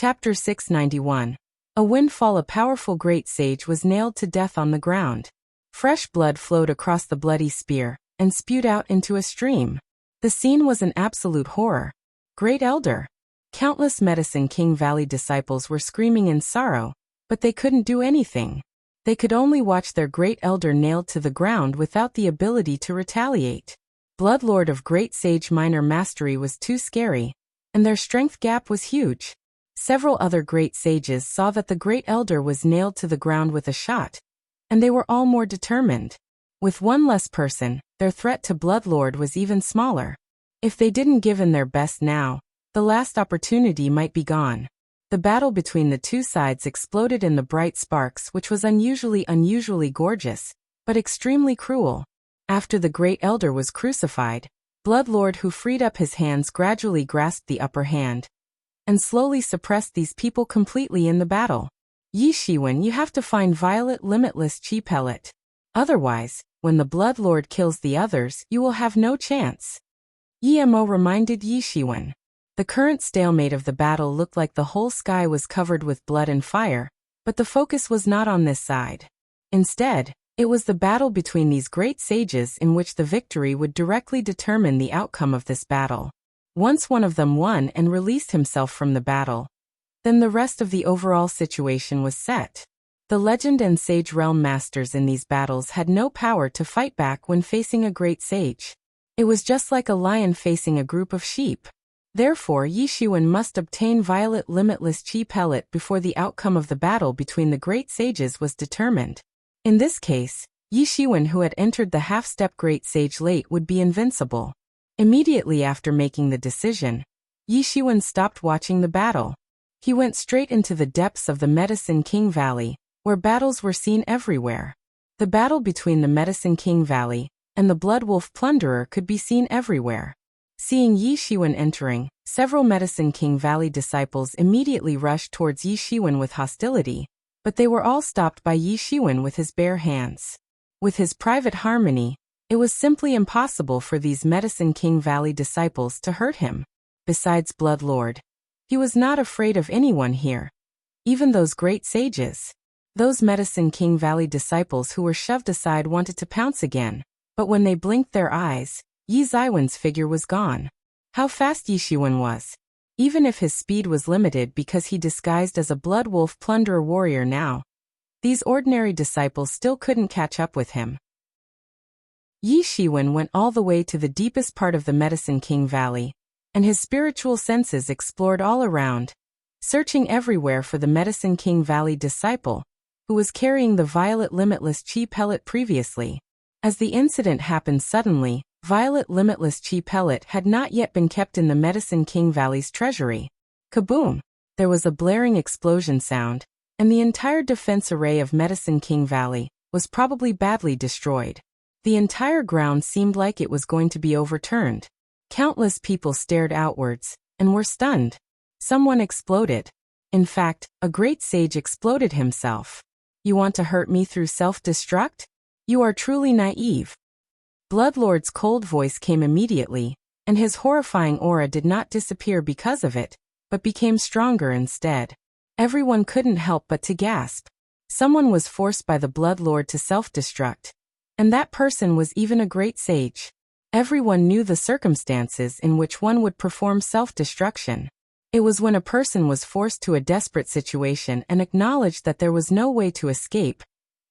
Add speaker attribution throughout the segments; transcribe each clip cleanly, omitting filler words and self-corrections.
Speaker 1: Chapter 691. A windfall. A powerful great sage was nailed to death on the ground. Fresh blood flowed across the bloody spear, and spewed out into a stream. The scene was an absolute horror. Great Elder. Countless Medicine King Valley disciples were screaming in sorrow, but they couldn't do anything. They could only watch their great elder nailed to the ground without the ability to retaliate. Bloodlord of Great Sage Minor Mastery was too scary, and their strength gap was huge. Several other great sages saw that the great elder was nailed to the ground with a shot, and they were all more determined. With one less person, their threat to Bloodlord was even smaller. If they didn't give in their best now, the last opportunity might be gone. The battle between the two sides exploded in the bright sparks, which was unusually gorgeous, but extremely cruel. After the great elder was crucified, Bloodlord, who freed up his hands, gradually grasped the upper hand and slowly suppressed these people completely in the battle. Yi Shiwen, you have to find Violet Limitless Chi Pellet. Otherwise, when the Bloodlord kills the others, you will have no chance. Yi Mo reminded Yi Shiwen. The current stalemate of the battle looked like the whole sky was covered with blood and fire, but the focus was not on this side. Instead, it was the battle between these great sages in which the victory would directly determine the outcome of this battle. Once one of them won and released himself from the battle, then the rest of the overall situation was set. The legend and sage realm masters in these battles had no power to fight back when facing a great sage. It was just like a lion facing a group of sheep. Therefore, Yi Shiwen must obtain Violet Limitless Chi Pellet before the outcome of the battle between the great sages was determined. In this case, Yi Shiwen, who had entered the half-step great sage late, would be invincible. Immediately after making the decision, Yi Shiwen stopped watching the battle. He went straight into the depths of the Medicine King Valley, where battles were seen everywhere. The battle between the Medicine King Valley and the Blood Wolf Plunderer could be seen everywhere. Seeing Yi Shiwen entering, several Medicine King Valley disciples immediately rushed towards Yi Shiwen with hostility, but they were all stopped by Yi Shiwen with his bare hands. With his private harmony, it was simply impossible for these Medicine King Valley disciples to hurt him. Besides Bloodlord, he was not afraid of anyone here. Even those great sages. Those Medicine King Valley disciples who were shoved aside wanted to pounce again, but when they blinked their eyes, Yi Ziwen's figure was gone. How fast Yi Shiwen was! Even if his speed was limited because he disguised as a Blood Wolf Plunderer warrior now, these ordinary disciples still couldn't catch up with him. Yi Shiwen went all the way to the deepest part of the Medicine King Valley, and his spiritual senses explored all around, searching everywhere for the Medicine King Valley disciple, who was carrying the Violet Limitless Chi Pellet previously. As the incident happened suddenly, Violet Limitless Chi Pellet had not yet been kept in the Medicine King Valley's treasury. Kaboom! There was a blaring explosion sound, and the entire defense array of Medicine King Valley was probably badly destroyed. The entire ground seemed like it was going to be overturned. Countless people stared outwards, and were stunned. Someone exploded. In fact, a great sage exploded himself. You want to hurt me through self-destruct? You are truly naive. Bloodlord's cold voice came immediately, and his horrifying aura did not disappear because of it, but became stronger instead. Everyone couldn't help but to gasp. Someone was forced by the Bloodlord to self-destruct, and that person was even a great sage. Everyone knew the circumstances in which one would perform self-destruction. It was when a person was forced to a desperate situation and acknowledged that there was no way to escape,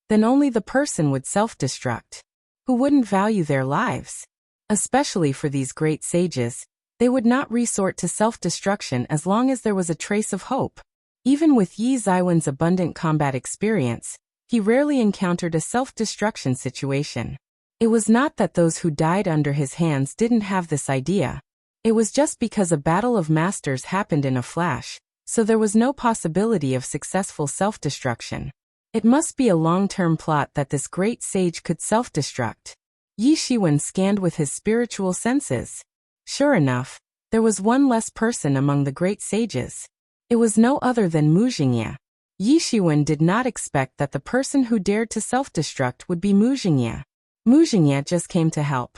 Speaker 1: then only the person would self-destruct. Who wouldn't value their lives? Especially for these great sages, they would not resort to self-destruction as long as there was a trace of hope. Even with Yi Ziwen's abundant combat experience, he rarely encountered a self-destruction situation. It was not that those who died under his hands didn't have this idea. It was just because a battle of masters happened in a flash, so there was no possibility of successful self-destruction. It must be a long-term plot that this great sage could self-destruct. Yi Shiwen scanned with his spiritual senses. Sure enough, there was one less person among the great sages. It was no other than Muzhingye. Yi Shiwen did not expect that the person who dared to self-destruct would be Muzhingye. Muzhingye just came to help.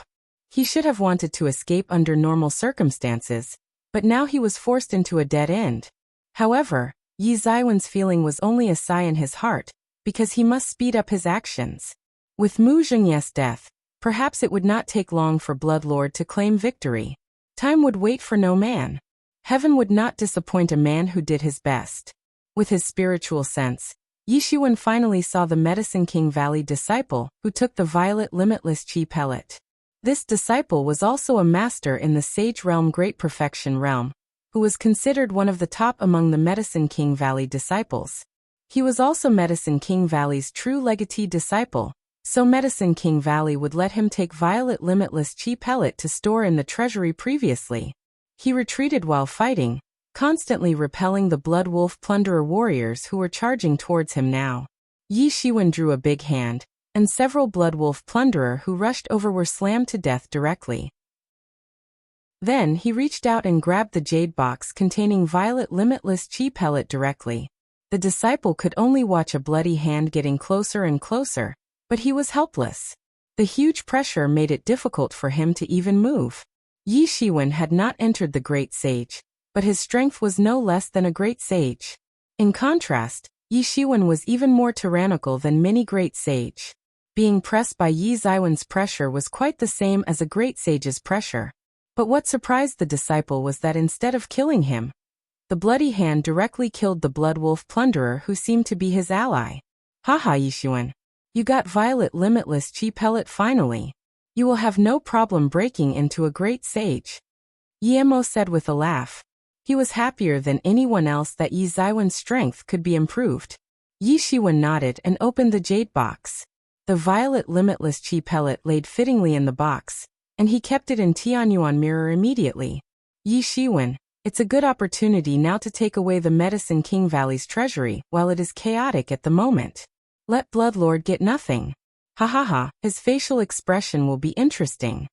Speaker 1: He should have wanted to escape under normal circumstances, but now he was forced into a dead end. However, Yi Ziwen's feeling was only a sigh in his heart, because he must speed up his actions. With Mu Zhengye's death, perhaps it would not take long for Bloodlord to claim victory. Time would wait for no man. Heaven would not disappoint a man who did his best. With his spiritual sense, Yi Shiwen finally saw the Medicine King Valley disciple who took the violet limitless chi pellet. This disciple was also a master in the Sage Realm Great Perfection Realm, who was considered one of the top among the Medicine King Valley disciples. He was also Medicine King Valley's true legatee disciple, so Medicine King Valley would let him take violet limitless chi pellet to store in the treasury previously. He retreated while fighting, constantly repelling the Blood Wolf Plunderer warriors who were charging towards him now. Yi Shiwen drew a big hand, and several Blood Wolf Plunderer who rushed over were slammed to death directly. Then he reached out and grabbed the jade box containing violet limitless chi pellet directly. The disciple could only watch a bloody hand getting closer and closer, but he was helpless. The huge pressure made it difficult for him to even move. Yi Shiwen had not entered the Great Sage, but his strength was no less than a Great Sage. In contrast, Yi Shiwen was even more tyrannical than many Great Sage. Being pressed by Yi Ziwen's pressure was quite the same as a Great Sage's pressure. But what surprised the disciple was that instead of killing him, the bloody hand directly killed the Blood Wolf Plunderer who seemed to be his ally. Haha, Yi Shiwen. You got violet limitless chi pellet finally. You will have no problem breaking into a Great Sage. Yi Mo said with a laugh. He was happier than anyone else that Yi Ziwen's strength could be improved. Yi Shiwen nodded and opened the jade box. The violet limitless chi pellet laid fittingly in the box, and he kept it in Tianyuan mirror immediately. Yi Shiwen, it's a good opportunity now to take away the Medicine King Valley's treasury while it is chaotic at the moment. Let Bloodlord get nothing. Ha ha ha, his facial expression will be interesting.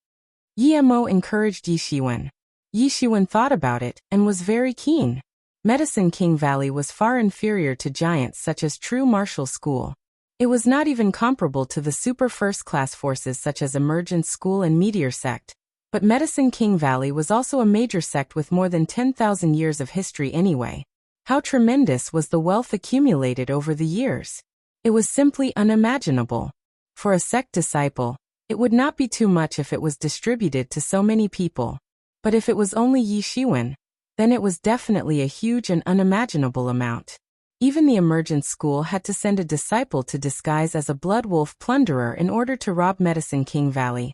Speaker 1: Yi Mo encouraged Yi Shiwen. Yi Shiwen thought about it and was very keen. Medicine King Valley was far inferior to giants such as True Martial School. It was not even comparable to the super first-class forces such as Emergence School and Meteor Sect, but Medicine King Valley was also a major sect with more than 10,000 years of history anyway. How tremendous was the wealth accumulated over the years? It was simply unimaginable. For a sect disciple, it would not be too much if it was distributed to so many people. But if it was only Yi Shiwen, then it was definitely a huge and unimaginable amount. Even the Emergence School had to send a disciple to disguise as a Blood Wolf Plunderer in order to rob Medicine King Valley.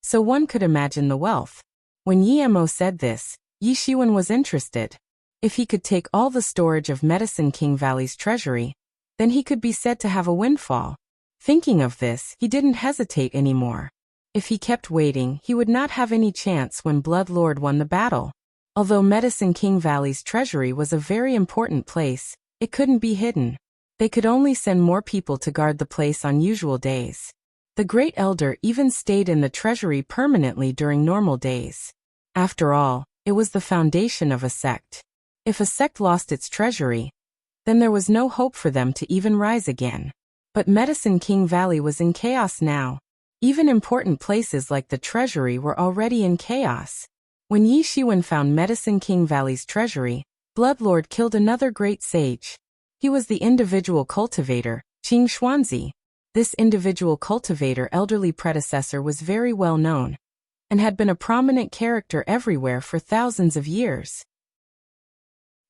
Speaker 1: So one could imagine the wealth. When Yi Mo said this, Yi Shiwen was interested. If he could take all the storage of Medicine King Valley's treasury, then he could be said to have a windfall. Thinking of this, he didn't hesitate anymore. If he kept waiting, he would not have any chance when Bloodlord won the battle. Although Medicine King Valley's treasury was a very important place, it couldn't be hidden. They could only send more people to guard the place on usual days. The Great Elder even stayed in the treasury permanently during normal days. After all, it was the foundation of a sect. If a sect lost its treasury, then there was no hope for them to even rise again. But Medicine King Valley was in chaos now. Even important places like the treasury were already in chaos. When Yi Shiwen found Medicine King Valley's treasury, Bloodlord killed another great sage. He was the individual cultivator, Qing Xuanzi. This individual cultivator elderly predecessor was very well known, and had been a prominent character everywhere for thousands of years.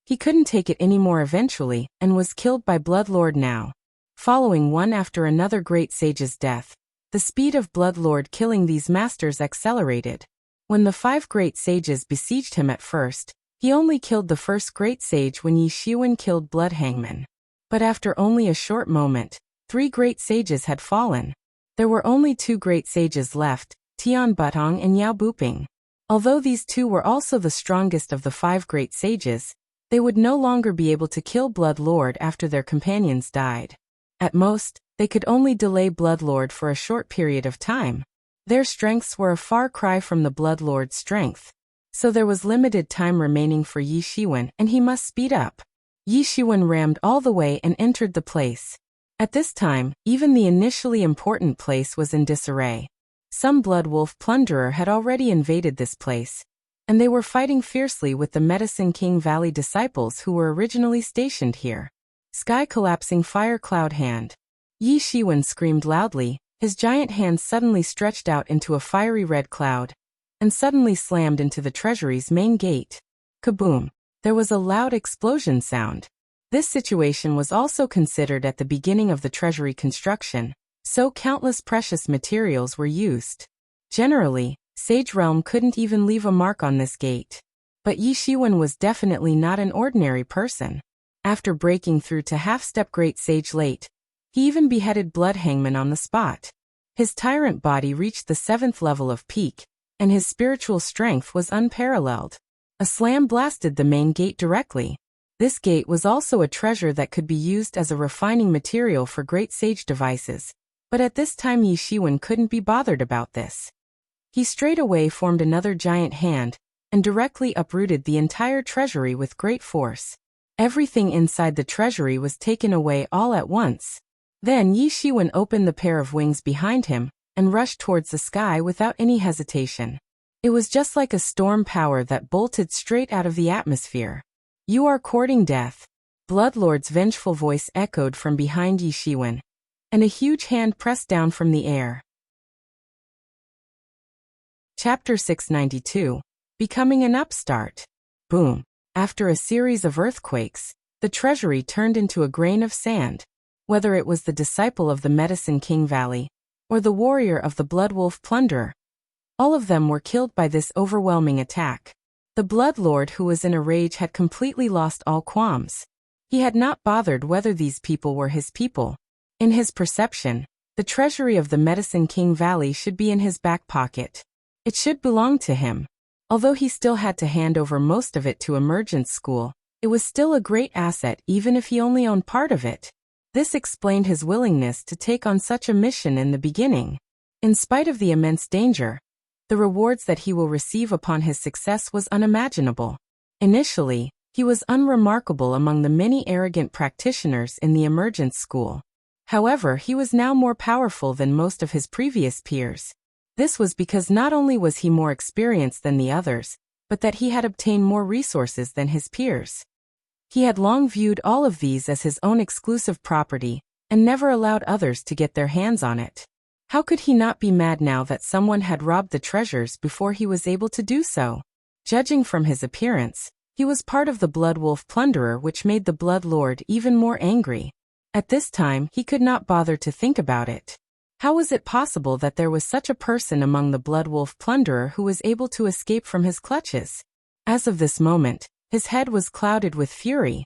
Speaker 1: He couldn't take it anymore eventually, and was killed by Bloodlord now. Following one after another great sage's death, the speed of Bloodlord killing these masters accelerated. When the 5 great sages besieged him at first, he only killed the first great sage when Yi Shiwen killed Bloodhangman. But after only a short moment, 3 great sages had fallen. There were only 2 great sages left, Tian Butong and Yao Buping. Although these 2 were also the strongest of the 5 great sages, they would no longer be able to kill Bloodlord after their companions died. At most, they could only delay Bloodlord for a short period of time. Their strengths were a far cry from the Bloodlord's strength. So there was limited time remaining for Yi Shiwen, and he must speed up. Yi Shiwen rammed all the way and entered the place. At this time, even the initially important place was in disarray. Some Blood Wolf Plunderer had already invaded this place, and they were fighting fiercely with the Medicine King Valley disciples who were originally stationed here. Sky collapsing fire cloud hand. Yi Shiwen screamed loudly, his giant hand suddenly stretched out into a fiery red cloud, and suddenly slammed into the treasury's main gate. Kaboom! There was a loud explosion sound. This situation was also considered at the beginning of the treasury construction, so countless precious materials were used. Generally, Sage Realm couldn't even leave a mark on this gate. But Yi Shiwen was definitely not an ordinary person. After breaking through to half-step Great Sage Late, he even beheaded Blood Hangman on the spot. His tyrant body reached the 7th level of peak, and his spiritual strength was unparalleled. A slam blasted the main gate directly. This gate was also a treasure that could be used as a refining material for Great Sage devices, but at this time Yi Shiwen couldn't be bothered about this. He straightaway formed another giant hand, and directly uprooted the entire treasury with great force. Everything inside the treasury was taken away all at once. Then Yi Shiwen opened the pair of wings behind him, and rushed towards the sky without any hesitation. It was just like a storm power that bolted straight out of the atmosphere. "You are courting death." Bloodlord's vengeful voice echoed from behind Yi Shiwen, and a huge hand pressed down from the air. Chapter 692. Becoming an Upstart. Boom. After a series of earthquakes, the treasury turned into a grain of sand. Whether it was the disciple of the Medicine King Valley, or the warrior of the Bloodwolf Plunderer, all of them were killed by this overwhelming attack. The Bloodlord, who was in a rage, had completely lost all qualms. He had not bothered whether these people were his people. In his perception, the treasury of the Medicine King Valley should be in his back pocket. It should belong to him. Although he still had to hand over most of it to Emergence School, it was still a great asset even if he only owned part of it. This explained his willingness to take on such a mission in the beginning. In spite of the immense danger, the rewards that he will receive upon his success was unimaginable. Initially, he was unremarkable among the many arrogant practitioners in the Emergence School. However, he was now more powerful than most of his previous peers. This was because not only was he more experienced than the others, but that he had obtained more resources than his peers. He had long viewed all of these as his own exclusive property, and never allowed others to get their hands on it. How could he not be mad now that someone had robbed the treasures before he was able to do so? Judging from his appearance, he was part of the Bloodwolf Plunderer, which made the Blood Lord even more angry. At this time, he could not bother to think about it. How was it possible that there was such a person among the Bloodwolf Plunderer who was able to escape from his clutches? As of this moment, his head was clouded with fury.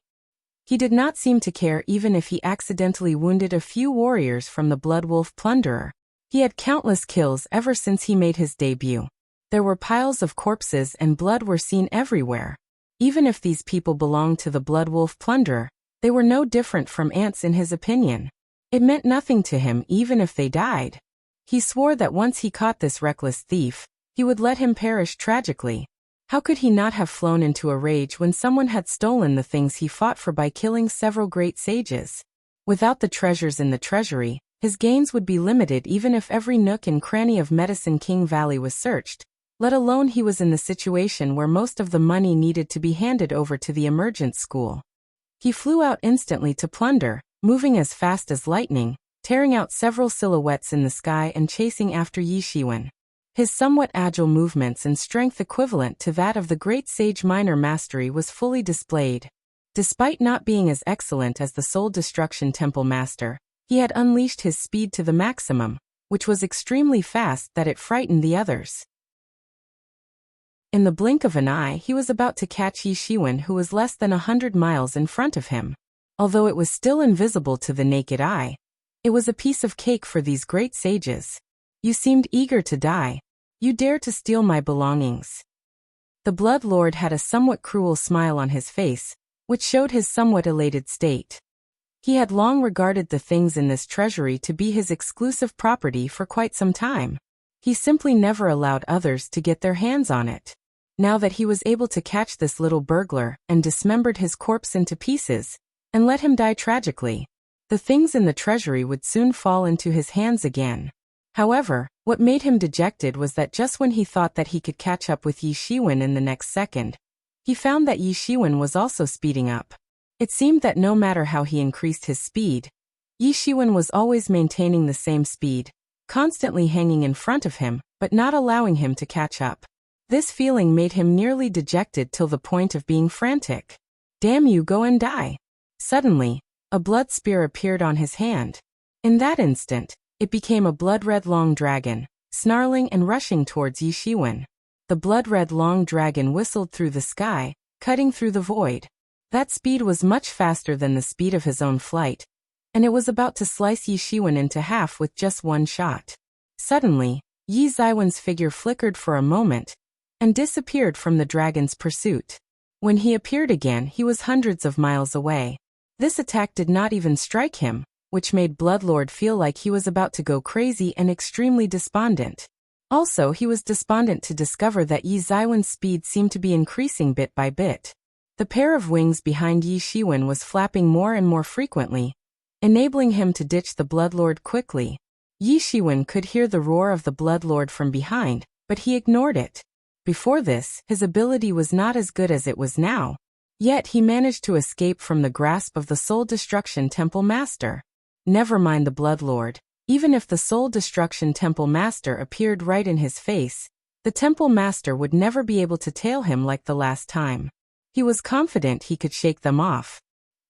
Speaker 1: He did not seem to care even if he accidentally wounded a few warriors from the Bloodwolf Plunderer. He had countless kills ever since he made his debut. There were piles of corpses and blood were seen everywhere. Even if these people belonged to the Bloodwolf Plunderer, they were no different from ants in his opinion. It meant nothing to him even if they died. He swore that once he caught this reckless thief, he would let him perish tragically. How could he not have flown into a rage when someone had stolen the things he fought for by killing several great sages? Without the treasures in the treasury, his gains would be limited even if every nook and cranny of Medicine King Valley was searched, let alone he was in the situation where most of the money needed to be handed over to the Emergence School. He flew out instantly to plunder, moving as fast as lightning, tearing out several silhouettes in the sky and chasing after Yi Shiwen. His somewhat agile movements and strength equivalent to that of the great sage minor mastery was fully displayed. Despite not being as excellent as the Soul Destruction Temple Master, he had unleashed his speed to the maximum, which was extremely fast that it frightened the others. In the blink of an eye, he was about to catch Yi Shiwen, who was less than 100 miles in front of him. Although it was still invisible to the naked eye, it was a piece of cake for these great sages. You seemed eager to die. You dare to steal my belongings. The Blood Lord had a somewhat cruel smile on his face, which showed his somewhat elated state. He had long regarded the things in this treasury to be his exclusive property for quite some time. He simply never allowed others to get their hands on it. Now that he was able to catch this little burglar and dismembered his corpse into pieces, and let him die tragically, the things in the treasury would soon fall into his hands again. However, What made him dejected was that just when he thought that he could catch up with Yi Shiwen in the next second, he found that Yi Shiwen was also speeding up. It seemed that no matter how he increased his speed, Yi Shiwen was always maintaining the same speed, constantly hanging in front of him, but not allowing him to catch up. This feeling made him nearly dejected till the point of being frantic. "Damn you, go and die." Suddenly, a blood spear appeared on his hand. In that instant, it became a blood-red long dragon, snarling and rushing towards Yi Shiwen. The blood-red long dragon whistled through the sky, cutting through the void. That speed was much faster than the speed of his own flight, and it was about to slice Yi Shiwen into half with just one shot. Suddenly, Yi Ziwen's figure flickered for a moment and disappeared from the dragon's pursuit. When he appeared again, he was hundreds of miles away. This attack did not even strike him, which made Bloodlord feel like he was about to go crazy and extremely despondent. Also, he was despondent to discover that Yi Ziwen's speed seemed to be increasing bit by bit. The pair of wings behind Yi Shiwen was flapping more and more frequently, enabling him to ditch the Bloodlord quickly. Yi Shiwen could hear the roar of the Bloodlord from behind, but he ignored it. Before this, his ability was not as good as it was now. Yet he managed to escape from the grasp of the Soul Destruction Temple Master. Never mind the Bloodlord. Even if the Soul Destruction Temple Master appeared right in his face, the Temple Master would never be able to tail him like the last time. He was confident he could shake them off.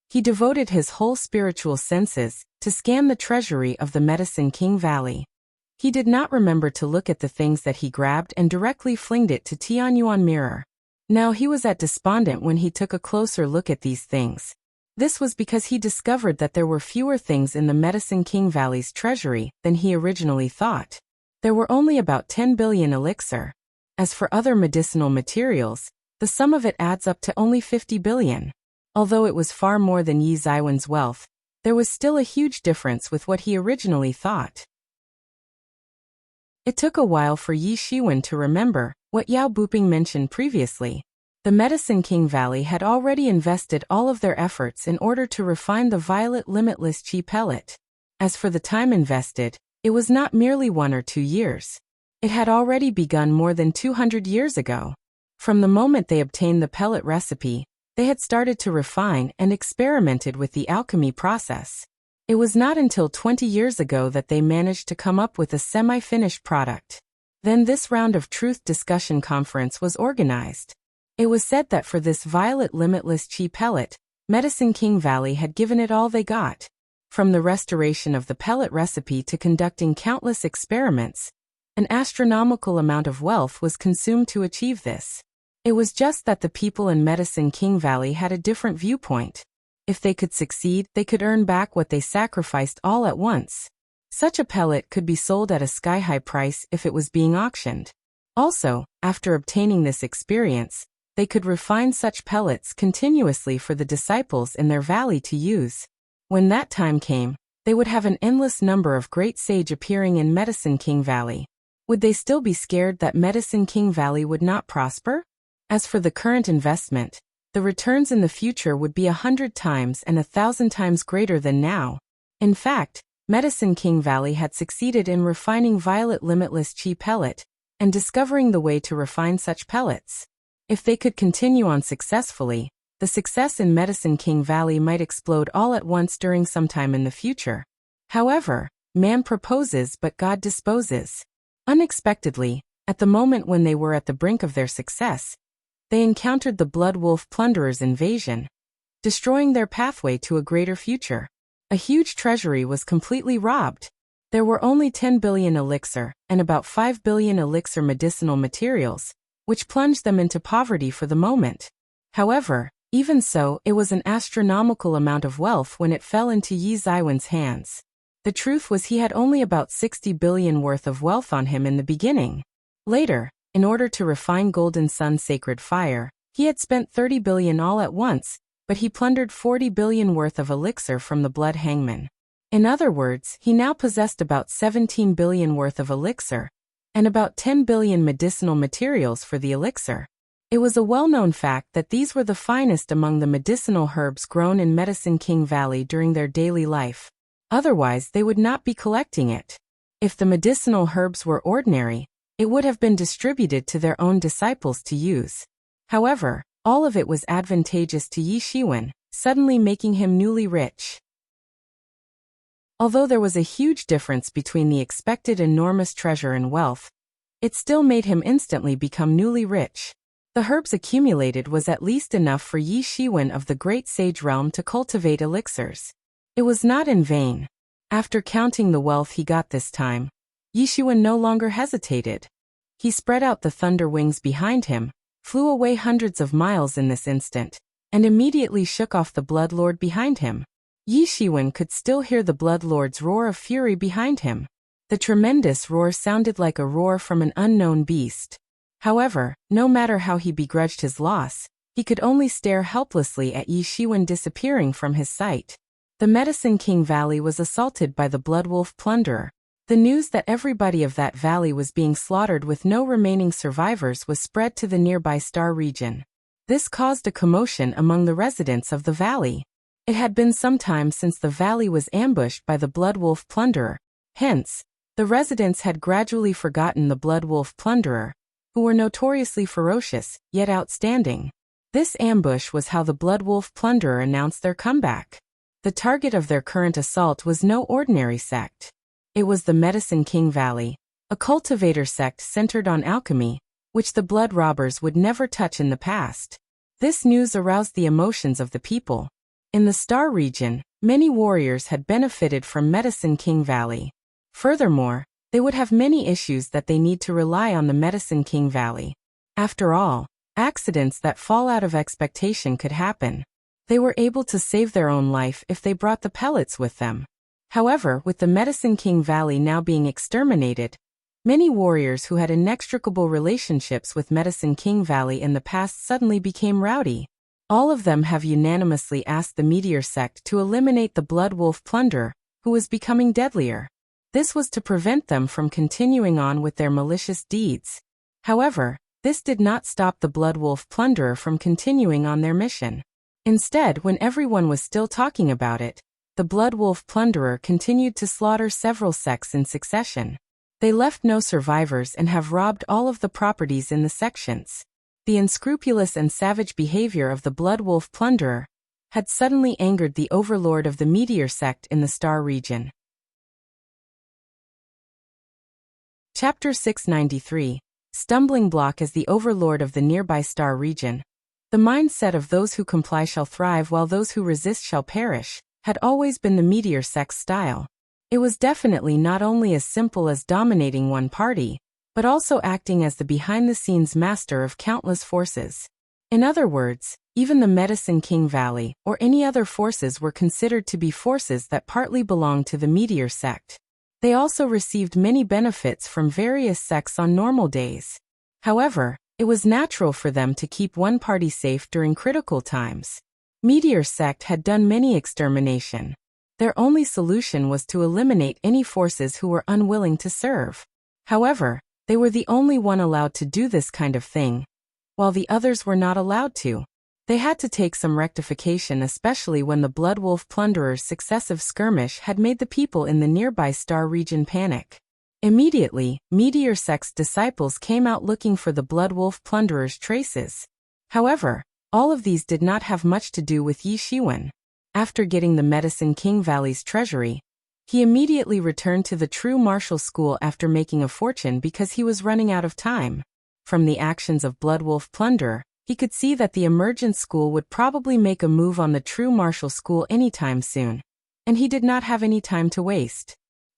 Speaker 1: He devoted his whole spiritual senses to scan the treasury of the Medicine King Valley. He did not remember to look at the things that he grabbed and directly flinged it to Tianyuan Mirror. Now he was at despondent when he took a closer look at these things. This was because he discovered that there were fewer things in the Medicine King Valley's treasury than he originally thought. There were only about 10 billion elixir. As for other medicinal materials, the sum of it adds up to only 50 billion. Although it was far more than Yi Ziwen's wealth, there was still a huge difference with what he originally thought. It took a while for Yi Shiwen to remember what Yao Buping mentioned previously. The Medicine King Valley had already invested all of their efforts in order to refine the Violet Limitless Chi pellet. As for the time invested, it was not merely 1 or 2 years. It had already begun more than 200 years ago. From the moment they obtained the pellet recipe, they had started to refine and experimented with the alchemy process. It was not until 20 years ago that they managed to come up with a semi-finished product. Then this round of Truth Discussion Conference was organized. It was said that for this Violet Limitless Chi pellet, Medicine King Valley had given it all they got. From the restoration of the pellet recipe to conducting countless experiments, an astronomical amount of wealth was consumed to achieve this. It was just that the people in Medicine King Valley had a different viewpoint. If they could succeed, they could earn back what they sacrificed all at once. Such a pellet could be sold at a sky-high price if it was being auctioned. Also, after obtaining this experience, they could refine such pellets continuously for the disciples in their valley to use. When that time came, they would have an endless number of great sage appearing in Medicine King Valley. Would they still be scared that Medicine King Valley would not prosper? As for the current investment, the returns in the future would be 100 times and 1,000 times greater than now. In fact, Medicine King Valley had succeeded in refining Violet Limitless Chi pellet and discovering the way to refine such pellets. If they could continue on successfully, the success in Medicine King Valley might explode all at once during some time in the future. However, man proposes but God disposes. Unexpectedly, at the moment when they were at the brink of their success, they encountered the Blood Wolf Plunderers' invasion, destroying their pathway to a greater future. A huge treasury was completely robbed. There were only 10 billion elixir and about 5 billion elixir medicinal materials, which plunged them into poverty for the moment. However, even so, it was an astronomical amount of wealth when it fell into Yi Ziwen's hands. The truth was he had only about 60 billion worth of wealth on him in the beginning. Later, in order to refine Golden Sun's sacred fire, he had spent 30 billion all at once, but he plundered 40 billion worth of elixir from the Blood Hangman. In other words, he now possessed about 17 billion worth of elixir, and about 10 billion medicinal materials for the elixir. It was a well-known fact that these were the finest among the medicinal herbs grown in Medicine King Valley during their daily life. Otherwise, they would not be collecting it. If the medicinal herbs were ordinary, it would have been distributed to their own disciples to use. However, all of it was advantageous to Yi Shiwen, suddenly making him newly rich. Although there was a huge difference between the expected enormous treasure and wealth, it still made him instantly become newly rich. The herbs accumulated was at least enough for Yi Shiwen of the Great Sage realm to cultivate elixirs. It was not in vain. After counting the wealth he got this time, Yi Shiwen no longer hesitated. He spread out the thunder wings behind him, flew away hundreds of miles in this instant, and immediately shook off the Blood Lord behind him. Yi Shiwen could still hear the Blood Lord's roar of fury behind him. The tremendous roar sounded like a roar from an unknown beast. However, no matter how he begrudged his loss, he could only stare helplessly at Yi Shiwen disappearing from his sight. The Medicine King Valley was assaulted by the Blood Wolf Plunderer. The news that everybody of that valley was being slaughtered with no remaining survivors was spread to the nearby Star region. This caused a commotion among the residents of the valley. It had been some time since the valley was ambushed by the Blood Wolf Plunderer. Hence, the residents had gradually forgotten the Blood Wolf Plunderer, who were notoriously ferocious, yet outstanding. This ambush was how the Blood Wolf Plunderer announced their comeback. The target of their current assault was no ordinary sect. It was the Medicine King Valley, a cultivator sect centered on alchemy, which the blood robbers would never touch in the past. This news aroused the emotions of the people. In the Star region, many warriors had benefited from Medicine King Valley. Furthermore, they would have many issues that they need to rely on the Medicine King Valley. After all, accidents that fall out of expectation could happen. They were able to save their own life if they brought the pellets with them. However, with the Medicine King Valley now being exterminated, many warriors who had inextricable relationships with Medicine King Valley in the past suddenly became rowdy. All of them have unanimously asked the Meteor Sect to eliminate the Blood Wolf Plunderer, who was becoming deadlier. This was to prevent them from continuing on with their malicious deeds. However, this did not stop the Blood Wolf Plunderer from continuing on their mission. Instead, when everyone was still talking about it, the Blood Wolf Plunderer continued to slaughter several sects in succession. They left no survivors and have robbed all of the properties in the sections. The unscrupulous and savage behavior of the Blood Wolf Plunderer had suddenly angered the overlord of the Meteor Sect in the Star region. Chapter 693. Stumbling Block. As the overlord of the nearby Star region, the mindset of those who comply shall thrive while those who resist shall perish had always been the Meteor Sect's style. It was definitely not only as simple as dominating one party, but also acting as the behind-the-scenes master of countless forces. In other words, even the Medicine King Valley or any other forces were considered to be forces that partly belonged to the Meteor Sect. They also received many benefits from various sects on normal days. However, it was natural for them to keep one party safe during critical times. Meteor Sect had done many extermination. Their only solution was to eliminate any forces who were unwilling to serve. However, they were the only one allowed to do this kind of thing, while the others were not allowed to. They had to take some rectification, especially when the Blood Wolf Plunderer's successive skirmish had made the people in the nearby Star region panic. Immediately, Meteor Sect's disciples came out looking for the Blood Wolf Plunderer's traces. However, all of these did not have much to do with Yi Shiwen. After getting the Medicine King Valley's treasury, he immediately returned to the True Martial School after making a fortune because he was running out of time. From the actions of Blood Wolf Plunderer, he could see that the Emergent School would probably make a move on the True Martial School anytime soon, and he did not have any time to waste.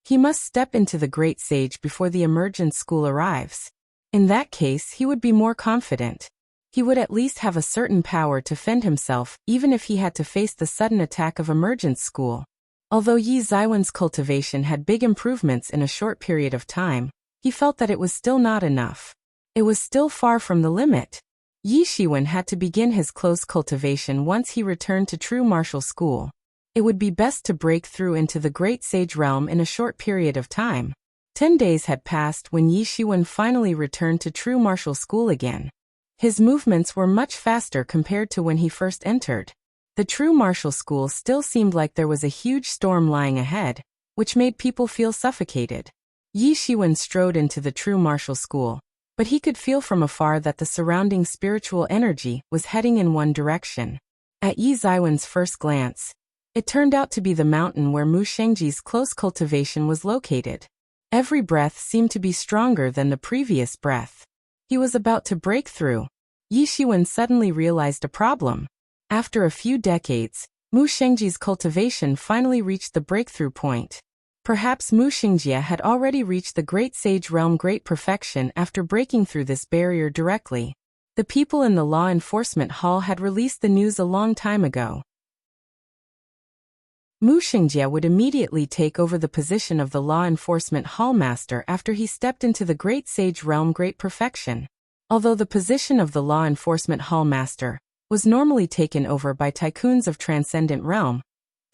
Speaker 1: He must step into the Great Sage before the Emergent School arrives. In that case, he would be more confident. He would at least have a certain power to fend himself, even if he had to face the sudden attack of Emergent School. Although Yi Ziwen's cultivation had big improvements in a short period of time, he felt that it was still not enough. It was still far from the limit. Yi Shiwen had to begin his close cultivation once he returned to True Martial School. It would be best to break through into the Great Sage realm in a short period of time. 10 days had passed when Yi Shiwen finally returned to True Martial School again. His movements were much faster compared to when he first entered. The True Martial School still seemed like there was a huge storm lying ahead, which made people feel suffocated. Yi Shiwen strode into the true martial school, but he could feel from afar that the surrounding spiritual energy was heading in one direction. At Yi Ziwen's first glance, it turned out to be the mountain where Mu Shengji's close cultivation was located. Every breath seemed to be stronger than the previous breath. He was about to break through. Yi Shiwen suddenly realized a problem. After a few decades, Mu Shengji's cultivation finally reached the breakthrough point. Perhaps Mu Xingjie had already reached the Great Sage Realm Great Perfection after breaking through this barrier directly. The people in the law enforcement hall had released the news a long time ago. Mu Xingjie would immediately take over the position of the law enforcement hall master after he stepped into the Great Sage Realm Great Perfection. Although the position of the law enforcement hall master was normally taken over by tycoons of Transcendent Realm,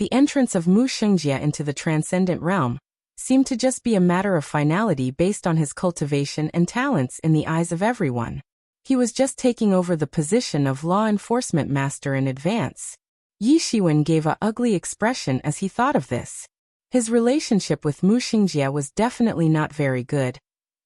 Speaker 1: the entrance of Mu Xingjie into the Transcendent Realm seemed to just be a matter of finality based on his cultivation and talents in the eyes of everyone. He was just taking over the position of law enforcement master in advance. Yi Shiwen gave an ugly expression as he thought of this. His relationship with Mu Xingjie was definitely not very good,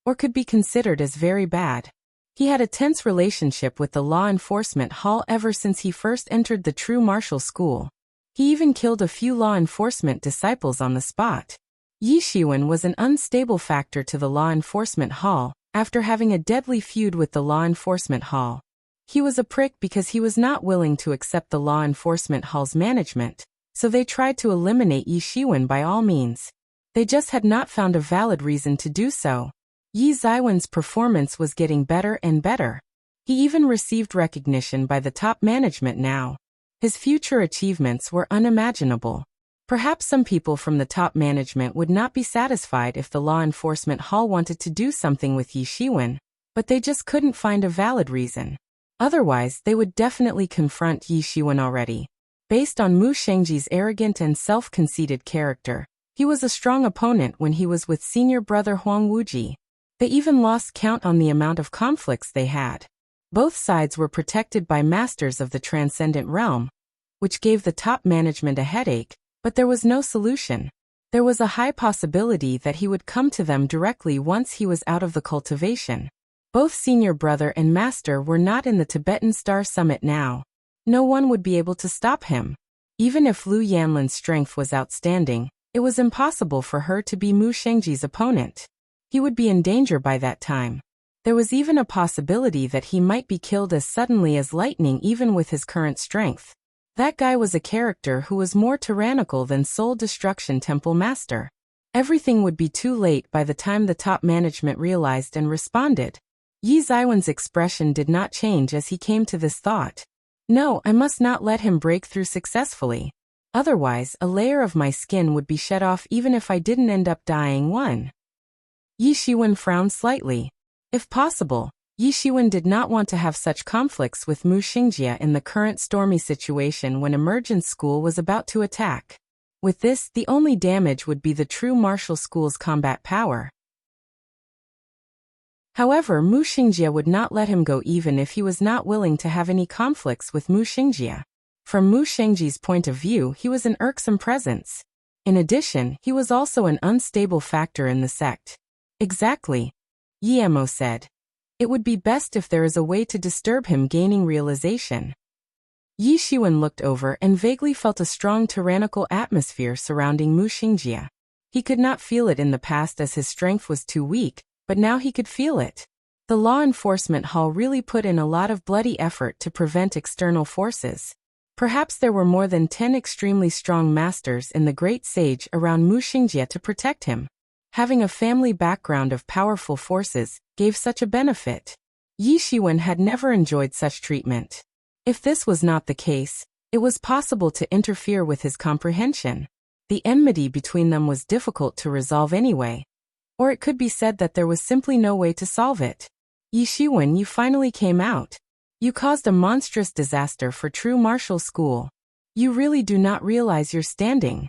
Speaker 1: or could be considered as very bad. He had a tense relationship with the law enforcement hall ever since he first entered the true martial school. He even killed a few law enforcement disciples on the spot. Yi Shiwen was an unstable factor to the law enforcement hall, after having a deadly feud with the law enforcement hall. He was a prick because he was not willing to accept the law enforcement hall's management, so they tried to eliminate Yi Shiwen by all means. They just had not found a valid reason to do so. Yi Ziwen's performance was getting better and better. He even received recognition by the top management now. His future achievements were unimaginable. Perhaps some people from the top management would not be satisfied if the law enforcement hall wanted to do something with Yi Shiwen, but they just couldn't find a valid reason. Otherwise, they would definitely confront Yi Shiwen already. Based on Mu Shengji's arrogant and self-conceited character, he was a strong opponent when he was with senior brother Huang Wuji. They even lost count on the amount of conflicts they had. Both sides were protected by masters of the Transcendent Realm, which gave the top management a headache, but there was no solution. There was a high possibility that he would come to them directly once he was out of the cultivation. Both senior brother and master were not in the Tibetan Star Summit now. No one would be able to stop him. Even if Lu Yanlin's strength was outstanding, it was impossible for her to be Mu Shengji's opponent. He would be in danger by that time. There was even a possibility that he might be killed as suddenly as lightning even with his current strength. That guy was a character who was more tyrannical than Soul Destruction Temple Master. Everything would be too late by the time the top management realized and responded. Yi Ziwen's expression did not change as he came to this thought. No, I must not let him break through successfully. Otherwise, a layer of my skin would be shed off even if I didn't end up dying. Yi Shiwen frowned slightly. If possible, Yi Shiwen did not want to have such conflicts with Mu Xingjie in the current stormy situation when Emergence School was about to attack. With this, the only damage would be the true martial school's combat power. However, Mu Xingjie would not let him go even if he was not willing to have any conflicts with Mu Xingjie. From Mu Shengji's point of view, he was an irksome presence. In addition, he was also an unstable factor in the sect. Exactly. Yi Mo said. It would be best if there is a way to disturb him gaining realization. Yi Shiwen looked over and vaguely felt a strong tyrannical atmosphere surrounding Mu Xingjie. He could not feel it in the past as his strength was too weak, but now he could feel it. The law enforcement hall really put in a lot of bloody effort to prevent external forces. Perhaps there were more than 10 extremely strong masters in the Great Sage around Mu Xingjie to protect him. Having a family background of powerful forces gave such a benefit. Yi Shiwen had never enjoyed such treatment. If this was not the case, it was possible to interfere with his comprehension. The enmity between them was difficult to resolve anyway. Or it could be said that there was simply no way to solve it. Yi Shiwen, you finally came out. You caused a monstrous disaster for true martial school. You really do not realize your standing.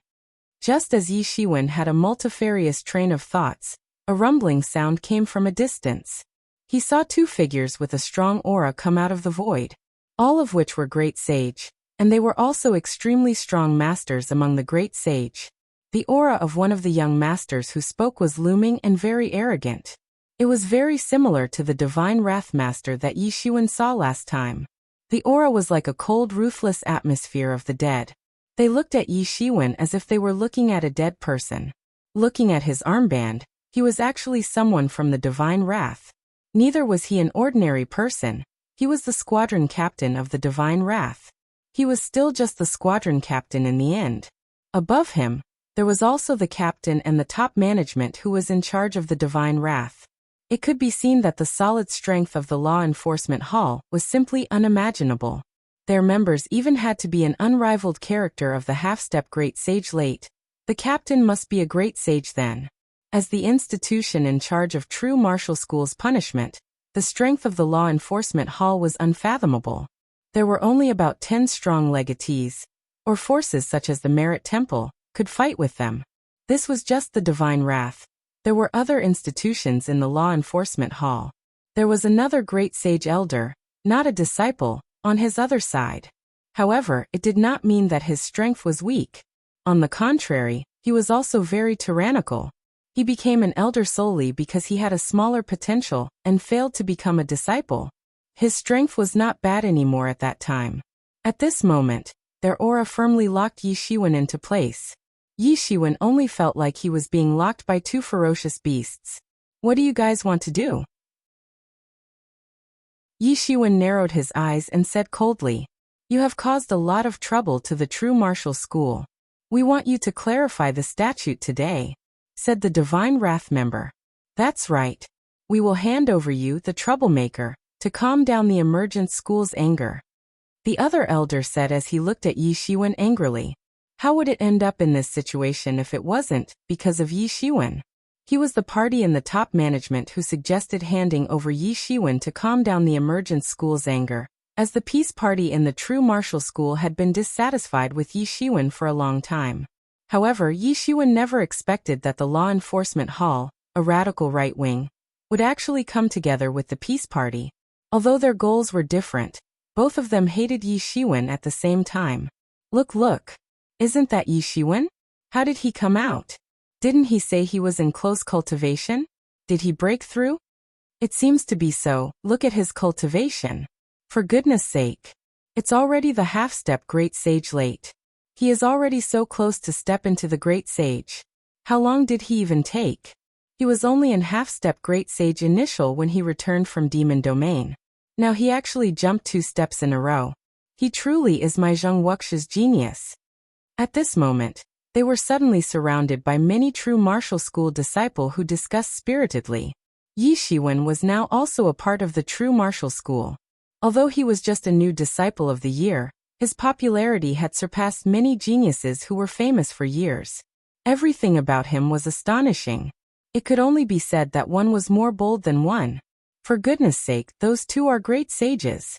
Speaker 1: Just as Yi Shiwen had a multifarious train of thoughts, a rumbling sound came from a distance. He saw two figures with a strong aura come out of the void, all of which were great sage, and they were also extremely strong masters among the great sage. The aura of one of the young masters who spoke was looming and very arrogant. It was very similar to the divine wrath master that Yi Shiwen saw last time. The aura was like a cold, ruthless atmosphere of the dead. They looked at Yi Shiwen as if they were looking at a dead person. Looking at his armband, he was actually someone from the divine wrath. Neither was he an ordinary person. He was the squadron captain of the divine wrath. He was still just the squadron captain in the end. Above him, there was also the captain and the top management who was in charge of the divine wrath. It could be seen that the solid strength of the law enforcement hall was simply unimaginable. Their members even had to be an unrivaled character of the half-step great sage late. The captain must be a great sage then. As the institution in charge of true martial school's punishment, the strength of the law enforcement hall was unfathomable. There were only about 10 strong legatees, or forces such as the Merit Temple, could fight with them. This was just the divine wrath. There were other institutions in the law enforcement hall. There was another great sage elder, not a disciple, on his other side. However, it did not mean that his strength was weak. On the contrary, he was also very tyrannical. He became an elder solely because he had a smaller potential and failed to become a disciple. His strength was not bad anymore at that time. At this moment, their aura firmly locked Yi Shiwen into place. Yi Shiwen only felt like he was being locked by two ferocious beasts. What do you guys want to do? Yi Shiwen narrowed his eyes and said coldly, "You have caused a lot of trouble to the true martial school. We want you to clarify the statute today," said the divine wrath member. "That's right. We will hand over you, the troublemaker, to calm down the emergent school's anger," the other elder said as he looked at Yi Shiwen angrily. How would it end up in this situation if it wasn't because of Yi Shiwen? He was the party in the top management who suggested handing over Yi Shiwen to calm down the emergent school's anger, as the peace party in the true martial school had been dissatisfied with Yi Shiwen for a long time. However, Yi Shiwen never expected that the law enforcement hall, a radical right wing, would actually come together with the peace party. Although their goals were different, both of them hated Yi Shiwen at the same time. Look. Isn't that Yi Shiwen? How did he come out? Didn't he say he was in close cultivation? Did he break through? It seems to be so. Look at his cultivation. For goodness sake. It's already the half-step great sage late. He is already so close to step into the great sage. How long did he even take? He was only in half-step great sage initial when he returned from demon domain. Now he actually jumped 2 steps in a row. He truly is Mahjong Wuxia's genius. At this moment, they were suddenly surrounded by many true martial school disciples who discussed spiritedly. Yi Shiwen was now also a part of the true martial school. Although he was just a new disciple of the year, his popularity had surpassed many geniuses who were famous for years. Everything about him was astonishing. It could only be said that one was more bold than one. For goodness sake, those two are great sages.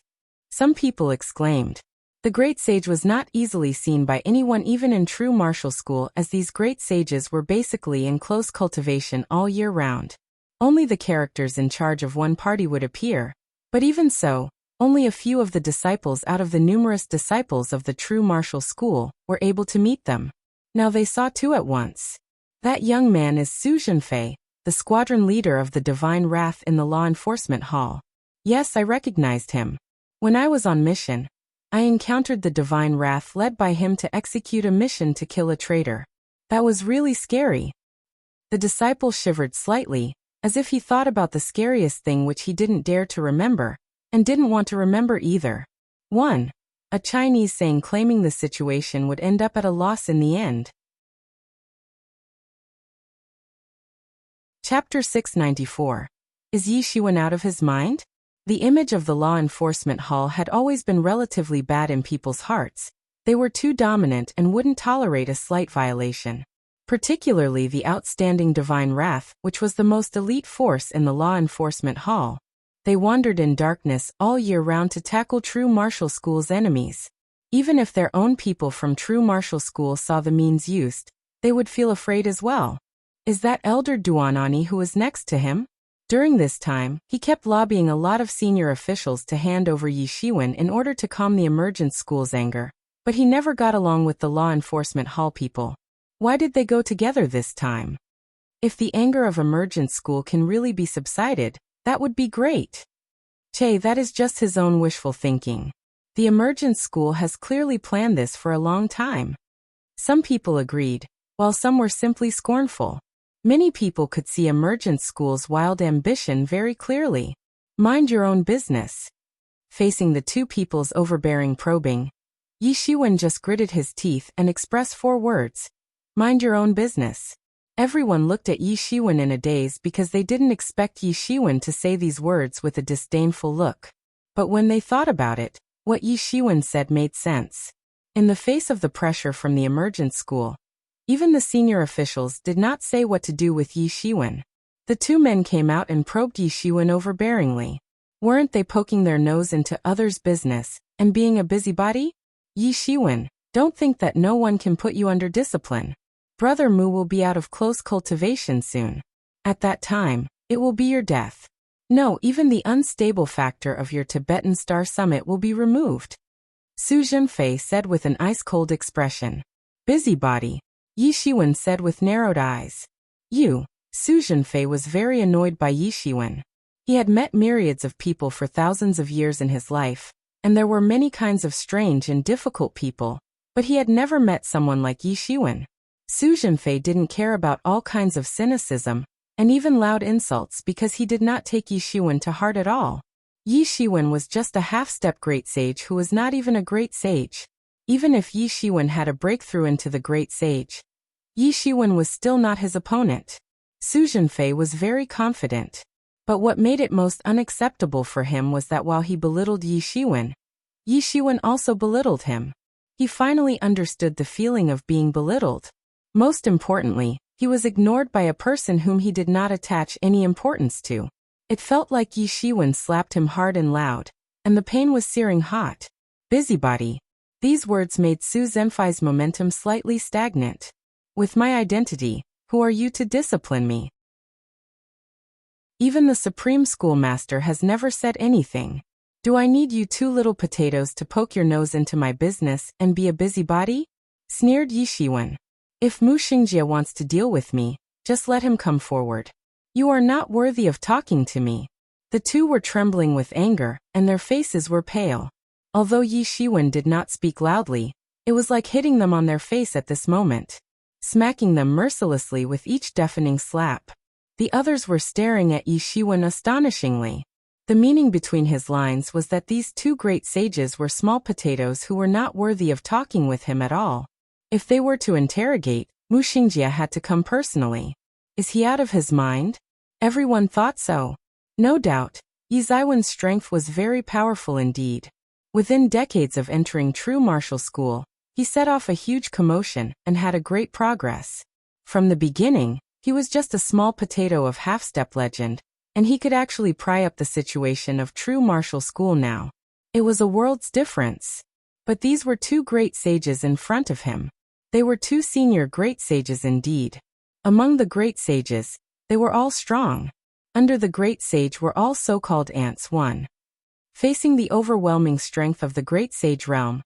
Speaker 1: Some people exclaimed. The great sage was not easily seen by anyone even in true martial school, as these great sages were basically in close cultivation all year round. Only the characters in charge of one party would appear. But even so, only a few of the disciples out of the numerous disciples of the true martial school were able to meet them. Now they saw 2 at once. That young man is Su Zhenfei, the squadron leader of the divine wrath in the law enforcement hall. Yes, I recognized him. When I was on mission, I encountered the divine wrath led by him to execute a mission to kill a traitor. That was really scary. The disciple shivered slightly, as if he thought about the scariest thing which he didn't dare to remember, and didn't want to remember either. 1. A Chinese saying claiming the situation would end up at a loss in the end. Chapter 694. Is Yi Shiwen out of his mind? The image of the law enforcement hall had always been relatively bad in people's hearts. They were too dominant and wouldn't tolerate a slight violation. Particularly the outstanding divine wrath, which was the most elite force in the law enforcement hall. They wandered in darkness all year round to tackle true martial school's enemies. Even if their own people from true martial school saw the means used, they would feel afraid as well. Is that Elder Duanani who was next to him? During this time, he kept lobbying a lot of senior officials to hand over Yi Shiwen in order to calm the emergent school's anger, but he never got along with the law enforcement hall people. Why did they go together this time? If the anger of emergent school can really be subsided, that would be great. Che, that is just his own wishful thinking. The emergent school has clearly planned this for a long time. Some people agreed, while some were simply scornful. Many people could see emergent school's wild ambition very clearly. Mind your own business. Facing the two people's overbearing probing, Yi Shiwen just gritted his teeth and expressed 4 words. Mind your own business. Everyone looked at Yi Shiwen in a daze because they didn't expect Yi Shiwen to say these words with a disdainful look. But when they thought about it, what Yi Shiwen said made sense. In the face of the pressure from the emergent school, even the senior officials did not say what to do with Yi Shiwen. The 2 men came out and probed Yi Shiwen overbearingly. Weren't they poking their nose into others' business and being a busybody? Yi Shiwen, don't think that no one can put you under discipline. Brother Mu will be out of close cultivation soon. At that time, it will be your death. No, even the unstable factor of your Tibetan Star Summit will be removed. Su Zhenfei said with an ice-cold expression. Busybody, Yi Shiwen said with narrowed eyes. Su Zhenfei was very annoyed by Yi Shiwen. He had met myriads of people for thousands of years in his life, and there were many kinds of strange and difficult people, but he had never met someone like Yi Shiwen. Su Zhenfei didn't care about all kinds of cynicism, and even loud insults because he did not take Yi Shiwen to heart at all. Yi Shiwen was just a half-step great sage who was not even a great sage. Even if Yi Shiwen had a breakthrough into the great sage, Yi Shiwen was still not his opponent. Su Zhenfei was very confident. But what made it most unacceptable for him was that while he belittled Yi Shiwen also belittled him. He finally understood the feeling of being belittled. Most importantly, he was ignored by a person whom he did not attach any importance to. It felt like Yi Shiwen slapped him hard and loud, and the pain was searing hot. Busybody. These words made Su Zhenfei's momentum slightly stagnant. With my identity, who are you to discipline me? Even the Supreme Schoolmaster has never said anything. Do I need you 2 little potatoes to poke your nose into my business and be a busybody? Sneered Yi Shiwen. If Mu Xingjie wants to deal with me, just let him come forward. You are not worthy of talking to me. The 2 were trembling with anger, and their faces were pale. Although Yi Shiwen did not speak loudly, it was like hitting them on their face at this moment, smacking them mercilessly with each deafening slap. The others were staring at Yi Shiwen astonishingly. The meaning between his lines was that these 2 great sages were small potatoes who were not worthy of talking with him at all. If they were to interrogate, Mu Xingjie had to come personally. Is he out of his mind? Everyone thought so. No doubt, Yi Zaiwen's strength was very powerful indeed. Within decades of entering true martial school, he set off a huge commotion and had a great progress. From the beginning, he was just a small potato of half-step legend, and he could actually pry up the situation of true martial school now. It was a world's difference. But these were 2 great sages in front of him. They were 2 senior great sages indeed. Among the great sages, they were all strong. Under the great sage were all so-called ants. 1. Facing the overwhelming strength of the great sage realm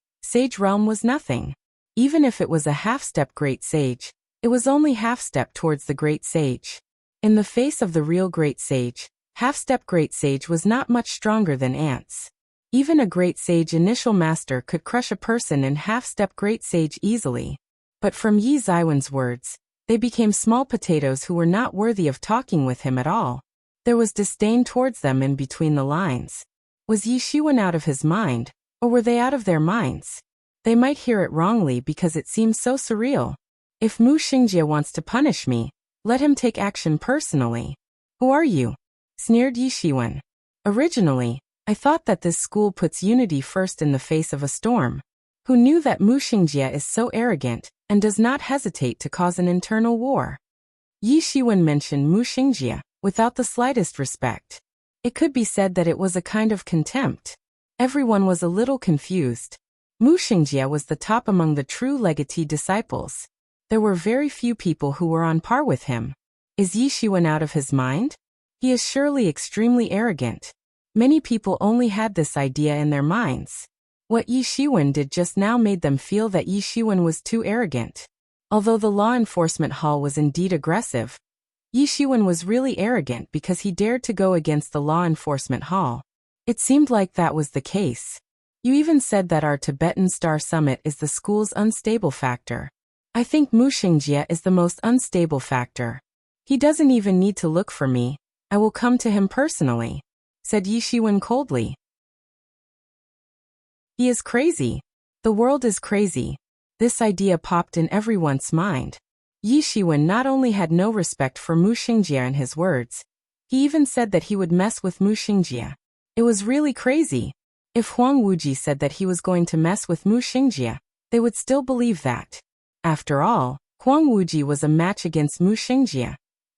Speaker 1: was nothing. Even if it was a half-step great sage, it was only half-step towards the great sage. In the face of the real great sage, half-step great sage was not much stronger than ants. Even a great sage initial master could crush a person in half-step great sage easily. But from Yi Zaiwen's words, they became small potatoes who were not worthy of talking with him at all. There was disdain towards them in between the lines. Was Yi Shiwen out of his mind, or were they out of their minds? They might hear it wrongly because it seems so surreal. If Mu Xingjie wants to punish me, let him take action personally. Who are you? Sneered Yi Shiwen. Originally, I thought that this school puts unity first in the face of a storm. Who knew that Mu Xingjie is so arrogant and does not hesitate to cause an internal war? Yi Shiwen mentioned Mu Xingjie without the slightest respect. It could be said that it was a kind of contempt. Everyone was a little confused. Mu Xingjie was the top among the true legatee disciples. There were very few people who were on par with him. Is Yi Shiwen out of his mind? He is surely extremely arrogant. Many people only had this idea in their minds. What Yi Shiwen did just now made them feel that Yi Shiwen was too arrogant. Although the law enforcement hall was indeed aggressive, Yi Shiwen was really arrogant because he dared to go against the law enforcement hall. It seemed like that was the case. You even said that our Tibetan Star Summit is the school's unstable factor. I think Mu Xingjie is the most unstable factor. He doesn't even need to look for me. I will come to him personally, said Yi Shiwen coldly. He is crazy. The world is crazy. This idea popped in everyone's mind. Yi Shiwen not only had no respect for Mu Xingjie and his words, he even said that he would mess with Mu Xingjie. It was really crazy. If Huang Wuji said that he was going to mess with Mu Xingjie, they would still believe that. After all, Huang Wuji was a match against Mu Xingjie,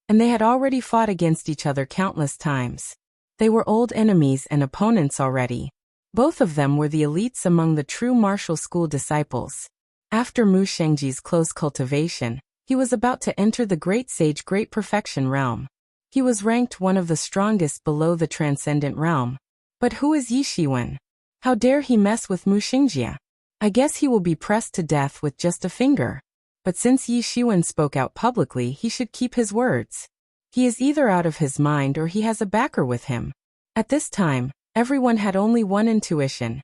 Speaker 1: and they had already fought against each other countless times. They were old enemies and opponents already. Both of them were the elites among the true martial school disciples. After Mu Xingjie's close cultivation, he was about to enter the Great Sage Great Perfection realm. He was ranked one of the strongest below the Transcendent realm. But who is Yi Shiwen? How dare he mess with Mu Xingjie? I guess he will be pressed to death with just a finger. But since Yi Shiwen spoke out publicly, he should keep his words. He is either out of his mind or he has a backer with him. At this time, everyone had only one intuition.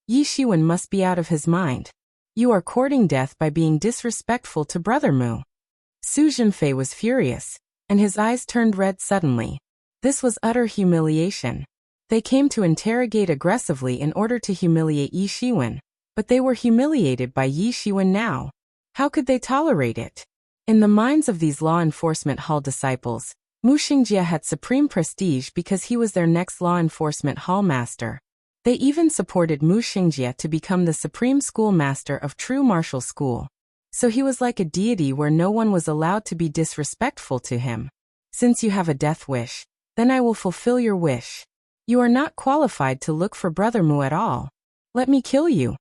Speaker 1: Yi Shiwen must be out of his mind. You are courting death by being disrespectful to Brother Mu. Su Zhenfei was furious, and his eyes turned red suddenly. This was utter humiliation. They came to interrogate aggressively in order to humiliate Yi Shiwen, but they were humiliated by Yi Shiwen now. How could they tolerate it? In the minds of these law enforcement hall disciples, Mu Xingjie had supreme prestige because he was their next law enforcement hall master. They even supported Mu Xingjie to become the supreme schoolmaster of true martial school. So he was like a deity where no one was allowed to be disrespectful to him. Since you have a death wish, then I will fulfill your wish. You are not qualified to look for Brother Mu at all. Let me kill you.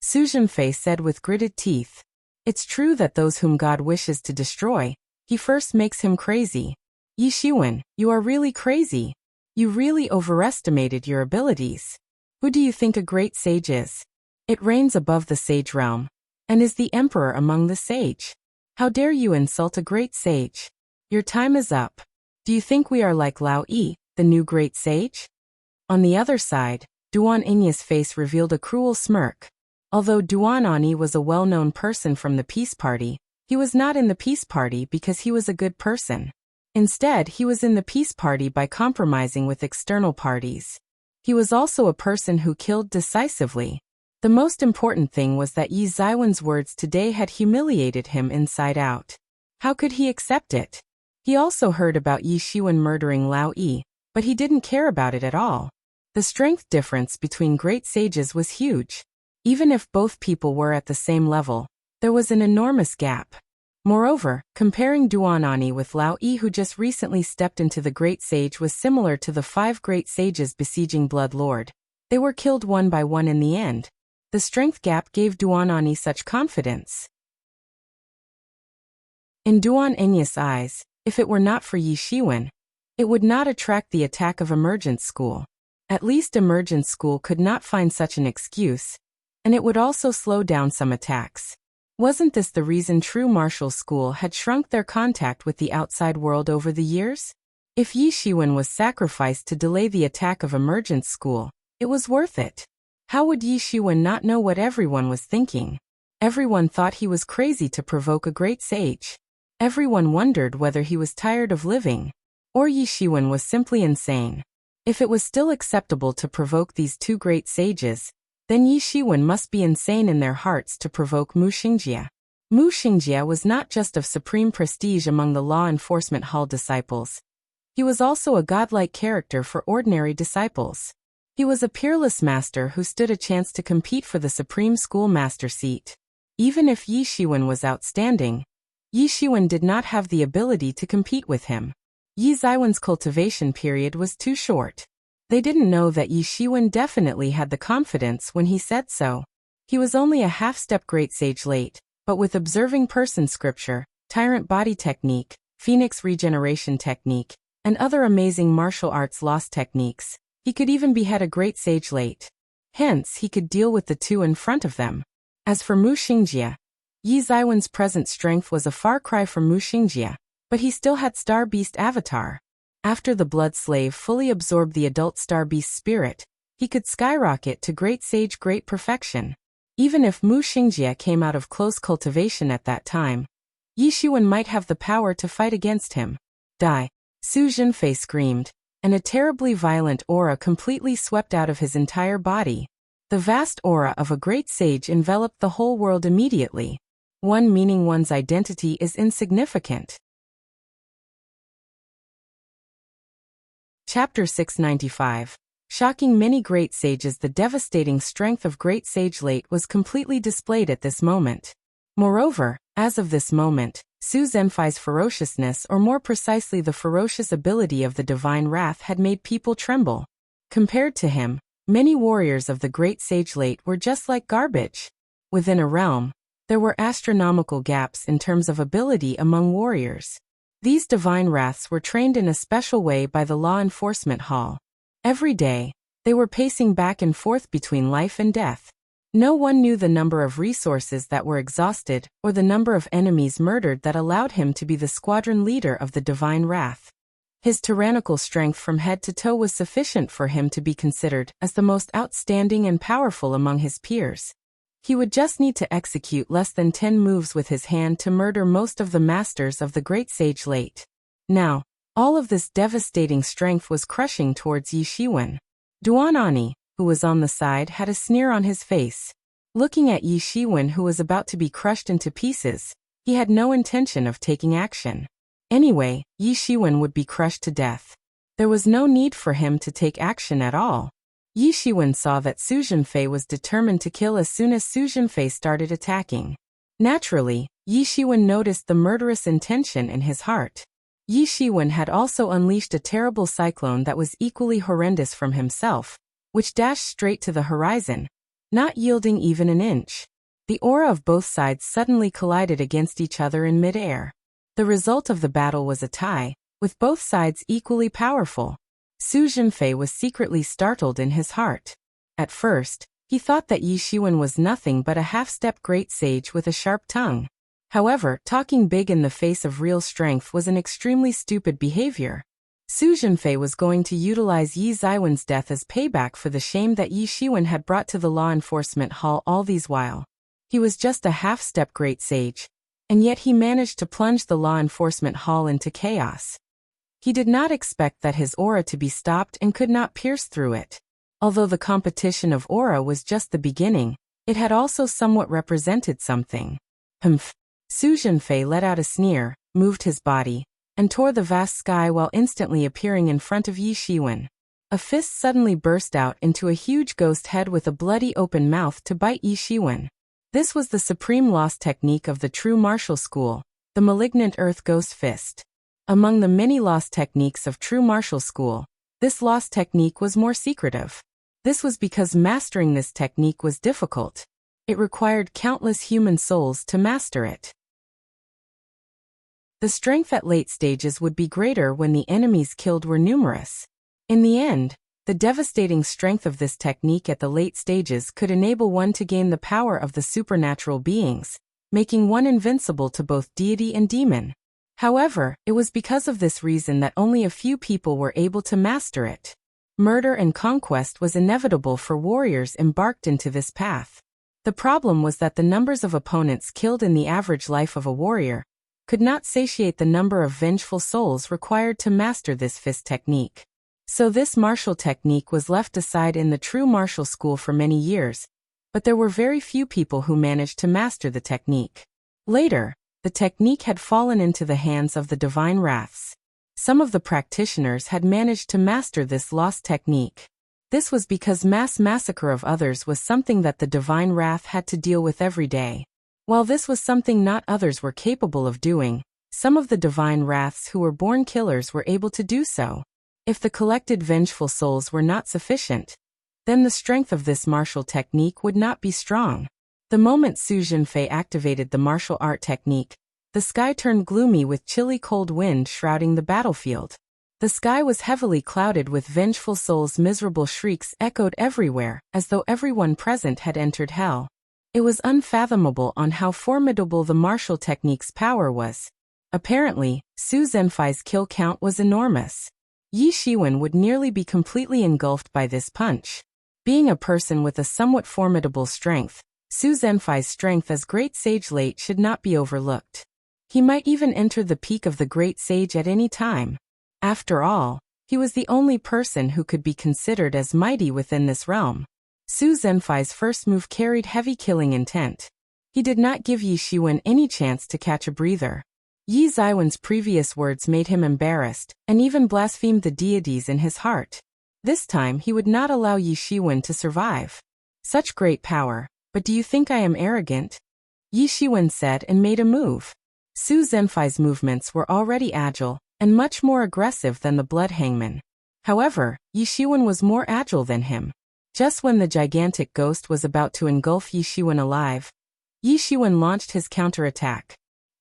Speaker 1: Su Zhenfei said with gritted teeth. It's true that those whom God wishes to destroy, he first makes him crazy. Yi Shiwen, you are really crazy. You really overestimated your abilities. Who do you think a great sage is? It reigns above the sage realm, and is the emperor among the sage. How dare you insult a great sage? Your time is up. Do you think we are like Lao Yi, the new great sage? On the other side, Duan Enya's face revealed a cruel smirk. Although Duan Ani was a well-known person from the Peace Party, he was not in the Peace Party because he was a good person. Instead, he was in the Peace Party by compromising with external parties. He was also a person who killed decisively. The most important thing was that Yi Ziwen's words today had humiliated him inside out. How could he accept it? He also heard about Yi Shiwen murdering Lao Yi, but he didn't care about it at all. The strength difference between great sages was huge. Even if both people were at the same level, there was an enormous gap. Moreover, comparing Duan Ani with Lao Yi, who just recently stepped into the Great Sage, was similar to the 5 great sages besieging Blood Lord. They were killed one by one in the end. The strength gap gave Duan Ani such confidence. In Duan Enya's eyes, if it were not for Yi Shiwen, it would not attract the attack of Emergence School. At least Emergence School could not find such an excuse, and it would also slow down some attacks. Wasn't this the reason true martial school had shrunk their contact with the outside world over the years? If Yi Shiwen was sacrificed to delay the attack of Emergence School, it was worth it. How would Yi Shiwen not know what everyone was thinking? Everyone thought he was crazy to provoke a great sage. Everyone wondered whether he was tired of living, or Yi Shiwen was simply insane. If it was still acceptable to provoke these 2 great sages, then Yi Shiwen must be insane in their hearts to provoke Mu Xingjie. Mu Xingjie was not just of supreme prestige among the law enforcement hall disciples. He was also a godlike character for ordinary disciples. He was a peerless master who stood a chance to compete for the supreme school master seat. Even if Yi Shiwen was outstanding, Yi Shiwen did not have the ability to compete with him. Yi Ziwen's cultivation period was too short. They didn't know that Yi Shiwen definitely had the confidence when he said so. He was only a half-step great sage late, but with observing person scripture, tyrant body technique, phoenix regeneration technique, and other amazing martial arts lost techniques, he could even behead a great sage late. Hence, he could deal with the 2 in front of them. As for Mu Xingjie, Yi Zaiwen's present strength was a far cry from Wuxia, but he still had Star Beast avatar. After the Blood Slave fully absorbed the adult Star Beast spirit, he could skyrocket to Great Sage Great Perfection. Even if Wuxia came out of close cultivation at that time, Yi Shiwen might have the power to fight against him. Die! Su Zhenfei screamed, and a terribly violent aura completely swept out of his entire body. The vast aura of a great sage enveloped the whole world immediately. One meaning one's identity is insignificant. Chapter 695. Shocking many great sages. The devastating strength of Great Sage Late was completely displayed at this moment. Moreover, as of this moment, Su Zhenfei's ferociousness, or more precisely the ferocious ability of the divine wrath, had made people tremble. Compared to him, many warriors of the Great Sage Late were just like garbage. Within a realm, there were astronomical gaps in terms of ability among warriors. These divine wraths were trained in a special way by the Law Enforcement Hall. Every day, they were pacing back and forth between life and death. No one knew the number of resources that were exhausted or the number of enemies murdered that allowed him to be the squadron leader of the divine wrath. His tyrannical strength from head to toe was sufficient for him to be considered as the most outstanding and powerful among his peers. He would just need to execute less than 10 moves with his hand to murder most of the masters of the Great Sage Late. Now, all of this devastating strength was crushing towards Yi Shiwen. Duan Ani, who was on the side, had a sneer on his face. Looking at Yi Shiwen, who was about to be crushed into pieces, he had no intention of taking action. Anyway, Yi Shiwen would be crushed to death. There was no need for him to take action at all. Yi Shiwen saw that Su Zhenfei was determined to kill as soon as Su Zhenfei started attacking. Naturally, Yi Shiwen noticed the murderous intention in his heart. Yi Shiwen had also unleashed a terrible cyclone that was equally horrendous from himself, which dashed straight to the horizon, not yielding even an inch. The aura of both sides suddenly collided against each other in mid-air. The result of the battle was a tie, with both sides equally powerful. Su Zhenfei was secretly startled in his heart. At first, he thought that Yi Shiwen was nothing but a half-step great sage with a sharp tongue. However, talking big in the face of real strength was an extremely stupid behavior. Su Zhenfei was going to utilize Yi Zaiwen's death as payback for the shame that Yi Shiwen had brought to the Law Enforcement Hall all these while. He was just a half-step great sage, and yet he managed to plunge the Law Enforcement Hall into chaos. He did not expect that his aura to be stopped and could not pierce through it. Although the competition of aura was just the beginning, it had also somewhat represented something. Humph. Su Zhenfei let out a sneer, moved his body, and tore the vast sky while instantly appearing in front of Yi Shiwen. A fist suddenly burst out into a huge ghost head with a bloody open mouth to bite Yi Shiwen. This was the supreme lost technique of the true martial school, the malignant earth ghost fist. Among the many lost techniques of true martial school, this lost technique was more secretive. This was because mastering this technique was difficult. It required countless human souls to master it. The strength at late stages would be greater when the enemies killed were numerous. In the end, the devastating strength of this technique at the late stages could enable one to gain the power of the supernatural beings, making one invincible to both deity and demon. However, it was because of this reason that only a few people were able to master it. Murder and conquest was inevitable for warriors embarked into this path. The problem was that the numbers of opponents killed in the average life of a warrior could not satiate the number of vengeful souls required to master this fist technique. So this martial technique was left aside in the true martial school for many years, but there were very few people who managed to master the technique. Later, the technique had fallen into the hands of the divine wraths. Some of the practitioners had managed to master this lost technique. This was because mass massacre of others was something that the divine wrath had to deal with every day. While this was something not others were capable of doing, some of the divine wraths who were born killers were able to do so. If the collected vengeful souls were not sufficient, then the strength of this martial technique would not be strong. The moment Su Zhenfei activated the martial art technique, the sky turned gloomy with chilly cold wind shrouding the battlefield. The sky was heavily clouded with vengeful souls' miserable shrieks echoed everywhere, as though everyone present had entered hell. It was unfathomable on how formidable the martial technique's power was. Apparently, Su Zhenfai's kill count was enormous. Yi Shiwen would nearly be completely engulfed by this punch. Being a person with a somewhat formidable strength, Su Zhenfai's strength as Great Sage late should not be overlooked. He might even enter the peak of the Great Sage at any time. After all, he was the only person who could be considered as mighty within this realm. Su Zhenfai's first move carried heavy killing intent. He did not give Yi Shiwen any chance to catch a breather. Yi Ziwen's previous words made him embarrassed, and even blasphemed the deities in his heart. This time he would not allow Yi Shiwen to survive. Such great power, but do you think I am arrogant? Yi Shiwen said and made a move. Su Zhenfai's movements were already agile, and much more aggressive than the Blood Hangman. However, Yi Shiwen was more agile than him. Just when the gigantic ghost was about to engulf Yi Shiwen alive, Yi Shiwen launched his counterattack.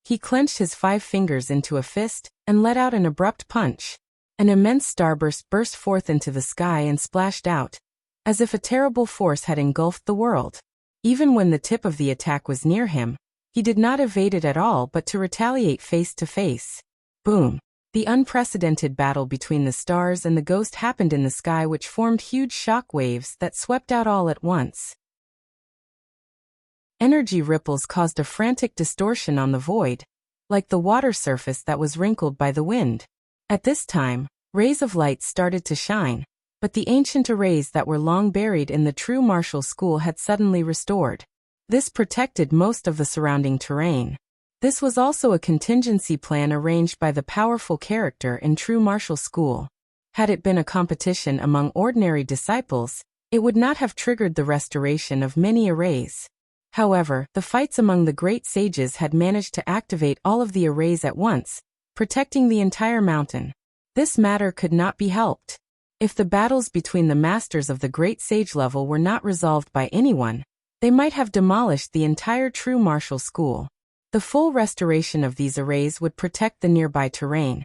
Speaker 1: He clenched his 5 fingers into a fist, and let out an abrupt punch. An immense starburst burst forth into the sky and splashed out, as if a terrible force had engulfed the world. Even when the tip of the attack was near him, he did not evade it at all but to retaliate face to face. Boom! The unprecedented battle between the stars and the ghost happened in the sky, which formed huge shock waves that swept out all at once. Energy ripples caused a frantic distortion on the void, like the water surface that was wrinkled by the wind. At this time, rays of light started to shine, but the ancient arrays that were long buried in the true martial school had suddenly restored. This protected most of the surrounding terrain. This was also a contingency plan arranged by the powerful character in true martial school. Had it been a competition among ordinary disciples, it would not have triggered the restoration of many arrays. However, the fights among the great sages had managed to activate all of the arrays at once, protecting the entire mountain. This matter could not be helped. If the battles between the masters of the great sage level were not resolved by anyone, they might have demolished the entire true martial school. The full restoration of these arrays would protect the nearby terrain,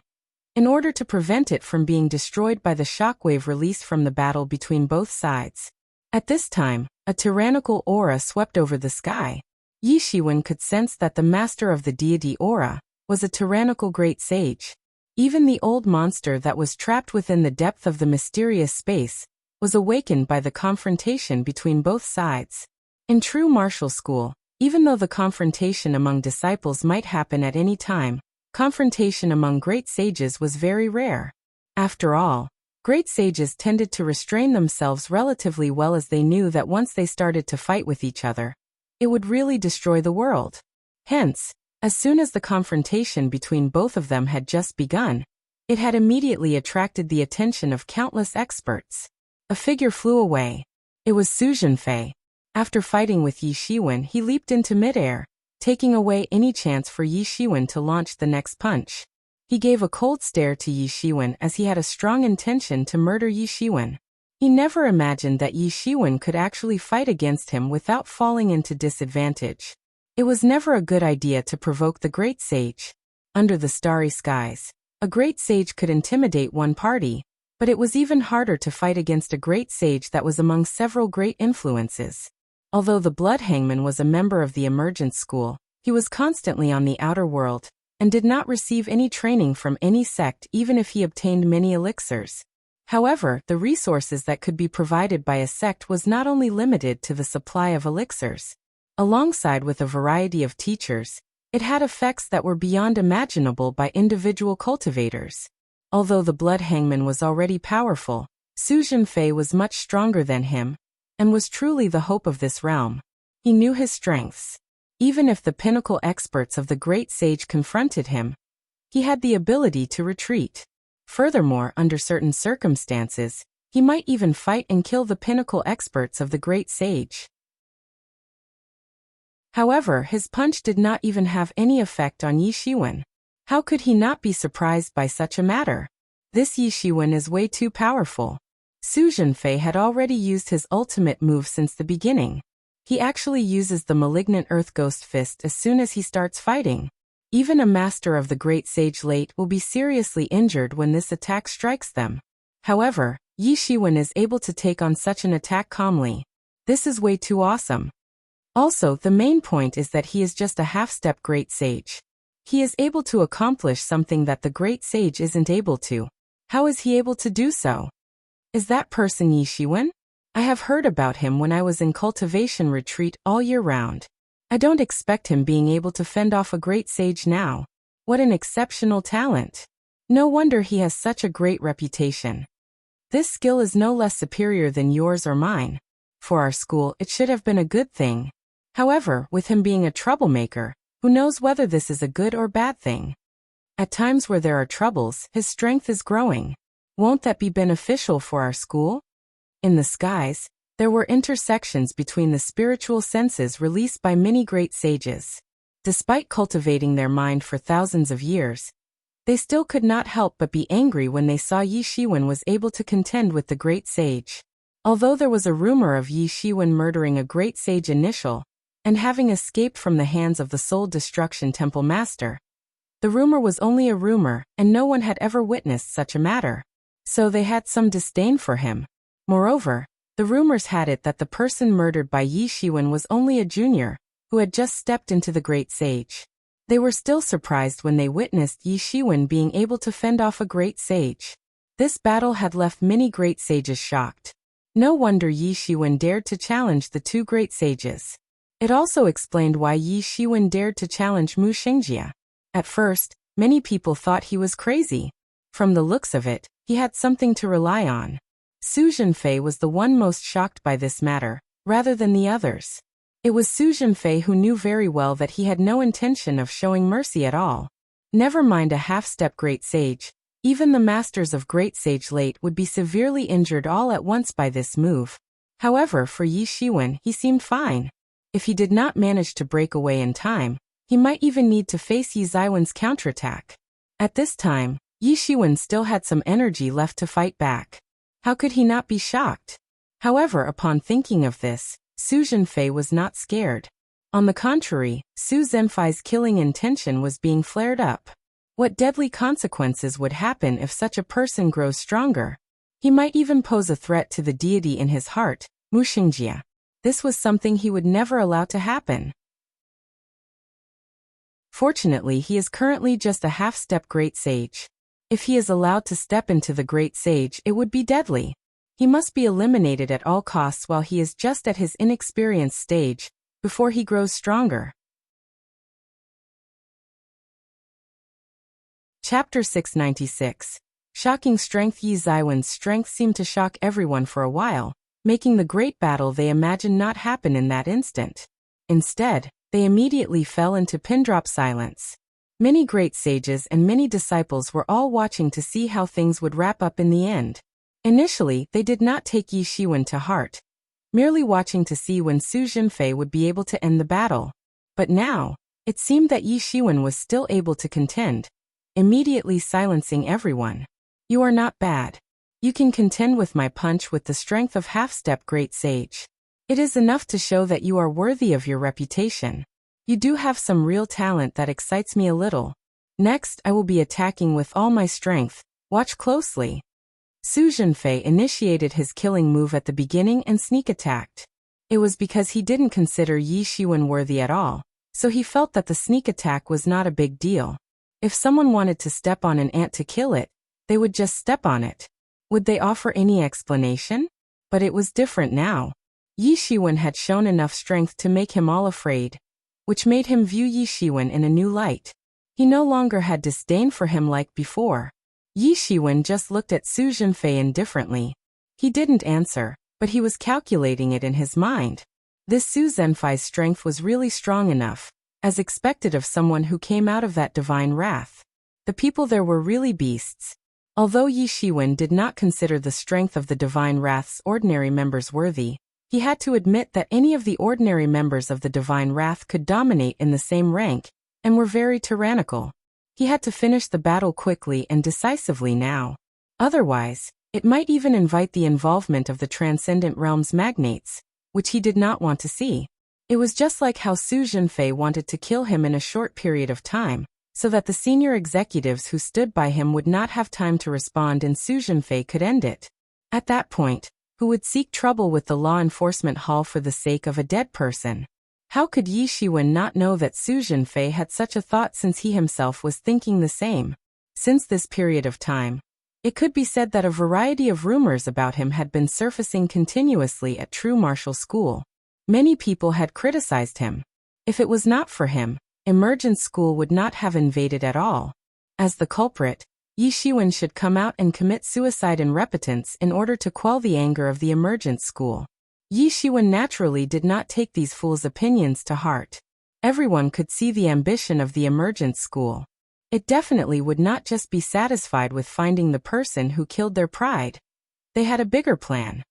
Speaker 1: in order to prevent it from being destroyed by the shockwave released from the battle between both sides. At this time, a tyrannical aura swept over the sky. Yi Shiwen could sense that the master of the deity aura was a tyrannical great sage. Even the old monster that was trapped within the depth of the mysterious space was awakened by the confrontation between both sides. In true martial school, even though the confrontation among disciples might happen at any time, confrontation among great sages was very rare. After all, great sages tended to restrain themselves relatively well, as they knew that once they started to fight with each other, it would really destroy the world. Hence, as soon as the confrontation between both of them had just begun, it had immediately attracted the attention of countless experts. A figure flew away. It was Su Zhenfai. After fighting with Yi Shiwen, he leaped into midair, taking away any chance for Yi Shiwen to launch the next punch. He gave a cold stare to Yi Shiwen as he had a strong intention to murder Yi Shiwen. He never imagined that Yi Shiwen could actually fight against him without falling into disadvantage. It was never a good idea to provoke the great sage. Under the starry skies, a great sage could intimidate one party, but it was even harder to fight against a great sage that was among several great influences. Although the Blood Hangman was a member of the Emergence School, he was constantly on the outer world, and did not receive any training from any sect even if he obtained many elixirs. However, the resources that could be provided by a sect was not only limited to the supply of elixirs. Alongside with a variety of teachers, it had effects that were beyond imaginable by individual cultivators. Although the Blood Hangman was already powerful, Su Zhenfai was much stronger than him, and was truly the hope of this realm. He knew his strengths. Even if the pinnacle experts of the great sage confronted him, he had the ability to retreat. Furthermore, under certain circumstances, he might even fight and kill the pinnacle experts of the great sage. However, his punch did not even have any effect on Yi Shiwen. How could he not be surprised by such a matter? This Yi Shiwen is way too powerful. Su Zhenfai had already used his ultimate move since the beginning. He actually uses the malignant Earth Ghost Fist as soon as he starts fighting. Even a master of the Great Sage late will be seriously injured when this attack strikes them. However, Yi Shiwen is able to take on such an attack calmly. This is way too awesome. Also, the main point is that he is just a half-step great sage. He is able to accomplish something that the great sage isn't able to. How is he able to do so? Is that person Yi Shiwen? I have heard about him when I was in cultivation retreat all year round. I don't expect him being able to fend off a great sage now. What an exceptional talent. No wonder he has such a great reputation. This skill is no less superior than yours or mine. For our school, it should have been a good thing. However, with him being a troublemaker, who knows whether this is a good or bad thing? At times where there are troubles, his strength is growing. Won't that be beneficial for our school? In the skies, there were intersections between the spiritual senses released by many great sages. Despite cultivating their mind for thousands of years, they still could not help but be angry when they saw Yi Shiwen was able to contend with the great sage. Although there was a rumor of Yi Shiwen murdering a great sage initial, and having escaped from the hands of the Soul Destruction Temple Master, the rumor was only a rumor, and no one had ever witnessed such a matter. So they had some disdain for him. Moreover, the rumors had it that the person murdered by Yi Shiwen was only a junior, who had just stepped into the great sage. They were still surprised when they witnessed Yi Shiwen being able to fend off a great sage. This battle had left many great sages shocked. No wonder Yi Shiwen dared to challenge the two great sages. It also explained why Yi Shiwen dared to challenge Mu Xingjia. At first, many people thought he was crazy. From the looks of it, he had something to rely on. Su Zhenfei was the one most shocked by this matter, rather than the others. It was Su Zhenfei who knew very well that he had no intention of showing mercy at all. Never mind a half-step great sage, even the masters of great sage late would be severely injured all at once by this move. However, for Yi Shiwen, he seemed fine. If he did not manage to break away in time, he might even need to face Yi Zaiwen's counterattack. At this time, Yi Shiwen still had some energy left to fight back. How could he not be shocked? However, upon thinking of this, Su Zhenfei was not scared. On the contrary, Su Zhenfei's killing intention was being flared up. What deadly consequences would happen if such a person grows stronger? He might even pose a threat to the deity in his heart, Mu Xingjia. This was something he would never allow to happen. Fortunately, he is currently just a half-step great sage. If he is allowed to step into the great sage, it would be deadly. He must be eliminated at all costs while he is just at his inexperienced stage, before he grows stronger. Chapter 696. Shocking strength. Yi Zaiwen's strength seemed to shock everyone for a while, making the great battle they imagined not happen in that instant. Instead, they immediately fell into pin-drop silence. Many great sages and many disciples were all watching to see how things would wrap up in the end. Initially, they did not take Yi Shiwen to heart, merely watching to see when Su Zhenfei would be able to end the battle. But now, it seemed that Yi Shiwen was still able to contend, immediately silencing everyone. You are not bad. You can contend with my punch with the strength of half-step great sage. It is enough to show that you are worthy of your reputation. You do have some real talent that excites me a little. Next, I will be attacking with all my strength. Watch closely. Su Zhenfei initiated his killing move at the beginning and sneak attacked. It was because he didn't consider Yi Shiwen worthy at all, so he felt that the sneak attack was not a big deal. If someone wanted to step on an ant to kill it, they would just step on it. Would they offer any explanation? But it was different now. Yi Shiwen had shown enough strength to make him all afraid, which made him view Yi Shiwen in a new light. He no longer had disdain for him like before. Yi Shiwen just looked at Su Zhenfei indifferently. He didn't answer, but he was calculating it in his mind. This Su Zhenfei's strength was really strong enough, as expected of someone who came out of that divine wrath. The people there were really beasts. Although Yi Shiwen did not consider the strength of the divine wrath's ordinary members worthy, he had to admit that any of the ordinary members of the divine wrath could dominate in the same rank, and were very tyrannical. He had to finish the battle quickly and decisively now. Otherwise, it might even invite the involvement of the Transcendent Realm's magnates, which he did not want to see. It was just like how Su Zhenfei wanted to kill him in a short period of time, so that the senior executives who stood by him would not have time to respond and Su Zhenfei could end it. At that point, who would seek trouble with the law enforcement hall for the sake of a dead person? How could Yi Shiwen not know that Su Zhenfei had such a thought, since he himself was thinking the same? Since this period of time, it could be said that a variety of rumors about him had been surfacing continuously at True Martial School. Many people had criticized him. If it was not for him, Emergence School would not have invaded at all. As the culprit, Yi Shiwen should come out and commit suicide in repentance in order to quell the anger of the Emergence School. Yi Shiwen naturally did not take these fools' opinions to heart. Everyone could see the ambition of the Emergence School. It definitely would not just be satisfied with finding the person who killed their pride. They had a bigger plan.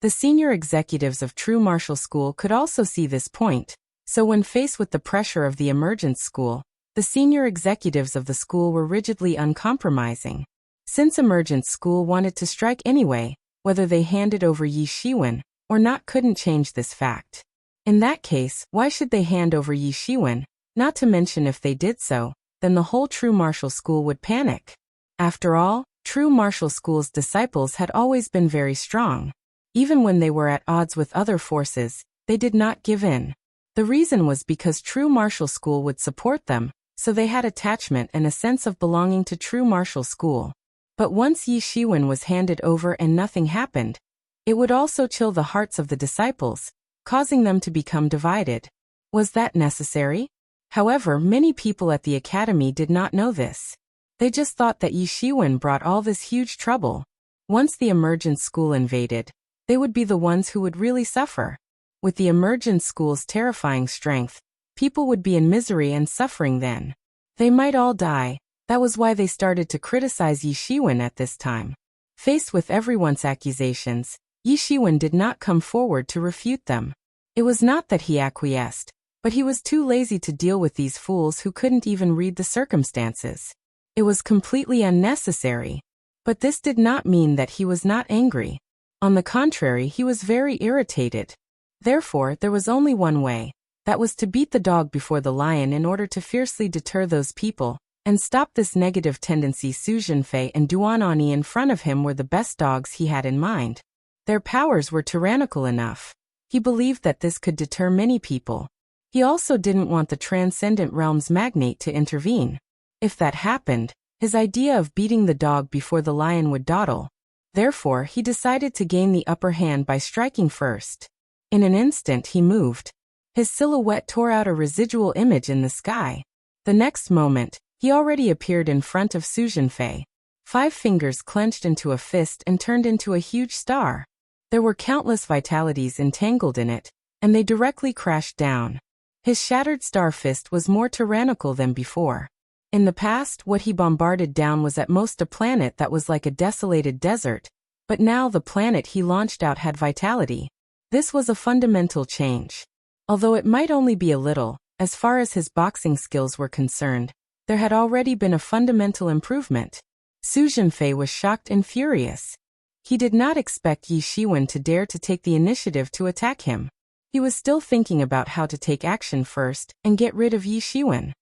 Speaker 1: The senior executives of True Martial School could also see this point, so when faced with the pressure of the Emergence School, the senior executives of the school were rigidly uncompromising. Since Emergence School wanted to strike anyway, whether they handed over Yi Shiwen or not couldn't change this fact. In that case, why should they hand over Yi Shiwen? Not to mention, if they did so, then the whole True Martial School would panic. After all, True Martial School's disciples had always been very strong. Even when they were at odds with other forces, they did not give in. The reason was because True Martial School would support them, so they had attachment and a sense of belonging to True Martial School. But once Yi Shiwen was handed over and nothing happened, it would also chill the hearts of the disciples, causing them to become divided. Was that necessary? However, many people at the academy did not know this. They just thought that Yi Shiwen brought all this huge trouble. Once the Emergence School invaded, they would be the ones who would really suffer. With the Emergence School's terrifying strength, people would be in misery and suffering then. They might all die. That was why they started to criticize Yi Shiwen at this time. Faced with everyone's accusations, Yi Shiwen did not come forward to refute them. It was not that he acquiesced, but he was too lazy to deal with these fools who couldn't even read the circumstances. It was completely unnecessary. But this did not mean that he was not angry. On the contrary, he was very irritated. Therefore, there was only one way. That was to beat the dog before the lion in order to fiercely deter those people and stop this negative tendency. Su Zhenfei and Duan Ani in front of him were the best dogs he had in mind. Their powers were tyrannical enough. He believed that this could deter many people. He also didn't want the Transcendent Realms magnate to intervene. If that happened, his idea of beating the dog before the lion would dawdle. Therefore, he decided to gain the upper hand by striking first. In an instant he moved. His silhouette tore out a residual image in the sky. The next moment, he already appeared in front of Su Zhenfei. 5 fingers clenched into a fist and turned into a huge star. There were countless vitalities entangled in it, and they directly crashed down. His shattered star fist was more tyrannical than before. In the past, what he bombarded down was at most a planet that was like a desolated desert, but now the planet he launched out had vitality. This was a fundamental change. Although it might only be a little, as far as his boxing skills were concerned, there had already been a fundamental improvement. Su Zhenfei was shocked and furious. He did not expect Yi Shiwen to dare to take the initiative to attack him. He was still thinking about how to take action first and get rid of Yi Shiwen.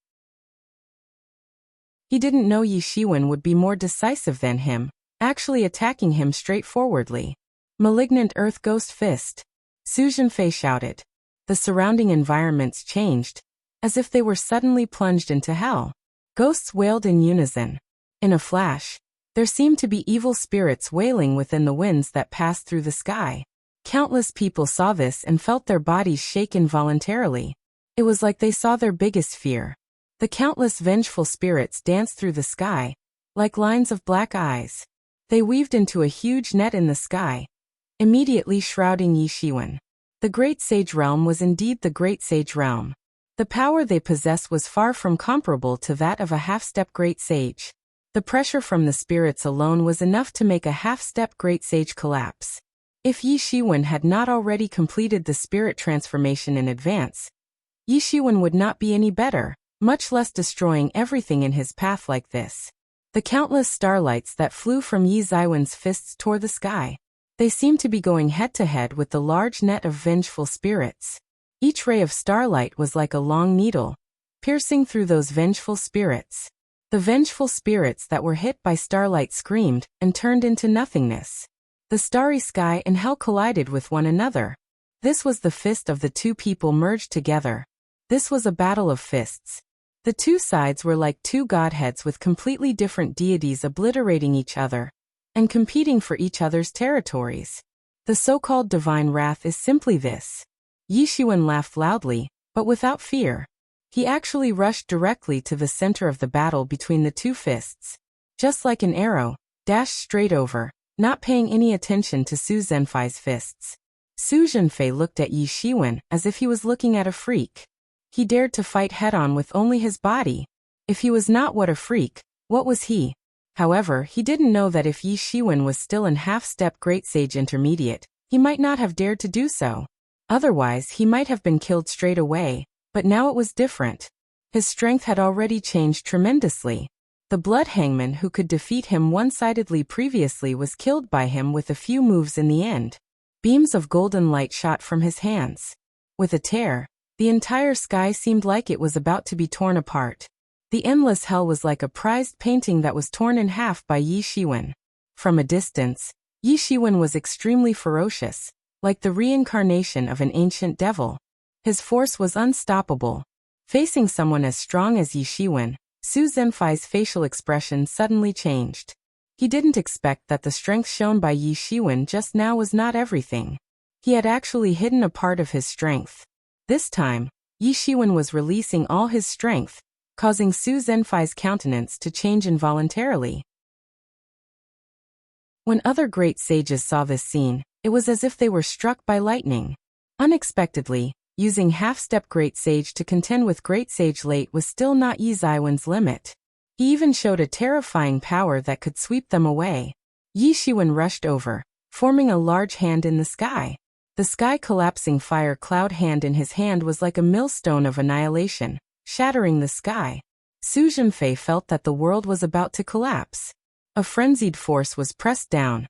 Speaker 1: He didn't know Yi Shiwen would be more decisive than him, actually attacking him straightforwardly. Malignant Earth Ghost Fist. Su Zhenfei shouted. The surrounding environments changed, as if they were suddenly plunged into hell. Ghosts wailed in unison. In a flash, there seemed to be evil spirits wailing within the winds that passed through the sky. Countless people saw this and felt their bodies shake involuntarily. It was like they saw their biggest fear. The countless vengeful spirits danced through the sky, like lines of black eyes. They weaved into a huge net in the sky, immediately shrouding Yi Shiwen. The Great Sage Realm was indeed the Great Sage Realm. The power they possessed was far from comparable to that of a half-step Great Sage. The pressure from the spirits alone was enough to make a half-step Great Sage collapse. If Yi Shiwen had not already completed the spirit transformation in advance, Yi Shiwen would not be any better, much less destroying everything in his path like this. The countless starlights that flew from Yi Ziwen's fists tore the sky. They seemed to be going head-to-head with the large net of vengeful spirits. Each ray of starlight was like a long needle, piercing through those vengeful spirits. The vengeful spirits that were hit by starlight screamed and turned into nothingness. The starry sky and hell collided with one another. This was the fist of the two people merged together. This was a battle of fists. The two sides were like two godheads with completely different deities obliterating each other and competing for each other's territories. The so-called divine wrath is simply this. Yi Shiwen laughed loudly, but without fear. He actually rushed directly to the center of the battle between the two fists. Just like an arrow, dashed straight over, not paying any attention to Su Zhenfai's fists. Su Zhenfei looked at Yi Shiwen as if he was looking at a freak. He dared to fight head-on with only his body. If he was not what a freak, what was he? However, he didn't know that if Yi Shiwen was still in half-step Great Sage Intermediate, he might not have dared to do so. Otherwise, he might have been killed straight away, but now it was different. His strength had already changed tremendously. The blood hangman who could defeat him one-sidedly previously was killed by him with a few moves in the end. Beams of golden light shot from his hands. With a tear, the entire sky seemed like it was about to be torn apart. The endless hell was like a prized painting that was torn in half by Yi Shiwen. From a distance, Yi Shiwen was extremely ferocious, like the reincarnation of an ancient devil. His force was unstoppable. Facing someone as strong as Yi Shiwen, Su Zhenfai's facial expression suddenly changed. He didn't expect that the strength shown by Yi Shiwen just now was not everything. He had actually hidden a part of his strength. This time, Yi Shiwen was releasing all his strength, causing Su Zhenfai's countenance to change involuntarily. When other great sages saw this scene, it was as if they were struck by lightning. Unexpectedly, using half-step Great Sage to contend with Great Sage Late was still not Yi Shiwen's limit. He even showed a terrifying power that could sweep them away. Yi Shiwen rushed over, forming a large hand in the sky. The sky-collapsing fire cloud hand in his hand was like a millstone of annihilation, shattering the sky. Su Zhenfei felt that the world was about to collapse. A frenzied force was pressed down,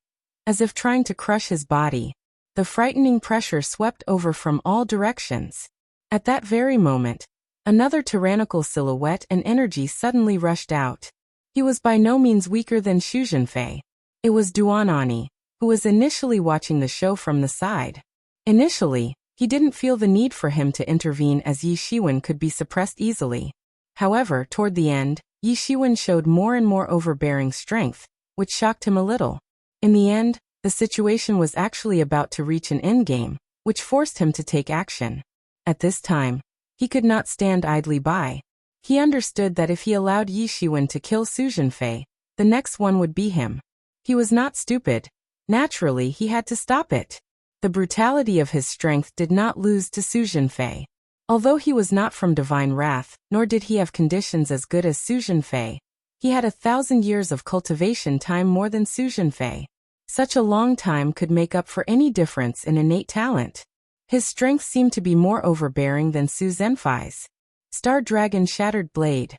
Speaker 1: as if trying to crush his body. The frightening pressure swept over from all directions. At that very moment, another tyrannical silhouette and energy suddenly rushed out. He was by no means weaker than Su Zhenfei. It was Duan Ani, who was initially watching the show from the side. Initially, he didn't feel the need for him to intervene as Yi Shiwen could be suppressed easily. However, toward the end, Yi Shiwen showed more and more overbearing strength, which shocked him a little. In the end, the situation was actually about to reach an endgame, which forced him to take action. At this time, he could not stand idly by. He understood that if he allowed Yi Shiwen to kill Su Zhenfei, the next one would be him. He was not stupid. Naturally, he had to stop it. The brutality of his strength did not lose to Su Zhenfei. Although he was not from divine wrath, nor did he have conditions as good as Su Zhenfei, he had 1,000 years of cultivation time more than Su Zhenfei. Such a long time could make up for any difference in innate talent. His strength seemed to be more overbearing than Su Zhenfei's. Star Dragon Shattered Blade.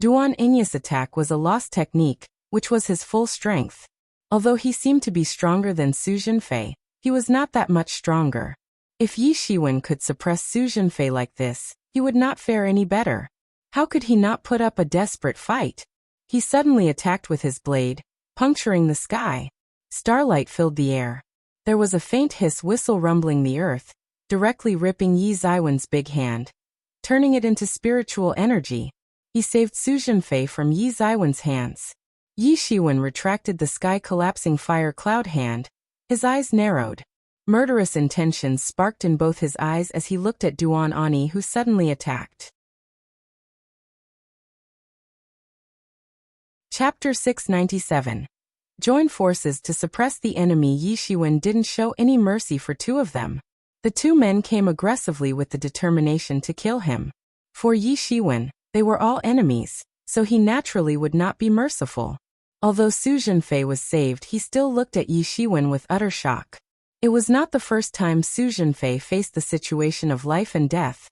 Speaker 1: Duan Eni's attack was a lost technique, which was his full strength. Although he seemed to be stronger than Su Zhenfei, he was not that much stronger. If Yi Shiwen could suppress Su Zhenfei like this, he would not fare any better. How could he not put up a desperate fight? He suddenly attacked with his blade, puncturing the sky. Starlight filled the air. There was a faint hiss whistle rumbling the earth, directly ripping Yi Shiwen's big hand, turning it into spiritual energy. He saved Su Zhenfei from Yi Shiwen's hands. Yi Shiwen retracted the sky-collapsing fire cloud hand. His eyes narrowed. Murderous intentions sparked in both his eyes as he looked at Duan Ani, who suddenly attacked. Chapter 697. Join forces to suppress the enemy. Yi Shiwen didn't show any mercy for two of them. The two men came aggressively with the determination to kill him. For Yi Shiwen, they were all enemies, so he naturally would not be merciful. Although Su Zhenfei was saved, he still looked at Yi Shiwen with utter shock. It was not the first time Su Zhenfei faced the situation of life and death,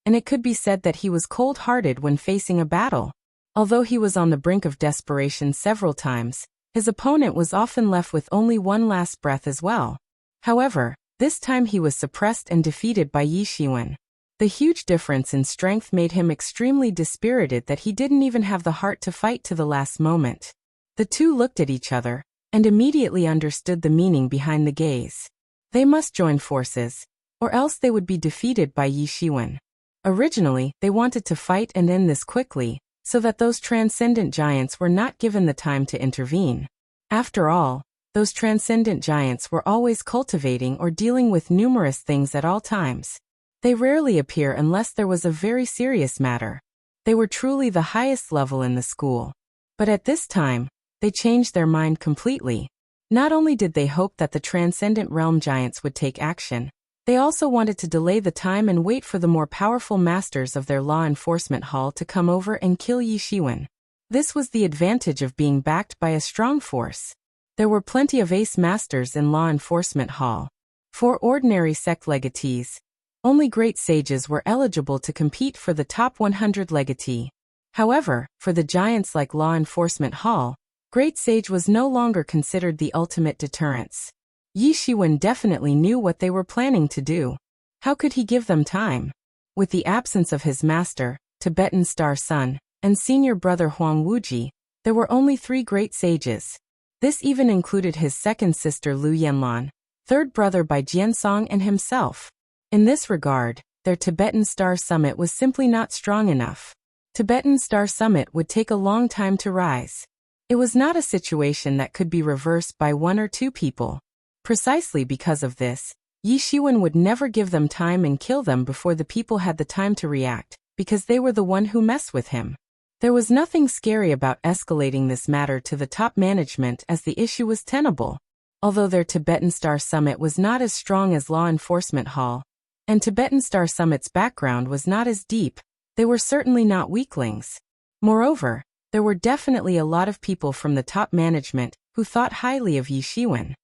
Speaker 1: and it could be said that he was cold-hearted when facing a battle. Although he was on the brink of desperation several times, his opponent was often left with only one last breath as well. However, this time he was suppressed and defeated by Yi Shiwen. The huge difference in strength made him extremely dispirited that he didn't even have the heart to fight to the last moment. The two looked at each other, and immediately understood the meaning behind the gaze. They must join forces. or else they would be defeated by Yi Shiwen. Originally, they wanted to fight and end this quickly, so that those transcendent giants were not given the time to intervene. After all, those transcendent giants were always cultivating or dealing with numerous things at all times. They rarely appear unless there was a very serious matter. They were truly the highest level in the school. But at this time, they changed their mind completely. Not only did they hope that the transcendent realm giants would take action, they also wanted to delay the time and wait for the more powerful masters of their law enforcement hall to come over and kill Yi Shiwen. This was the advantage of being backed by a strong force. There were plenty of ace masters in law enforcement hall. For ordinary sect legatees, only great sages were eligible to compete for the top 100 legatee. However, for the giants like law enforcement hall, great sage was no longer considered the ultimate deterrence. Yi Shiwen definitely knew what they were planning to do. How could he give them time? With the absence of his master, Tibetan Star Sun, and senior brother Huang Wuji, there were only 3 great sages. This even included his second sister Lu Yanlan, third brother by Jiansong and himself. In this regard, their Tibetan Star Summit was simply not strong enough. Tibetan Star Summit would take a long time to rise. It was not a situation that could be reversed by 1 or 2 people. Precisely because of this, Yi Shiwen would never give them time and kill them before the people had the time to react, because they were the one who messed with him. There was nothing scary about escalating this matter to the top management as the issue was tenable. Although their Tibetan Star Summit was not as strong as Law Enforcement Hall, and Tibetan Star Summit's background was not as deep, they were certainly not weaklings. Moreover, there were definitely a lot of people from the top management who thought highly of Yi Shiwen.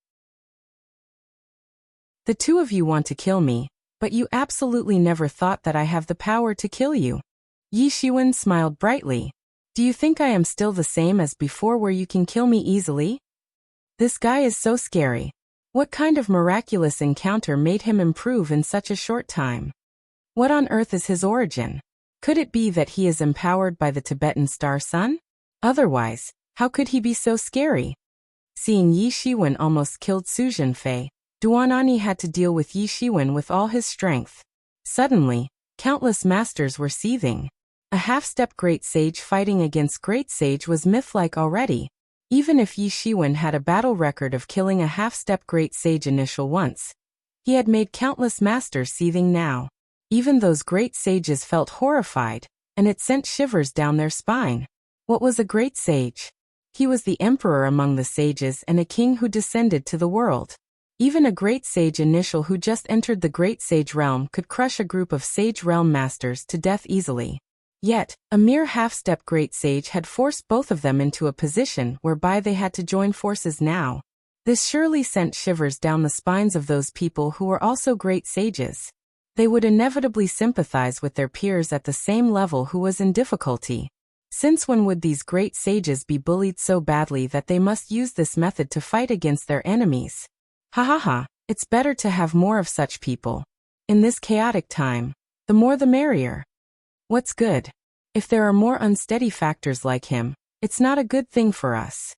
Speaker 1: The 2 of you want to kill me, but you absolutely never thought that I have the power to kill you. Yi Shiwen smiled brightly. Do you think I am still the same as before where you can kill me easily? This guy is so scary. What kind of miraculous encounter made him improve in such a short time? What on earth is his origin? Could it be that he is empowered by the Tibetan Star Sun? Otherwise, how could he be so scary? Seeing Yi Shiwen almost killed Su Zhenfei, Duanani had to deal with Yi Shiwen with all his strength. Suddenly, countless masters were seething. A half-step great sage fighting against great sage was myth-like already. Even if Yi Shiwen had a battle record of killing a half-step great sage initial once, he had made countless masters seething now. Even those great sages felt horrified, and it sent shivers down their spine. What was a great sage? He was the emperor among the sages and a king who descended to the world. Even a great sage initial who just entered the great sage realm could crush a group of sage realm masters to death easily. Yet, a mere half-step great sage had forced both of them into a position whereby they had to join forces now. This surely sent shivers down the spines of those people who were also great sages. They would inevitably sympathize with their peers at the same level who was in difficulty. Since when would these great sages be bullied so badly that they must use this method to fight against their enemies? Ha ha ha, it's better to have more of such people. In this chaotic time, the more the merrier. What's good? If there are more unsteady factors like him, it's not a good thing for us.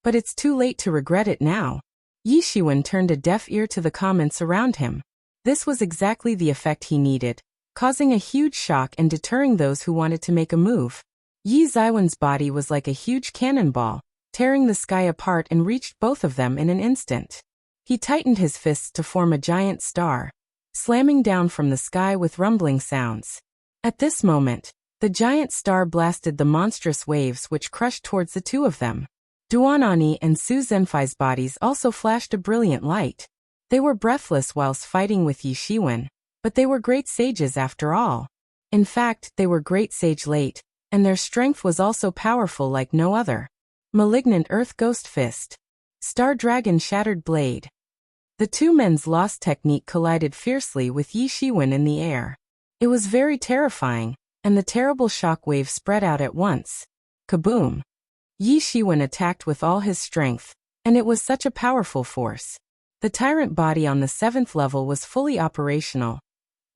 Speaker 1: But it's too late to regret it now. Yi Shiwen turned a deaf ear to the comments around him. This was exactly the effect he needed, causing a huge shock and deterring those who wanted to make a move. Yi Ziwen's body was like a huge cannonball, tearing the sky apart and reached both of them in an instant. He tightened his fists to form a giant star, slamming down from the sky with rumbling sounds. At this moment, the giant star blasted the monstrous waves which crushed towards the 2 of them. Duanani and Su Zhenfei's bodies also flashed a brilliant light. They were breathless whilst fighting with Yi Shiwen, but they were great sages after all. In fact, they were great sage late, and their strength was also powerful like no other. Malignant Earth Ghost Fist. Star Dragon Shattered Blade. The 2 men's lost technique collided fiercely with Yi Shiwen in the air. It was very terrifying, and the terrible shock wave spread out at once. Kaboom! Yi Shiwen attacked with all his strength, and it was such a powerful force. The tyrant body on the 7th level was fully operational,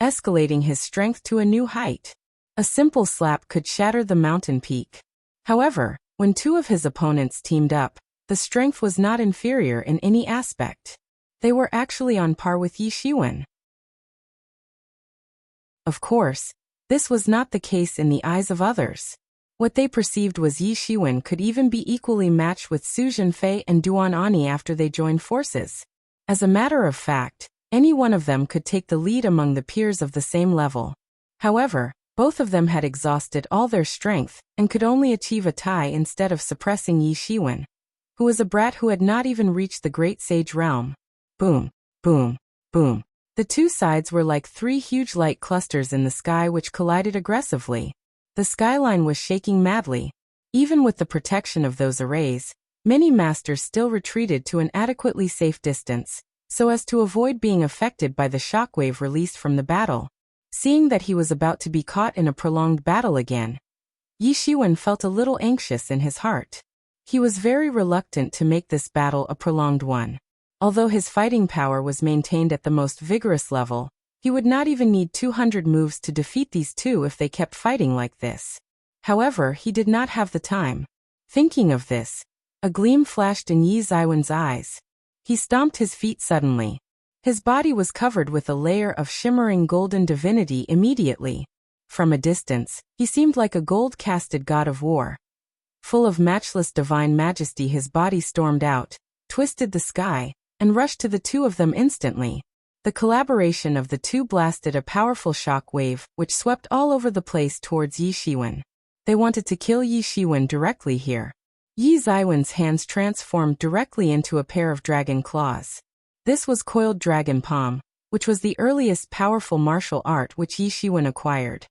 Speaker 1: escalating his strength to a new height. A simple slap could shatter the mountain peak. However, when 2 of his opponents teamed up, the strength was not inferior in any aspect. They were actually on par with Yi Shiwen. Of course, this was not the case in the eyes of others. What they perceived was Yi Shiwen could even be equally matched with Su Zhenfei and Duan Ani after they joined forces. As a matter of fact, any one of them could take the lead among the peers of the same level. However, both of them had exhausted all their strength and could only achieve a tie instead of suppressing Yi Shiwen, who was a brat who had not even reached the Great Sage realm. Boom, boom, boom. The two sides were like three huge light clusters in the sky which collided aggressively. The skyline was shaking madly. Even with the protection of those arrays, many masters still retreated to an adequately safe distance, so as to avoid being affected by the shockwave released from the battle. Seeing that he was about to be caught in a prolonged battle again, Yi Shiwen felt a little anxious in his heart. He was very reluctant to make this battle a prolonged one. Although his fighting power was maintained at the most vigorous level, he would not even need 200 moves to defeat these two if they kept fighting like this. However, he did not have the time. Thinking of this, a gleam flashed in Yi Ziwen's eyes. He stomped his feet suddenly. His body was covered with a layer of shimmering golden divinity immediately. From a distance, he seemed like a gold-casted god of war. Full of matchless divine majesty, his body stormed out, twisted the sky, and rushed to the two of them instantly. The collaboration of the two blasted a powerful shock wave, which swept all over the place towards Yi Shiwen. They wanted to kill Yi Shiwen directly here. Yi Ziwen's hands transformed directly into a pair of dragon claws. This was coiled dragon palm, which was the earliest powerful martial art which Yi Shiwen acquired.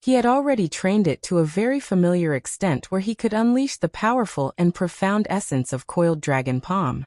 Speaker 1: He had already trained it to a very familiar extent where he could unleash the powerful and profound essence of coiled dragon palm.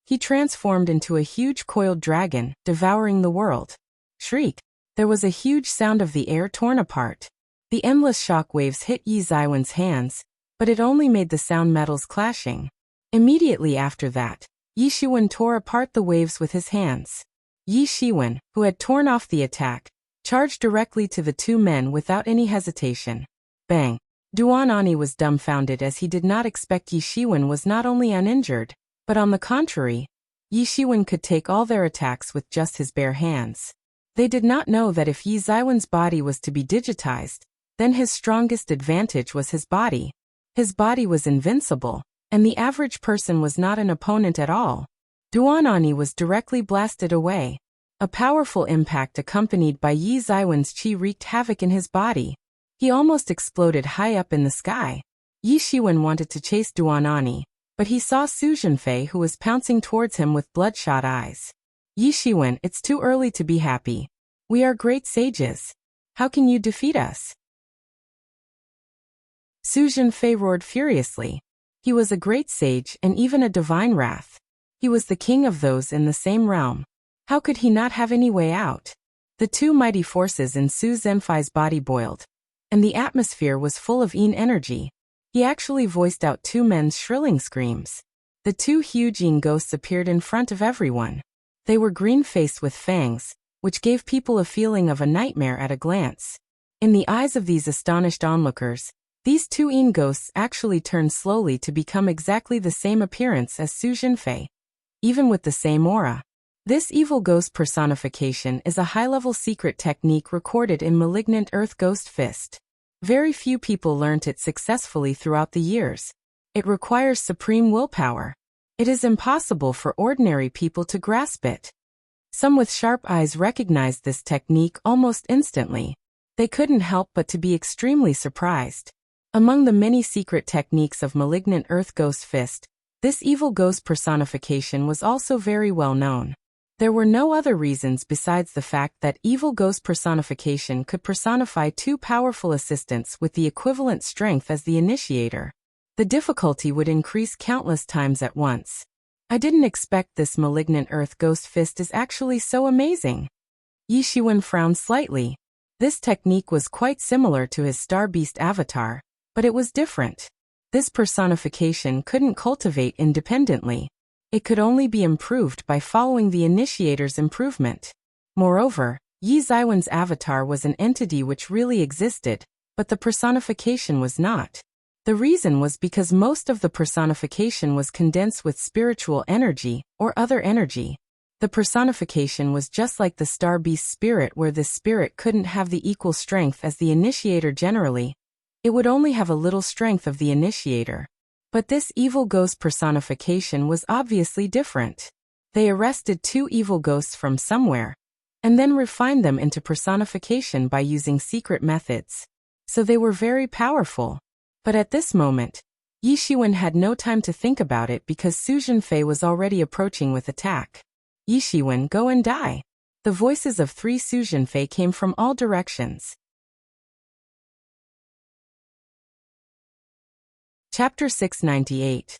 Speaker 1: He transformed into a huge coiled dragon, devouring the world. Shriek! There was a huge sound of the air torn apart. The endless shock waves hit Yi Ziwen's hands, but it only made the sound metals clashing. Immediately after that, Yi Shiwen tore apart the waves with his hands. Yi Shiwen, who had torn off the attack, charged directly to the two men without any hesitation. Bang! Duan Ani was dumbfounded as he did not expect Yi Shiwen was not only uninjured, but on the contrary, Yi Shiwen could take all their attacks with just his bare hands. They did not know that if Yi Ziwen's body was to be digitized, then his strongest advantage was his body. His body was invincible, and the average person was not an opponent at all. Duan Ani was directly blasted away. A powerful impact accompanied by Yi Ziwen's chi wreaked havoc in his body. He almost exploded high up in the sky. Yi Shiwen wanted to chase Duan Ani, but he saw Su Zhenfei who was pouncing towards him with bloodshot eyes. Yi Shiwen, it's too early to be happy. We are great sages. How can you defeat us? Su Zhenfei roared furiously. He was a great sage and even a divine wrath. He was the king of those in the same realm. How could he not have any way out? The two mighty forces in Su Zhenfei's body boiled, and the atmosphere was full of yin energy. He actually voiced out two men's shrilling screams. The two huge yin ghosts appeared in front of everyone. They were green-faced with fangs, which gave people a feeling of a nightmare at a glance. In the eyes of these astonished onlookers, these two yin ghosts actually turned slowly to become exactly the same appearance as Su Zhenfei, even with the same aura. This evil ghost personification is a high-level secret technique recorded in Malignant Earth Ghost Fist. Very few people learnt it successfully throughout the years. It requires supreme willpower. It is impossible for ordinary people to grasp it. Some with sharp eyes recognized this technique almost instantly. They couldn't help but to be extremely surprised. Among the many secret techniques of Malignant Earth Ghost Fist, this evil ghost personification was also very well known. There were no other reasons besides the fact that evil ghost personification could personify two powerful assistants with the equivalent strength as the initiator. The difficulty would increase countless times at once. I didn't expect this Malignant Earth Ghost Fist is actually so amazing. Yi Shiwen frowned slightly. This technique was quite similar to his Star Beast avatar, but it was different. This personification couldn't cultivate independently. It could only be improved by following the initiator's improvement. Moreover, Yi Ziwen's avatar was an entity which really existed, but the personification was not. The reason was because most of the personification was condensed with spiritual energy or other energy. The personification was just like the star beast spirit, where this spirit couldn't have the equal strength as the initiator generally. It would only have a little strength of the initiator. But this evil ghost personification was obviously different. They arrested 2 evil ghosts from somewhere, and then refined them into personification by using secret methods. So they were very powerful. But at this moment, Yi Shiwen had no time to think about it because Su Zhenfei was already approaching with attack. Yi Shiwen, go and die. The voices of 3 Su Zhenfei came from all directions. Chapter 698.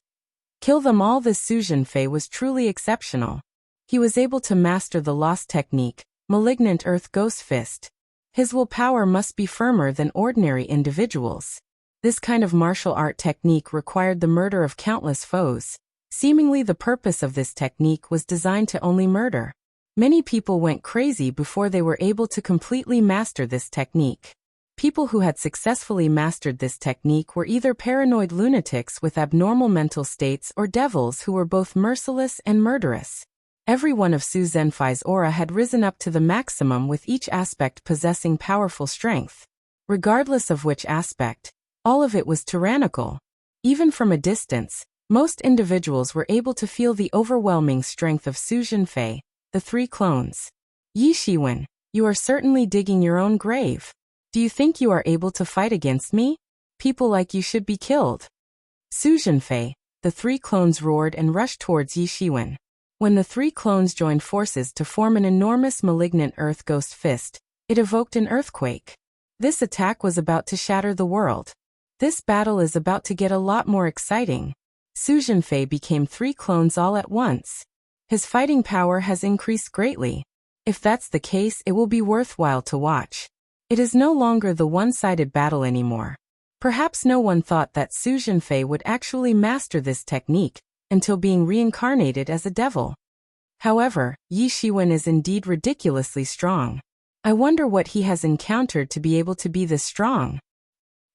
Speaker 1: Kill them all. This Su Zhenfei was truly exceptional. He was able to master the lost technique, Malignant Earth Ghost Fist. His willpower must be firmer than ordinary individuals. This kind of martial art technique required the murder of countless foes. Seemingly the purpose of this technique was designed to only murder. Many people went crazy before they were able to completely master this technique. People who had successfully mastered this technique were either paranoid lunatics with abnormal mental states or devils who were both merciless and murderous. Every one of Su Zhenfei's aura had risen up to the maximum, with each aspect possessing powerful strength. Regardless of which aspect, all of it was tyrannical. Even from a distance, most individuals were able to feel the overwhelming strength of Su Zhenfei, the 3 clones. Yi Shiwen, you are certainly digging your own grave. Do you think you are able to fight against me? People like you should be killed. Su Zhenfei, the 3 clones roared and rushed towards Yi Shiwen. When the 3 clones joined forces to form an enormous malignant earth ghost fist, it evoked an earthquake. This attack was about to shatter the world. This battle is about to get a lot more exciting. Su Zhenfei became 3 clones all at once. His fighting power has increased greatly. If that's the case, it will be worthwhile to watch. It is no longer the one-sided battle anymore. Perhaps no one thought that Su Zhenfei would actually master this technique until being reincarnated as a devil. However, Yi Shiwen is indeed ridiculously strong. I wonder what he has encountered to be able to be this strong.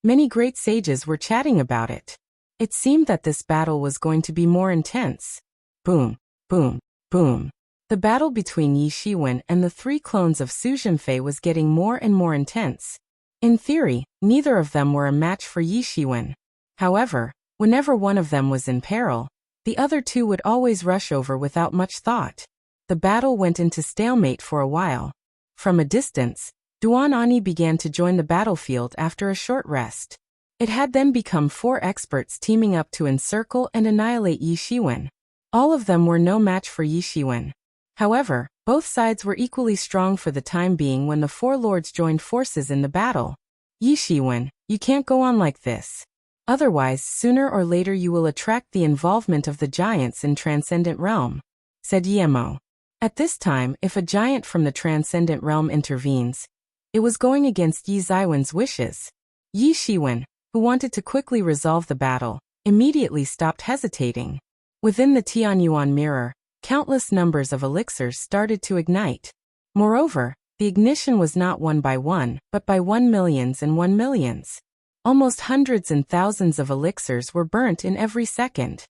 Speaker 1: Many great sages were chatting about it. It seemed that this battle was going to be more intense. Boom, boom, boom. The battle between Yi Shiwen and the 3 clones of Su Zhenfei was getting more and more intense. In theory, neither of them were a match for Yi Shiwen. However, whenever one of them was in peril, the other 2 would always rush over without much thought. The battle went into stalemate for a while. From a distance, Duan Ani began to join the battlefield after a short rest. It had then become 4 experts teaming up to encircle and annihilate Yi Shiwen. All of them were no match for Yi Shiwen. However, both sides were equally strong for the time being when the 4 lords joined forces in the battle. Yi Shiwen, you can't go on like this. Otherwise, sooner or later you will attract the involvement of the giants in Transcendent Realm, said Yemo. At this time, if a giant from the Transcendent Realm intervenes, it was going against Yi Ziwen's wishes. Yi Shiwen, who wanted to quickly resolve the battle, immediately stopped hesitating. Within the Tianyuan mirror, countless numbers of elixirs started to ignite. Moreover, the ignition was not 1 by 1, but by 1 millions and 1 millions. Almost hundreds and thousands of elixirs were burnt in every second.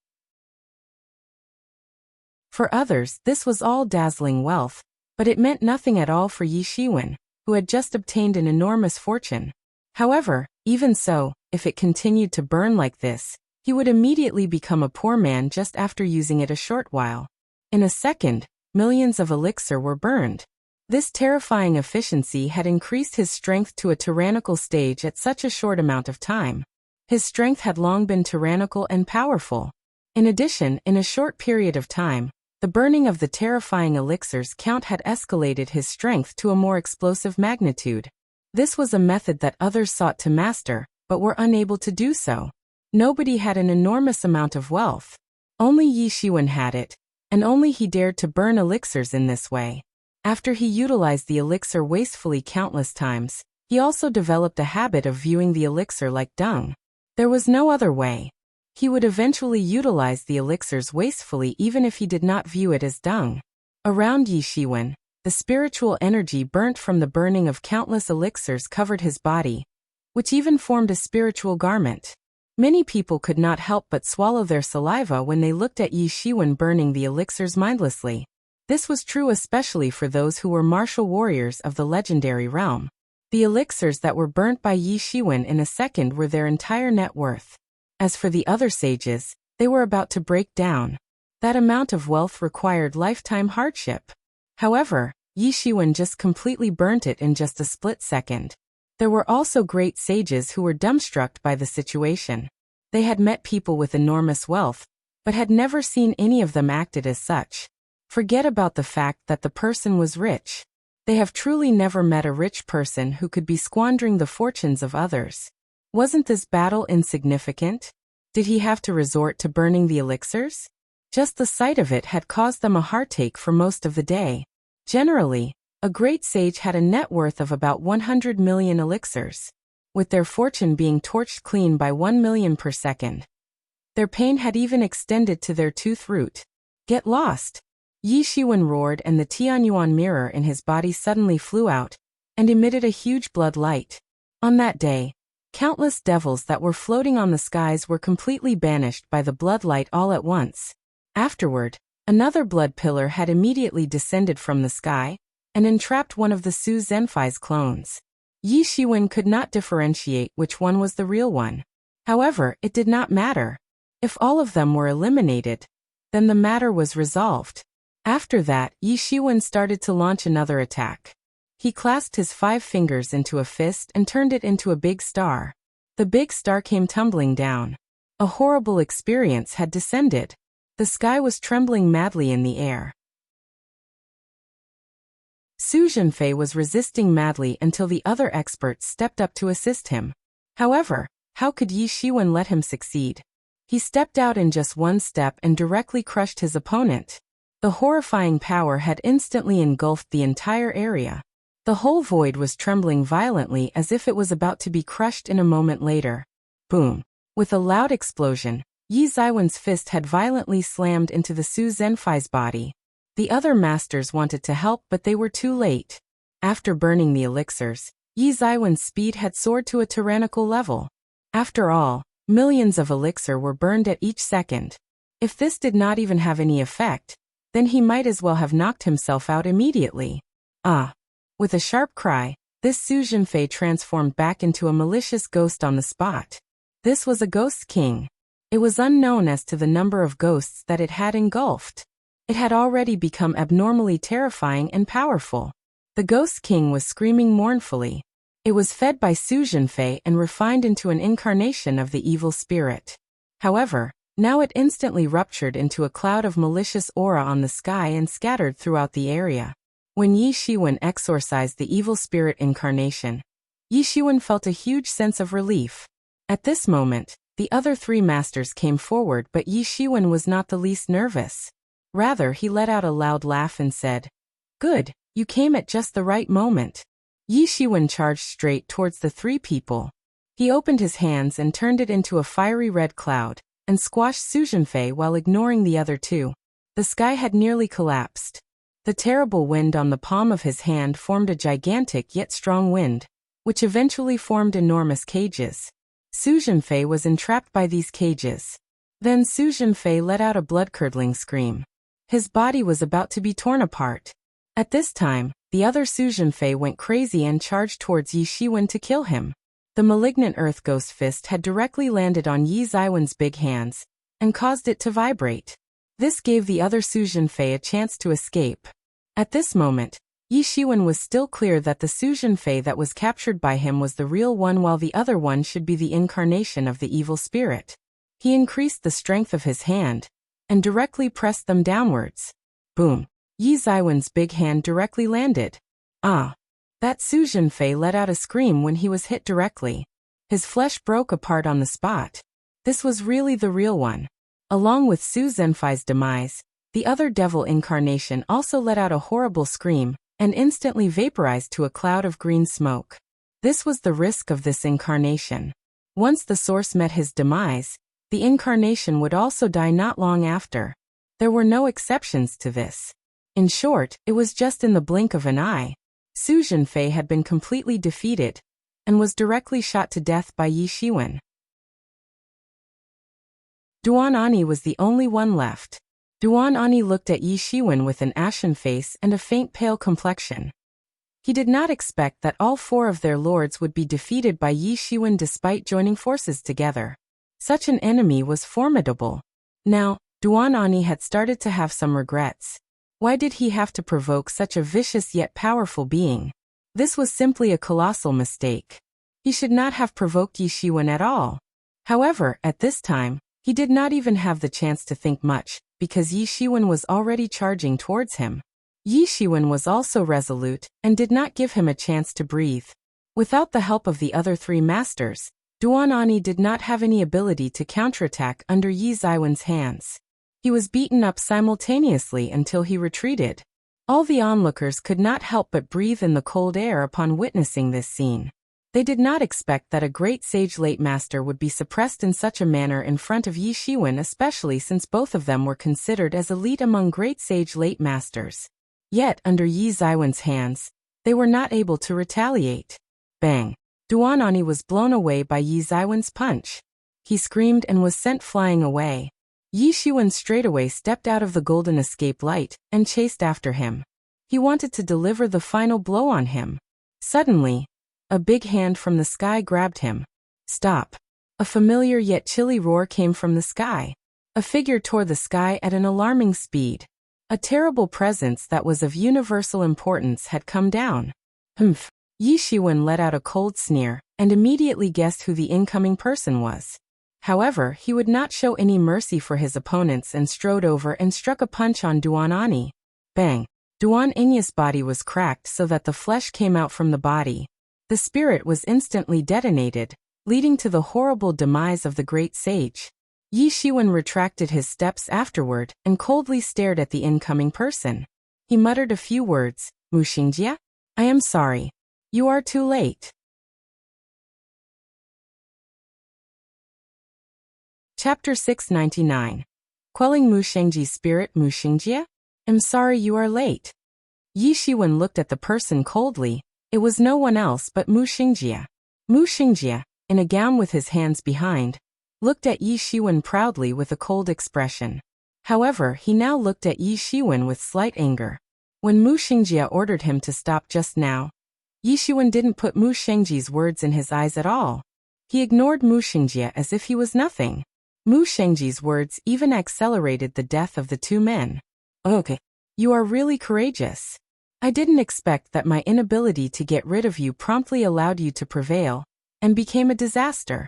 Speaker 1: For others, this was all dazzling wealth, but it meant nothing at all for Yi Shiwen, who had just obtained an enormous fortune. However, even so, if it continued to burn like this, he would immediately become a poor man just after using it a short while. In a second, millions of elixir were burned. This terrifying efficiency had increased his strength to a tyrannical stage at such a short amount of time. His strength had long been tyrannical and powerful. In addition, in a short period of time, the burning of the terrifying elixirs count had escalated his strength to a more explosive magnitude. This was a method that others sought to master, but were unable to do so. Nobody had an enormous amount of wealth. Only Yi Shiwen had it, and only he dared to burn elixirs in this way. After he utilized the elixir wastefully countless times, he also developed a habit of viewing the elixir like dung. There was no other way. He would eventually utilize the elixirs wastefully even if he did not view it as dung. Around Yi Shiwen, the spiritual energy burnt from the burning of countless elixirs covered his body, which even formed a spiritual garment. Many people could not help but swallow their saliva when they looked at Yi Shiwen burning the elixirs mindlessly. This was true especially for those who were martial warriors of the legendary realm. The elixirs that were burnt by Yi Shiwen in a second were their entire net worth. As for the other sages, they were about to break down. That amount of wealth required lifetime hardship. However, Yi Shiwen just completely burnt it in just a split second. There were also great sages who were dumbstruck by the situation. They had met people with enormous wealth, but had never seen any of them acted as such. Forget about the fact that the person was rich. They have truly never met a rich person who could be squandering the fortunes of others. Wasn't this battle insignificant? Did he have to resort to burning the elixirs? Just the sight of it had caused them a heartache for most of the day. Generally, a great sage had a net worth of about 100 million elixirs, with their fortune being torched clean by 1 million per second. Their pain had even extended to their tooth root. Get lost! Yi Shiwen roared, and the Tianyuan mirror in his body suddenly flew out and emitted a huge blood light. On that day, countless devils that were floating on the skies were completely banished by the blood light all at once. Afterward, another blood pillar had immediately descended from the sky and entrapped one of the Su Zhenfai's clones. Yi Shiwen could not differentiate which one was the real one. However, it did not matter. If all of them were eliminated, then the matter was resolved. After that, Yi Shiwen started to launch another attack. He clasped his 5 fingers into a fist and turned it into a big star. The big star came tumbling down. A horrible experience had descended. The sky was trembling madly in the air. Su Zhenfei was resisting madly until the other experts stepped up to assist him. However, how could Yi Shiwen let him succeed? He stepped out in just one step and directly crushed his opponent. The horrifying power had instantly engulfed the entire area. The whole void was trembling violently as if it was about to be crushed in a moment later. Boom! With a loud explosion, Yi Ziwen's fist had violently slammed into the Su Zhenfai's body. The other masters wanted to help, but they were too late. After burning the elixirs, Yi Ziwen's speed had soared to a tyrannical level. After all, millions of elixir were burned at each second. If this did not even have any effect, then he might as well have knocked himself out immediately. Ah! With a sharp cry, this Su Zhenfei transformed back into a malicious ghost on the spot. This was a ghost king. It was unknown as to the number of ghosts that it had engulfed. It had already become abnormally terrifying and powerful. The Ghost King was screaming mournfully. It was fed by Su Zhenfei and refined into an incarnation of the evil spirit. However, now it instantly ruptured into a cloud of malicious aura on the sky and scattered throughout the area. When Yi Shiwen exorcised the evil spirit incarnation, Yi Shiwen felt a huge sense of relief. At this moment, the other 3 masters came forward, but Yi Shiwen was not the least nervous. Rather, he let out a loud laugh and said, "Good, you came at just the right moment." Yi Shiwen charged straight towards the 3 people. He opened his hands and turned it into a fiery red cloud, and squashed Su Zhenfei while ignoring the other 2. The sky had nearly collapsed. The terrible wind on the palm of his hand formed a gigantic yet strong wind, which eventually formed enormous cages. Su Zhenfei was entrapped by these cages. Then Su Zhenfei let out a blood-curdling scream. His body was about to be torn apart. At this time, the other Su Zhenfei went crazy and charged towards Yi Shiwen to kill him. The malignant earth ghost fist had directly landed on Yi Ziwen's big hands and caused it to vibrate. This gave the other Su Zhenfei a chance to escape. At this moment, Yi Shiwen was still clear that the Su Zhenfei that was captured by him was the real one, while the other one should be the incarnation of the evil spirit. He increased the strength of his hand and directly pressed them downwards. Boom! Yi Ziwen's big hand directly landed. Ah! That Su Zhenfei let out a scream when he was hit directly. His flesh broke apart on the spot. This was really the real one. Along with Su Zhenfai's demise, the other devil incarnation also let out a horrible scream and instantly vaporized to a cloud of green smoke. This was the risk of this incarnation. Once the source met his demise, the incarnation would also die not long after. There were no exceptions to this. In short, it was just in the blink of an eye. Su Zhenfei had been completely defeated and was directly shot to death by Yi Shiwen. Duan Ani was the only one left. Duan Ani looked at Yi Shiwen with an ashen face and a faint pale complexion. He did not expect that all four of their lords would be defeated by Yi Shiwen despite joining forces together. Such an enemy was formidable. Now, Duan Ani had started to have some regrets. Why did he have to provoke such a vicious yet powerful being? This was simply a colossal mistake. He should not have provoked Yi Shiwen at all. However, at this time, he did not even have the chance to think much, because Yi Shiwen was already charging towards him. Yi Shiwen was also resolute, and did not give him a chance to breathe. Without the help of the other three masters, Duan Ani did not have any ability to counterattack under Yi Ziwen's hands. He was beaten up simultaneously until he retreated. All the onlookers could not help but breathe in the cold air upon witnessing this scene. They did not expect that a great sage late master would be suppressed in such a manner in front of Yi Shiwen, especially since both of them were considered as elite among great sage late masters. Yet, under Yi Ziwen's hands, they were not able to retaliate. Bang! Duan Ani was blown away by Yi Ziwen's punch. He screamed and was sent flying away. Yi Shiwen straightaway stepped out of the golden escape light and chased after him. He wanted to deliver the final blow on him. Suddenly, a big hand from the sky grabbed him. Stop! A familiar yet chilly roar came from the sky. A figure tore the sky at an alarming speed. A terrible presence that was of universal importance had come down. Humph! Yi Shiwen let out a cold sneer, and immediately guessed who the incoming person was. However, he would not show any mercy for his opponents and strode over and struck a punch on Duan Ani. Bang! Duan Ani's body was cracked so that the flesh came out from the body. The spirit was instantly detonated, leading to the horrible demise of the great sage. Yi Shiwen retracted his steps afterward and coldly stared at the incoming person. He muttered a few words. Muxingjia? I am sorry. You are too late. Chapter 699. Quelling Muxingjia's spirit. Muxingjia? I'm sorry you are late. Yi Shiwen looked at the person coldly. It was no one else but Muxingjia. Muxingjia, in a gown with his hands behind, looked at Yi Shiwen proudly with a cold expression. However, he now looked at Yi Shiwen with slight anger. When Muxingjia ordered him to stop just now, Yi Shiwen didn't put Muxingjia's words in his eyes at all. He ignored Muxingjia as if he was nothing. Muxingjia's words even accelerated the death of the two men. Okay. You are really courageous. I didn't expect that my inability to get rid of you promptly allowed you to prevail, and became a disaster.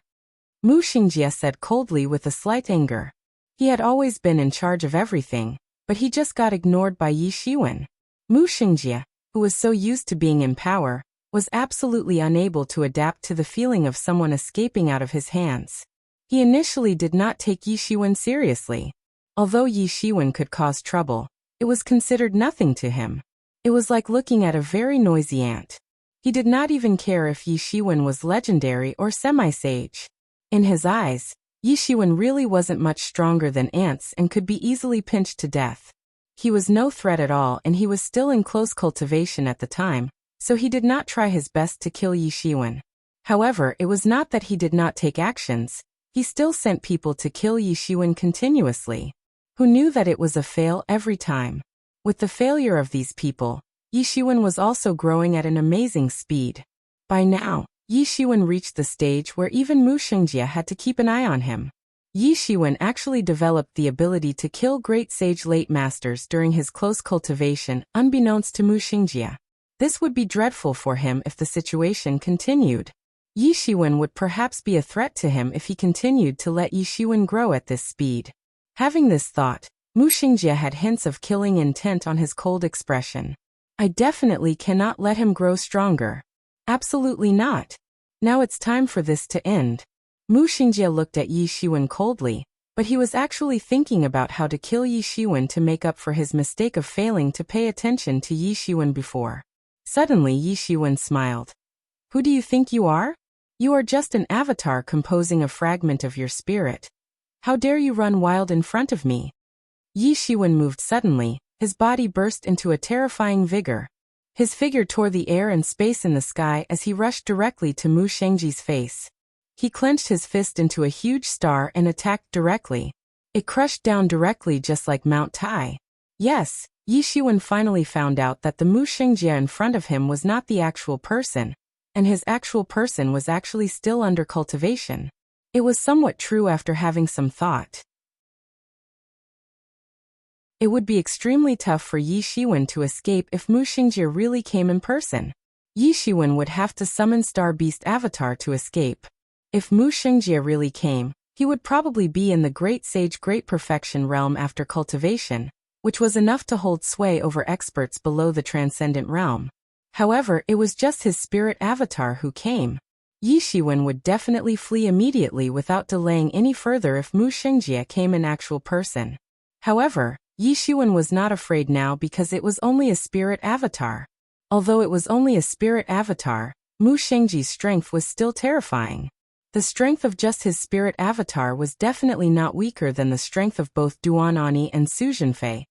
Speaker 1: Muxingjia said coldly with a slight anger. He had always been in charge of everything, but he just got ignored by Yi Shiwen. Muxingjia, who was so used to being in power, was absolutely unable to adapt to the feeling of someone escaping out of his hands. He initially did not take Yi Shiwen seriously. Although Yi Shiwen could cause trouble, it was considered nothing to him. It was like looking at a very noisy ant. He did not even care if Yi Shiwen was legendary or semi-sage. In his eyes, Yi Shiwen really wasn't much stronger than ants and could be easily pinched to death. He was no threat at all, and he was still in close cultivation at the time, so he did not try his best to kill Yi Shiwen. However, it was not that he did not take actions. He still sent people to kill Yi Shiwen continuously, who knew that it was a fail every time. With the failure of these people, Yi Shiwen was also growing at an amazing speed. By now, Yi Shiwen reached the stage where even Muxingjia had to keep an eye on him. Yi Shiwen actually developed the ability to kill great sage late masters during his close cultivation, unbeknownst to Muxingjia. This would be dreadful for him if the situation continued. Yi Shiwen would perhaps be a threat to him if he continued to let Yi Shiwen grow at this speed. Having this thought, Muxingjia had hints of killing intent on his cold expression. I definitely cannot let him grow stronger. Absolutely not. Now it's time for this to end. Muxingjia looked at Yi Shiwen coldly, but he was actually thinking about how to kill Yi Shiwen to make up for his mistake of failing to pay attention to Yi Shiwen before. Suddenly Yi Shiwen smiled. Who do you think you are? You are just an avatar composing a fragment of your spirit. How dare you run wild in front of me? Yi Shiwen moved suddenly, his body burst into a terrifying vigor. His figure tore the air and space in the sky as he rushed directly to Muxingjia's face. He clenched his fist into a huge star and attacked directly. It crushed down directly just like Mount Tai. Yes, Yi Shiwen finally found out that the Mu Xingjie in front of him was not the actual person, and his actual person was actually still under cultivation. It was somewhat true after having some thought. It would be extremely tough for Yi Shiwen to escape if Mu Xingjie really came in person. Yi Shiwen would have to summon Star Beast Avatar to escape. If Mu Xingjie really came, he would probably be in the Great Sage Great Perfection realm after cultivation, which was enough to hold sway over experts below the Transcendent realm. However, it was just his spirit avatar who came. Yi Shiwen would definitely flee immediately without delaying any further if Mu Xingjie came in actual person. However, Yi Shiwen was not afraid now because it was only a spirit avatar. Although it was only a spirit avatar, Mu Xingjie's strength was still terrifying. The strength of just his spirit avatar was definitely not weaker than the strength of both Duan Ani and Su Zhenfei.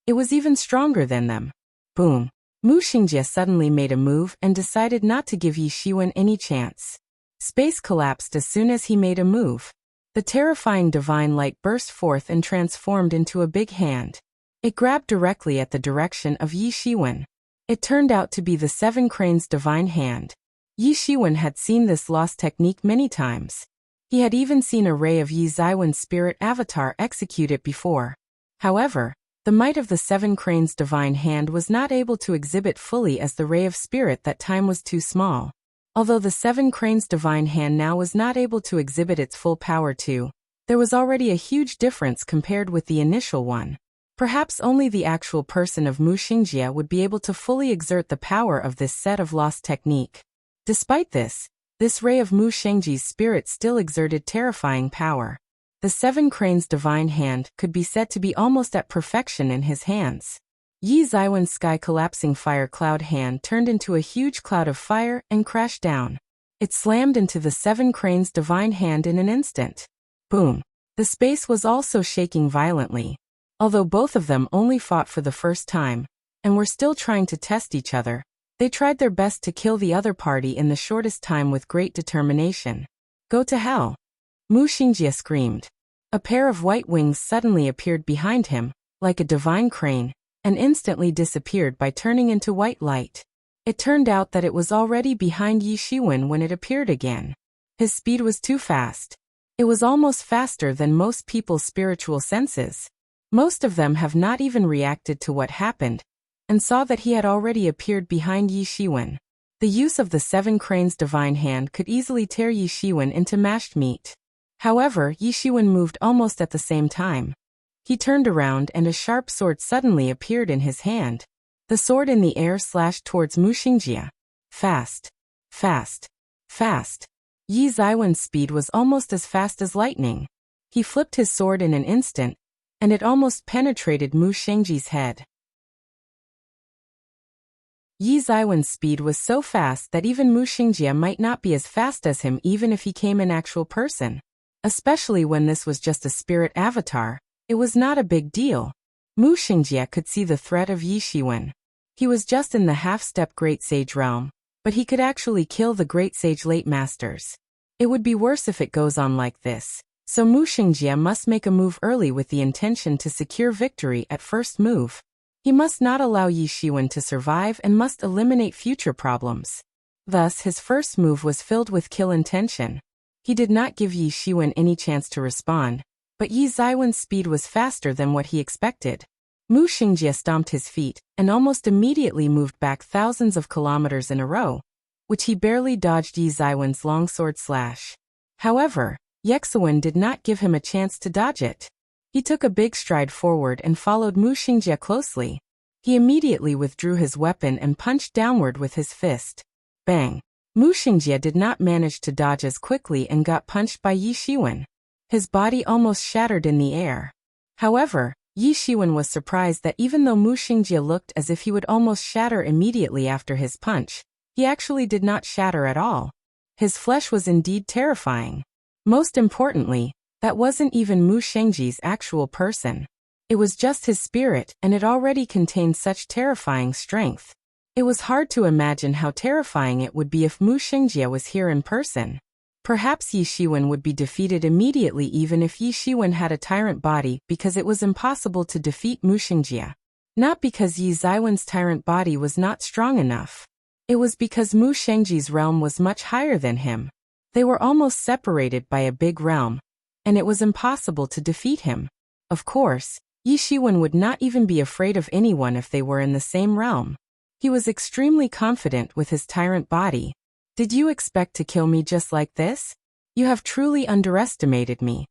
Speaker 1: It was even stronger than them. Boom! Mu Xingjie suddenly made a move and decided not to give Yi Shiwen any chance. Space collapsed as soon as he made a move. The terrifying divine light burst forth and transformed into a big hand. It grabbed directly at the direction of Yi Shiwen. It turned out to be the Seven Cranes divine hand. Yi Shiwen had seen this lost technique many times. He had even seen a ray of Yi Zaiwen's spirit avatar execute it before. However, the might of the Seven Cranes divine hand was not able to exhibit fully as the ray of spirit that time was too small. Although the Seven Cranes divine hand now was not able to exhibit its full power too, there was already a huge difference compared with the initial one. Perhaps only the actual person of Mu Xingjie would be able to fully exert the power of this set of lost technique. Despite this ray of Mu Xingjie's spirit still exerted terrifying power. The Seven Cranes divine hand could be said to be almost at perfection in his hands. Yi Zaiwen's sky-collapsing fire cloud hand turned into a huge cloud of fire and crashed down. It slammed into the Seven Cranes divine hand in an instant. Boom! The space was also shaking violently. Although both of them only fought for the first time, and were still trying to test each other, they tried their best to kill the other party in the shortest time with great determination. Go to hell! Mu Xingjie screamed. A pair of white wings suddenly appeared behind him, like a divine crane, and instantly disappeared by turning into white light. It turned out that it was already behind Yi Shiwen when it appeared again. His speed was too fast. It was almost faster than most people's spiritual senses. Most of them have not even reacted to what happened, and saw that he had already appeared behind Yi Shiwen. The use of the Seven Cranes divine hand could easily tear Yi Shiwen into mashed meat. However, Yi Shiwen moved almost at the same time. He turned around and a sharp sword suddenly appeared in his hand. The sword in the air slashed towards Mu Xingjie. Fast. Fast. Fast. Yi Zaiwen's speed was almost as fast as lightning. He flipped his sword in an instant, and it almost penetrated Mu Xingjie's head. Yi Zaiwen's speed was so fast that even Mu Xingjie might not be as fast as him even if he came in actual person. Especially when this was just a spirit avatar. It was not a big deal. Mu Xingjie could see the threat of Yi Shiwen. He was just in the half-step Great Sage realm, but he could actually kill the Great Sage late masters. It would be worse if it goes on like this, so Mu Xingjie must make a move early with the intention to secure victory at first move. He must not allow Yi Shiwen to survive and must eliminate future problems. Thus, his first move was filled with kill intention. He did not give Yi Shiwen any chance to respond, but Yi Zaiwen's speed was faster than what he expected. Mu Xingjie stomped his feet and almost immediately moved back thousands of kilometers in a row, which he barely dodged Yi Zaiwen's longsword slash. However, Yexuan did not give him a chance to dodge it. He took a big stride forward and followed Mu Xingjie closely. He immediately withdrew his weapon and punched downward with his fist. Bang! Mu Xingjie did not manage to dodge as quickly and got punched by Yi Shiwen. His body almost shattered in the air. However, Yi Shiwen was surprised that even though Mu Xingjie looked as if he would almost shatter immediately after his punch, he actually did not shatter at all. His flesh was indeed terrifying. Most importantly, that wasn't even Mu Xingjie's actual person. It was just his spirit, and it already contained such terrifying strength. It was hard to imagine how terrifying it would be if Mu Xingjie was here in person. Perhaps Yi Shiwen would be defeated immediately even if Yi Shiwen had a tyrant body, because it was impossible to defeat Mu Xingjie. Not because Yi Ziwen's tyrant body was not strong enough. It was because Mu Xingjie's realm was much higher than him. They were almost separated by a big realm, and it was impossible to defeat him. Of course, Yi Shiwen would not even be afraid of anyone if they were in the same realm. He was extremely confident with his tyrant body. Did you expect to kill me just like this? You have truly underestimated me,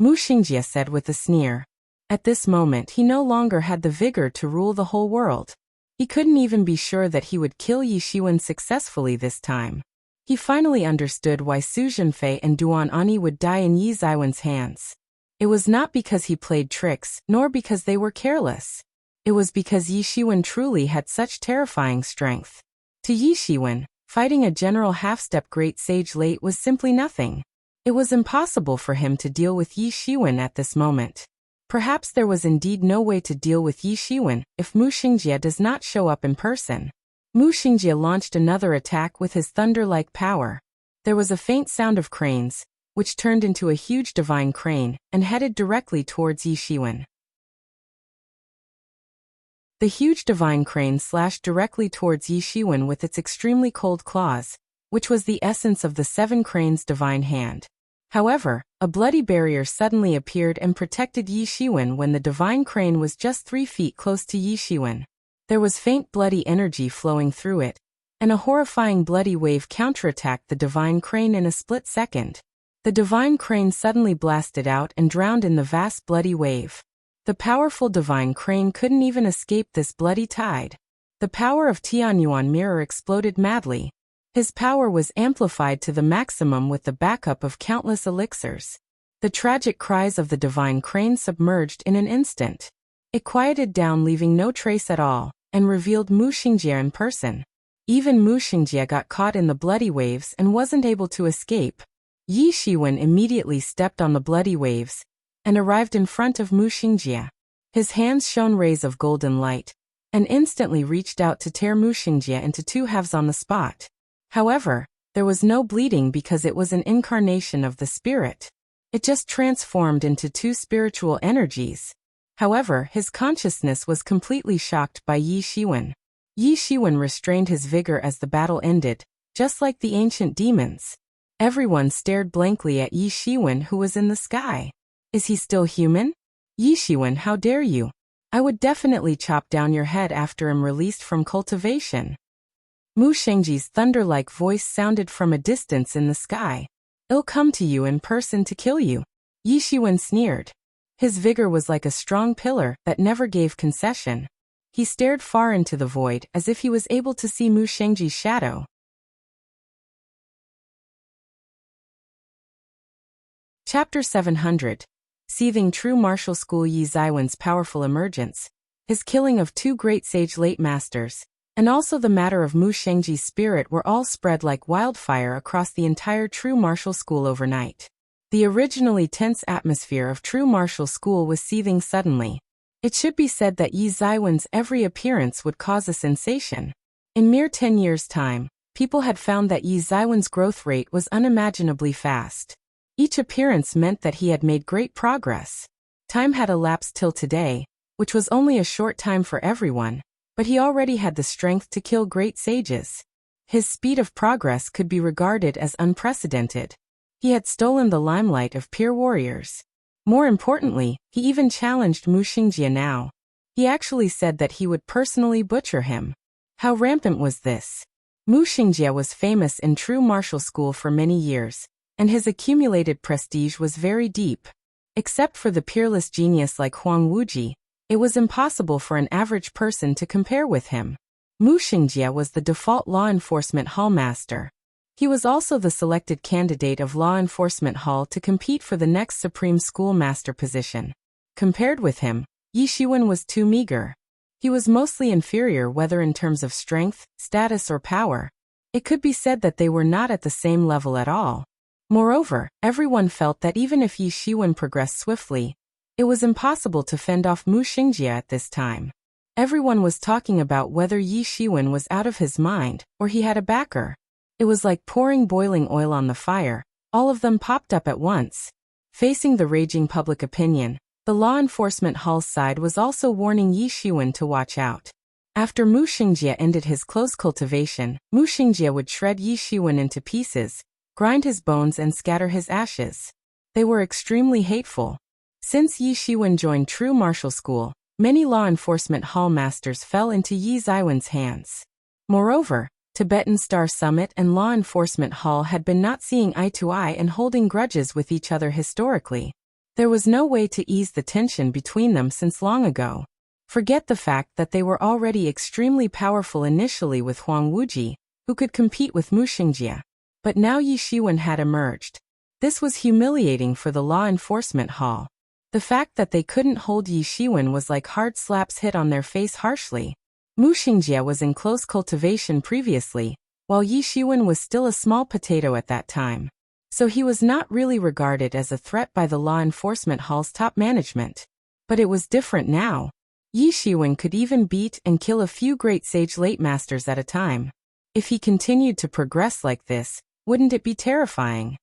Speaker 1: Mu Xingjie said with a sneer. At this moment he no longer had the vigor to rule the whole world. He couldn't even be sure that he would kill Yi Shiwen successfully this time. He finally understood why Su Zhenfei and Duan Ani would die in Yi Ziwen's hands. It was not because he played tricks, nor because they were careless. It was because Yi Shiwen truly had such terrifying strength. To Yi Shiwen, fighting a general half-step great sage late was simply nothing. It was impossible for him to deal with Yi Shiwen at this moment. Perhaps there was indeed no way to deal with Yi Shiwen if Mu Xingjie does not show up in person. Mu Xingjie launched another attack with his thunder-like power. There was a faint sound of cranes, which turned into a huge divine crane and headed directly towards Yi Shiwen. The huge divine crane slashed directly towards Yi Shiwen with its extremely cold claws, which was the essence of the seven cranes' divine hand. However, a bloody barrier suddenly appeared and protected Yi Shiwen when the divine crane was just 3 feet close to Yi Shiwen. There was faint bloody energy flowing through it, and a horrifying bloody wave counterattacked the divine crane in a split second. The divine crane suddenly blasted out and drowned in the vast bloody wave. The powerful divine crane couldn't even escape this bloody tide. The power of Tianyuan mirror exploded madly. His power was amplified to the maximum with the backup of countless elixirs. The tragic cries of the divine crane submerged in an instant. It quieted down, leaving no trace at all, and revealed Mu Xingjie in person. Even Mu Xingjie got caught in the bloody waves and wasn't able to escape. Yi Shiwen immediately stepped on the bloody waves and arrived in front of Mu Xingjie. His hands shone rays of golden light, and instantly reached out to tear Mu Xingjie into 2 halves on the spot. However, there was no bleeding because it was an incarnation of the spirit. It just transformed into 2 spiritual energies. However, his consciousness was completely shocked by Yi Shiwen. Yi Shiwen restrained his vigor as the battle ended, just like the ancient demons. Everyone stared blankly at Yi Shiwen, who was in the sky. Is he still human? Yi Shiwen, how dare you? I would definitely chop down your head after I'm released from cultivation. Mu Xingjie's thunder-like voice sounded from a distance in the sky. I'll come to you in person to kill you. Yi Shiwen sneered. His vigor was like a strong pillar that never gave concession. He stared far into the void as if he was able to see Mu Xingjie's shadow. Chapter 700. Seething True Martial School. Yi Ziwen's powerful emergence, his killing of 2 great sage late masters, and also the matter of Mu Xingjie's spirit were all spread like wildfire across the entire True Martial School overnight. The originally tense atmosphere of True Martial School was seething suddenly. It should be said that Yi Ziwen's every appearance would cause a sensation. In mere 10 years' time, people had found that Yi Ziwen's growth rate was unimaginably fast. Each appearance meant that he had made great progress. Time had elapsed till today, which was only a short time for everyone, but he already had the strength to kill great sages. His speed of progress could be regarded as unprecedented. He had stolen the limelight of peer warriors. More importantly, he even challenged Mu Xingjie now. He actually said that he would personally butcher him. How rampant was this? Mu Xingjie was famous in True Martial School for many years, and his accumulated prestige was very deep. Except for the peerless genius like Huang Wuji, it was impossible for an average person to compare with him. Mu Xingjie was the default law enforcement hall master. He was also the selected candidate of law enforcement hall to compete for the next supreme school master position. Compared with him, Yi Shiwen was too meager. He was mostly inferior whether in terms of strength, status or power. It could be said that they were not at the same level at all. Moreover, everyone felt that even if Yi Shiwen progressed swiftly, it was impossible to fend off Mu Xingjie at this time. Everyone was talking about whether Yi Shiwen was out of his mind or he had a backer. It was like pouring boiling oil on the fire, All of them popped up at once. Facing the raging public opinion, the law enforcement hall's side was also warning Yi Shiwen to watch out. After Mu Xingjie ended his close cultivation, Mu Xingjie would shred Yi Shiwen into pieces, grind his bones and scatter his ashes. They were extremely hateful. Since Yi Shiwen joined true martial school, many law enforcement hall masters fell into Yi Ziwen's hands. Moreover, Tibetan Star Summit and Law Enforcement Hall had been not seeing eye to eye and holding grudges with each other historically. There was no way to ease the tension between them since long ago. Forget the fact that they were already extremely powerful initially with Huang Wuji, who could compete with Mu Xingjie. But now Yi Shiwen had emerged. This was humiliating for the Law Enforcement Hall. The fact that they couldn't hold Yi Shiwen was like hard slaps hit on their face harshly. Mu Xingjie was in close cultivation previously, while Yi Shiwen was still a small potato at that time. So he was not really regarded as a threat by the Law Enforcement Hall's top management. But it was different now. Yi Shiwen could even beat and kill a few great sage late masters at a time. If he continued to progress like this, wouldn't it be terrifying?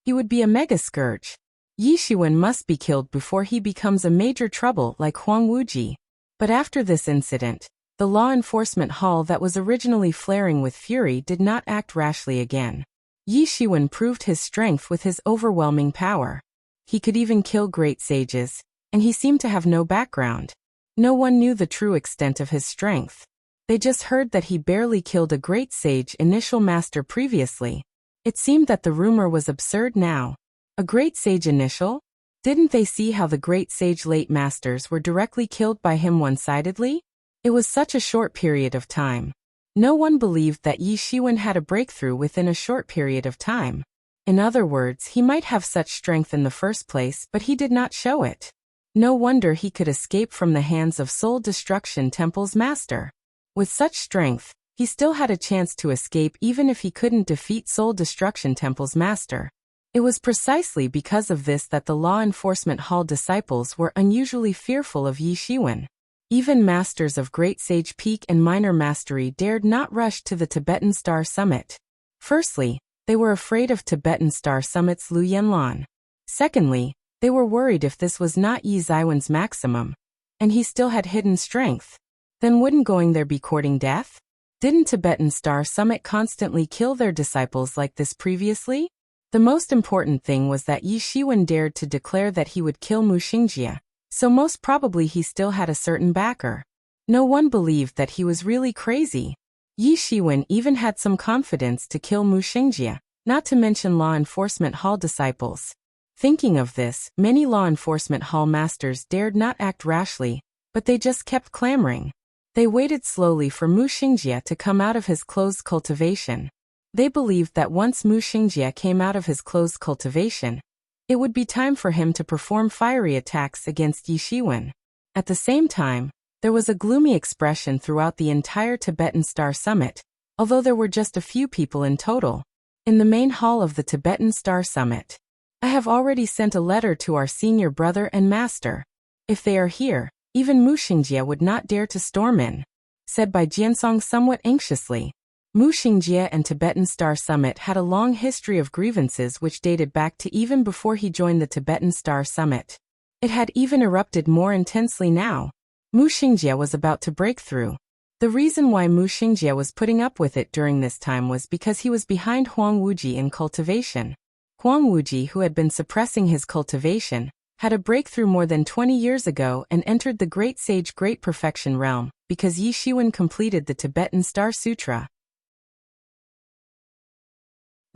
Speaker 1: He would be a mega scourge. Yi Shiwen must be killed before he becomes a major trouble like Huang Wuji. But after this incident, the law enforcement hall that was originally flaring with fury did not act rashly again. Yi Shiwen proved his strength with his overwhelming power. He could even kill great sages, and he seemed to have no background. No one knew the true extent of his strength. They just heard that he barely killed a great sage initial master previously. It seemed that the rumor was absurd now. A great sage initial? Didn't they see how the great sage late masters were directly killed by him one-sidedly? It was such a short period of time. No one believed that Yi Shiwen had a breakthrough within a short period of time. In other words, he might have such strength in the first place, but he did not show it. No wonder he could escape from the hands of Soul Destruction Temple's master. With such strength, he still had a chance to escape even if he couldn't defeat Soul Destruction Temple's master. It was precisely because of this that the Law Enforcement Hall disciples were unusually fearful of Yi Shiwen. Even masters of Great Sage Peak and Minor Mastery dared not rush to the Tibetan Star Summit. Firstly, they were afraid of Tibetan Star Summit's Lu Yanlan. Secondly, they were worried if this was not Yi Ziwen's maximum, and he still had hidden strength. Then wouldn't going there be courting death? Didn't Tibetan Star Summit constantly kill their disciples like this previously? The most important thing was that Yi Shiwen dared to declare that he would kill Mu Xingjie, so most probably he still had a certain backer. No one believed that he was really crazy. Yi Shiwen even had some confidence to kill Mu Xingjie, not to mention Law Enforcement Hall disciples. Thinking of this, many Law Enforcement Hall masters dared not act rashly, but they just kept clamoring. They waited slowly for Mu Xingjie to come out of his closed cultivation. They believed that once Mu Xingjie came out of his closed cultivation, it would be time for him to perform fiery attacks against Yi Shiwen. At the same time, there was a gloomy expression throughout the entire Tibetan Star Summit, although there were just a few people in total. In the main hall of the Tibetan Star Summit, I have already sent a letter to our senior brother and master. If they are here, even Mu Xingjie would not dare to storm in, said Bai Jiansong somewhat anxiously. Mu Xingjie and Tibetan Star Summit had a long history of grievances which dated back to even before he joined the Tibetan Star Summit. It had even erupted more intensely now. Mu Xingjie was about to break through. The reason why Mu Xingjie was putting up with it during this time was because he was behind Huang Wuji in cultivation. Huang Wuji, who had been suppressing his cultivation, had a breakthrough more than 20 years ago and entered the Great Sage Great Perfection realm because Yi Shiwen completed the Tibetan Star Sutra.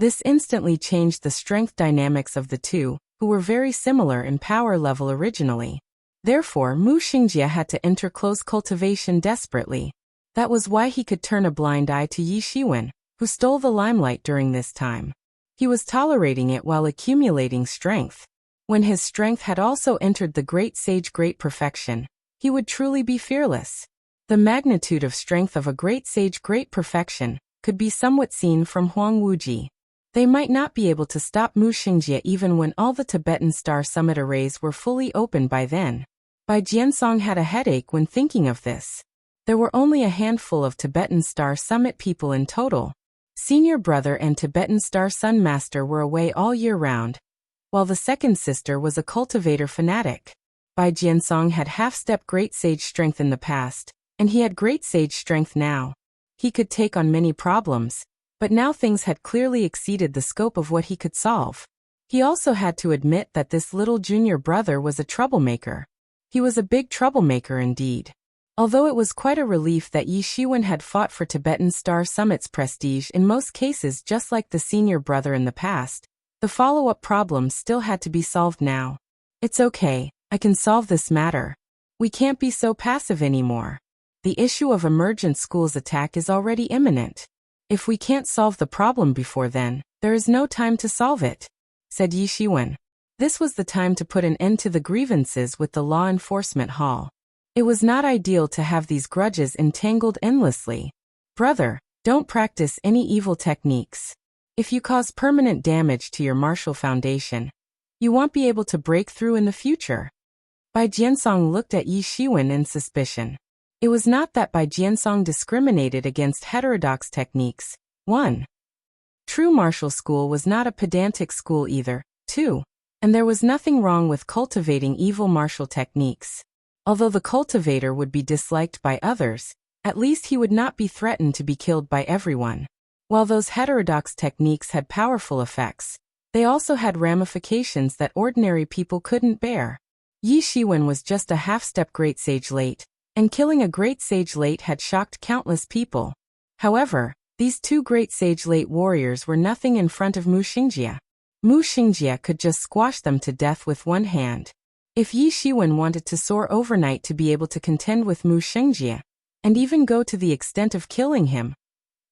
Speaker 1: This instantly changed the strength dynamics of the two, who were very similar in power level originally. Therefore, Mu Xingjie had to enter close cultivation desperately. That was why he could turn a blind eye to Yi Shiwen, who stole the limelight during this time. He was tolerating it while accumulating strength. When his strength had also entered the Great Sage Great Perfection, he would truly be fearless. The magnitude of strength of a Great Sage Great Perfection could be somewhat seen from Huang Wuji. They might not be able to stop Mu Xingjie even when all the Tibetan Star Summit arrays were fully open by then. Bai Jiansong had a headache when thinking of this. There were only a handful of Tibetan Star Summit people in total. Senior brother and Tibetan Star Sun Master were away all year round, while the second sister was a cultivator fanatic. Bai Jiansong had half-step great sage strength in the past, and he had great sage strength now. He could take on many problems, but now things had clearly exceeded the scope of what he could solve. He also had to admit that this little junior brother was a troublemaker. He was a big troublemaker indeed. Although it was quite a relief that Yi Shiwen had fought for Tibetan Star Summit's prestige in most cases just like the senior brother in the past, the follow-up problems still had to be solved now. It's okay, I can solve this matter. We can't be so passive anymore. The issue of emergent school's attack is already imminent. If we can't solve the problem before then, there is no time to solve it, said Yi Shiwen. This was the time to put an end to the grievances with the law enforcement hall. It was not ideal to have these grudges entangled endlessly. Brother, don't practice any evil techniques. If you cause permanent damage to your martial foundation, you won't be able to break through in the future. Bai Jiansong looked at Yi Shiwen in suspicion. It was not that Bai Jiansong discriminated against heterodox techniques. 1. True martial school was not a pedantic school either. 2. And there was nothing wrong with cultivating evil martial techniques. Although the cultivator would be disliked by others, at least he would not be threatened to be killed by everyone. While those heterodox techniques had powerful effects, they also had ramifications that ordinary people couldn't bear. Yi Shiwen was just a half-step great sage late, and killing a great sage late had shocked countless people. However, these two great sage late warriors were nothing in front of Mu Xingjie. Mu Xingjie could just squash them to death with one hand. If Yi Shiwen wanted to soar overnight to be able to contend with Mu Xingjie, and even go to the extent of killing him,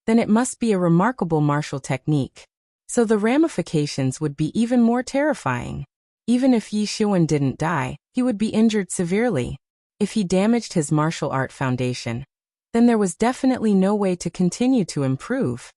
Speaker 1: then it must be a remarkable martial technique. So the ramifications would be even more terrifying. Even if Yi Shiwen didn't die, he would be injured severely. If he damaged his martial art foundation, then there was definitely no way to continue to improve.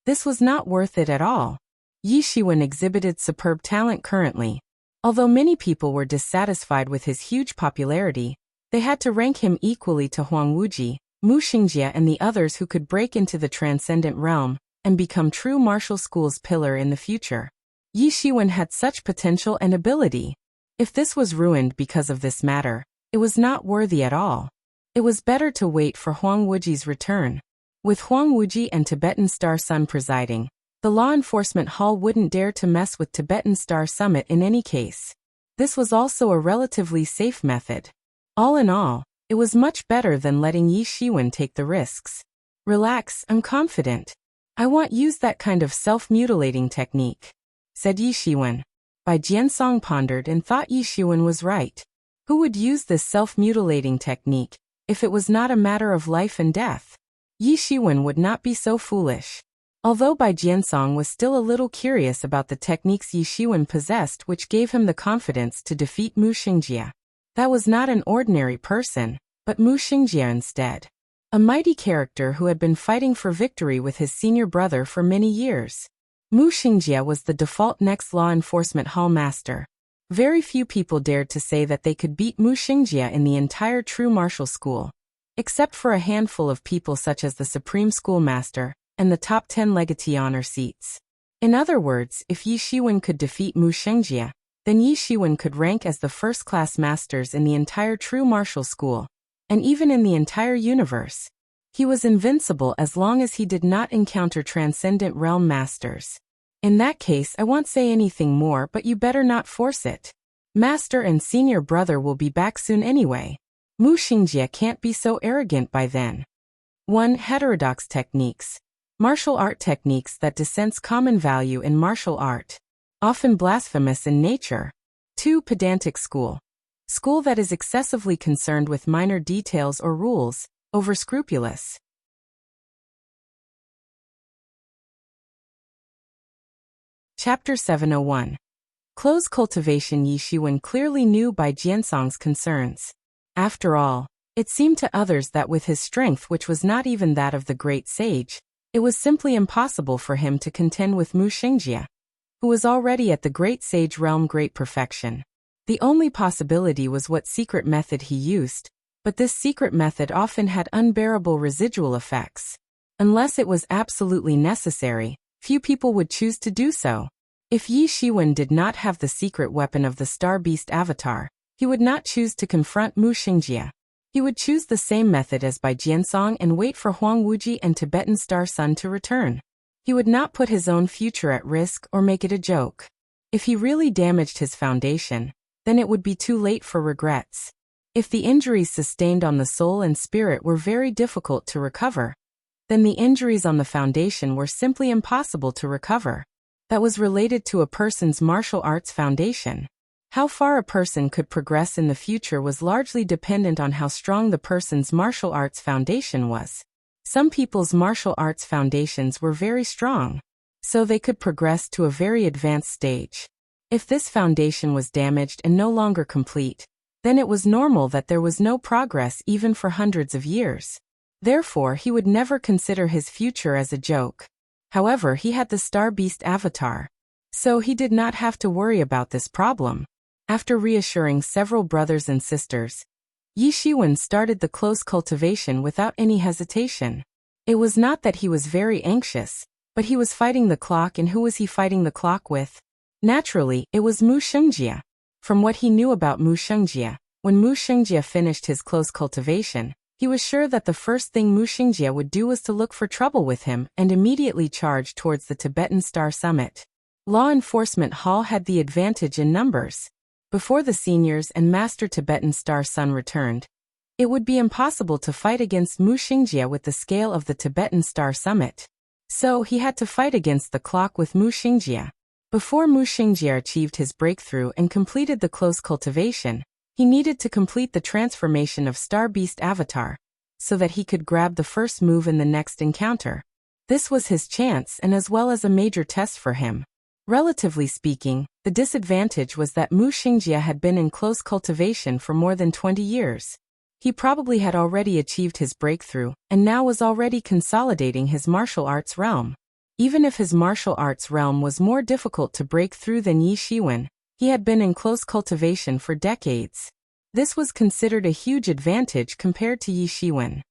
Speaker 1: This was not worth it at all. Yi Shiwen exhibited superb talent currently. Although many people were dissatisfied with his huge popularity, they had to rank him equally to Huang Wuji, Mu Xingjie and the others who could break into the transcendent realm and become true martial school's pillar in the future. Yi Shiwen had such potential and ability. If this was ruined because of this matter, it was not worthy at all. It was better to wait for Huang Wuji's return. With Huang Wuji and Tibetan Star Sun presiding, the law enforcement hall wouldn't dare to mess with Tibetan Star Summit in any case. This was also a relatively safe method. All in all, it was much better than letting Yi Shiwen take the risks. Relax, I'm confident. I won't use that kind of self-mutilating technique, said Yi Shiwen. Bai Jiansong pondered and thought Yi Shiwen was right. Who would use this self-mutilating technique if it was not a matter of life and death? Yi Shiwen would not be so foolish. Although Bai Jiansong was still a little curious about the techniques Yi Shiwen possessed which gave him the confidence to defeat Mu Xingjie. That was not an ordinary person, but Mu Xingjie instead. A mighty character who had been fighting for victory with his senior brother for many years. Mu Xingjie was the default next law enforcement hall master. Very few people dared to say that they could beat Mu Xingjie in the entire true martial school, except for a handful of people such as the Supreme Schoolmaster and the top 10 legatee honor seats. In other words, if Yi Shiwen could defeat Mu Xingjie, then Yi Shiwen could rank as the first-class masters in the entire true martial school, and even in the entire universe. He was invincible as long as he did not encounter transcendent realm masters. In that case, I won't say anything more, but you better not force it. Master and senior brother will be back soon anyway. Mu Xingjie can't be so arrogant by then. 1. Heterodox techniques. Martial art techniques that dissense common value in martial art. Often blasphemous in nature. 2. Pedantic school. School that is excessively concerned with minor details or rules, over-scrupulous. Chapter 701. Close cultivation. Yi Shiwen clearly knew Bai Jiansong's concerns. After all, it seemed to others that with his strength which was not even that of the great sage, it was simply impossible for him to contend with Mu Xingjie, who was already at the great sage realm great perfection. The only possibility was what secret method he used, but this secret method often had unbearable residual effects. Unless it was absolutely necessary, few people would choose to do so. If Yi Shiwen did not have the secret weapon of the Star Beast avatar, he would not choose to confront Mu Xingjie. He would choose the same method as by Jiansong and wait for Huang Wuji and Tibetan Star Sun to return. He would not put his own future at risk or make it a joke. If he really damaged his foundation, then it would be too late for regrets. If the injuries sustained on the soul and spirit were very difficult to recover, then the injuries on the foundation were simply impossible to recover. That was related to a person's martial arts foundation. How far a person could progress in the future was largely dependent on how strong the person's martial arts foundation was. Some people's martial arts foundations were very strong, so they could progress to a very advanced stage. If this foundation was damaged and no longer complete, then it was normal that there was no progress even for hundreds of years. Therefore, he would never consider his future as a joke. However, he had the Star Beast avatar, so he did not have to worry about this problem. After reassuring several brothers and sisters, Yi Shiwen started the close cultivation without any hesitation. It was not that he was very anxious, but he was fighting the clock, and who was he fighting the clock with? Naturally, it was Mu Xingjie. From what he knew about Mu Xingjie, when Mu Xingjie finished his close cultivation, he was sure that the first thing Mu Xingjie would do was to look for trouble with him and immediately charge towards the Tibetan Star Summit. Law Enforcement Hall had the advantage in numbers. Before the seniors and Master Tibetan Star Sun returned, it would be impossible to fight against Mu Xingjie with the scale of the Tibetan Star Summit. So he had to fight against the clock with Mu Xingjie. Before Mu Xingjie achieved his breakthrough and completed the close cultivation, he needed to complete the transformation of Star Beast Avatar, so that he could grab the first move in the next encounter. This was his chance and as well as a major test for him. Relatively speaking, the disadvantage was that Mu Xingjie had been in close cultivation for more than 20 years. He probably had already achieved his breakthrough, and now was already consolidating his martial arts realm. Even if his martial arts realm was more difficult to break through than Yi Shiwen, he had been in close cultivation for decades. This was considered a huge advantage compared to Yi Shiwen.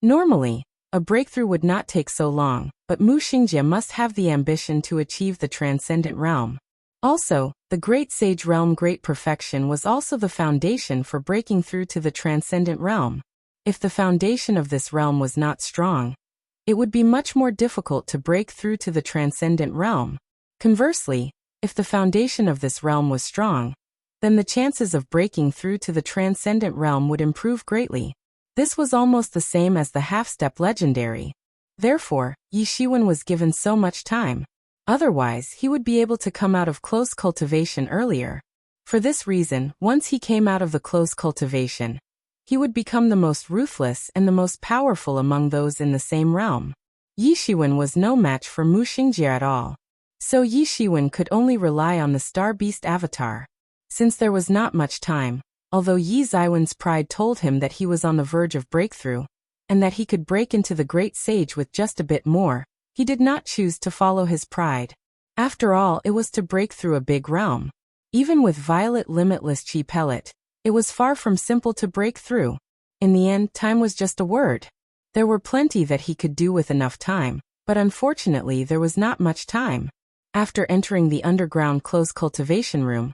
Speaker 1: Normally, a breakthrough would not take so long, but Mu Xingjie must have the ambition to achieve the transcendent realm. Also, the Great Sage Realm Great Perfection was also the foundation for breaking through to the transcendent realm. If the foundation of this realm was not strong, it would be much more difficult to break through to the transcendent realm. Conversely, if the foundation of this realm was strong, then the chances of breaking through to the transcendent realm would improve greatly. This was almost the same as the half-step legendary. Therefore, Yi Shiwen was given so much time. Otherwise, he would be able to come out of close cultivation earlier. For this reason, once he came out of the close cultivation, he would become the most ruthless and the most powerful among those in the same realm. Yi Shiwen was no match for Mu Xingjie at all. So Yi Shiwen could only rely on the Star Beast avatar. Since there was not much time, although Yi Ziwen's pride told him that he was on the verge of breakthrough, and that he could break into the Great Sage with just a bit more, he did not choose to follow his pride. After all, it was to break through a big realm. Even with Violet Limitless Chi Pellet, it was far from simple to break through. In the end, time was just a word. There were plenty that he could do with enough time, but unfortunately there was not much time. After entering the underground close cultivation room,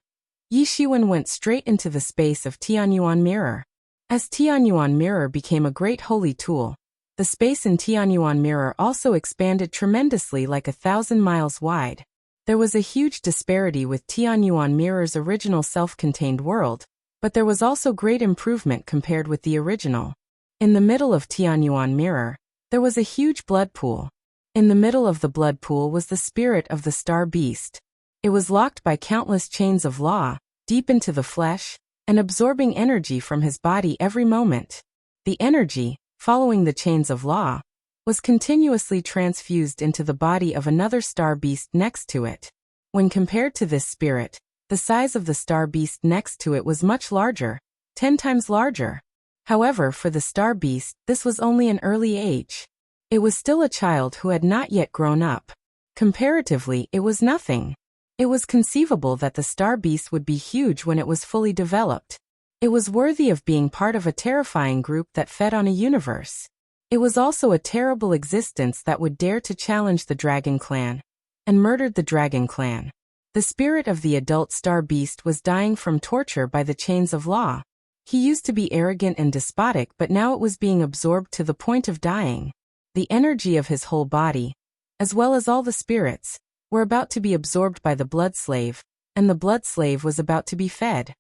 Speaker 1: Yi Shiwen went straight into the space of Tianyuan Mirror. As Tianyuan Mirror became a great holy tool, the space in Tianyuan Mirror also expanded tremendously, like 1,000 miles wide. There was a huge disparity with Tianyuan Mirror's original self-contained world, but there was also great improvement compared with the original. In the middle of Tianyuan Mirror, there was a huge blood pool. In the middle of the blood pool was the spirit of the Star Beast. It was locked by countless chains of law, deep into the flesh, and absorbing energy from his body every moment. The energy, following the chains of law, was continuously transfused into the body of another Star Beast next to it. When compared to this spirit, the size of the Star Beast next to it was much larger, 10 times larger. However, for the Star Beast, this was only an early age. It was still a child who had not yet grown up. Comparatively, it was nothing. It was conceivable that the Star Beast would be huge when it was fully developed. It was worthy of being part of a terrifying group that fed on a universe. It was also a terrible existence that would dare to challenge the Dragon Clan and murdered the Dragon Clan. The spirit of the adult star beast was dying from torture by the chains of law. He used to be arrogant and despotic, but now it was being absorbed to the point of dying. The energy of his whole body, as well as all the spirits, were about to be absorbed by the blood slave, and the blood slave was about to be fed.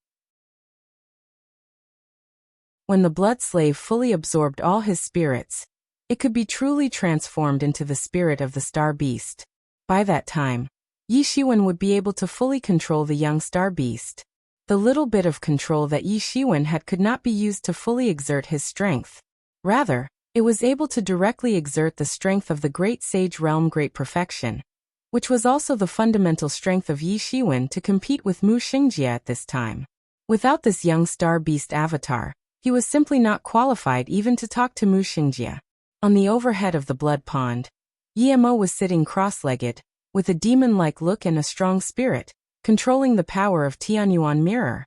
Speaker 1: When the blood slave fully absorbed all his spirits, it could be truly transformed into the spirit of the star beast. By that time, Yi Shiwen would be able to fully control the young star beast. The little bit of control that Yi Shiwen had could not be used to fully exert his strength. Rather, it was able to directly exert the strength of the great sage realm Great Perfection, which was also the fundamental strength of Yi Shiwen to compete with Mu Xingjie at this time. Without this young star beast avatar, he was simply not qualified even to talk to Mu Xingjie. On the overhead of the blood pond, Yi Mo was sitting cross-legged, with a demon-like look and a strong spirit, controlling the power of Tianyuan Mirror.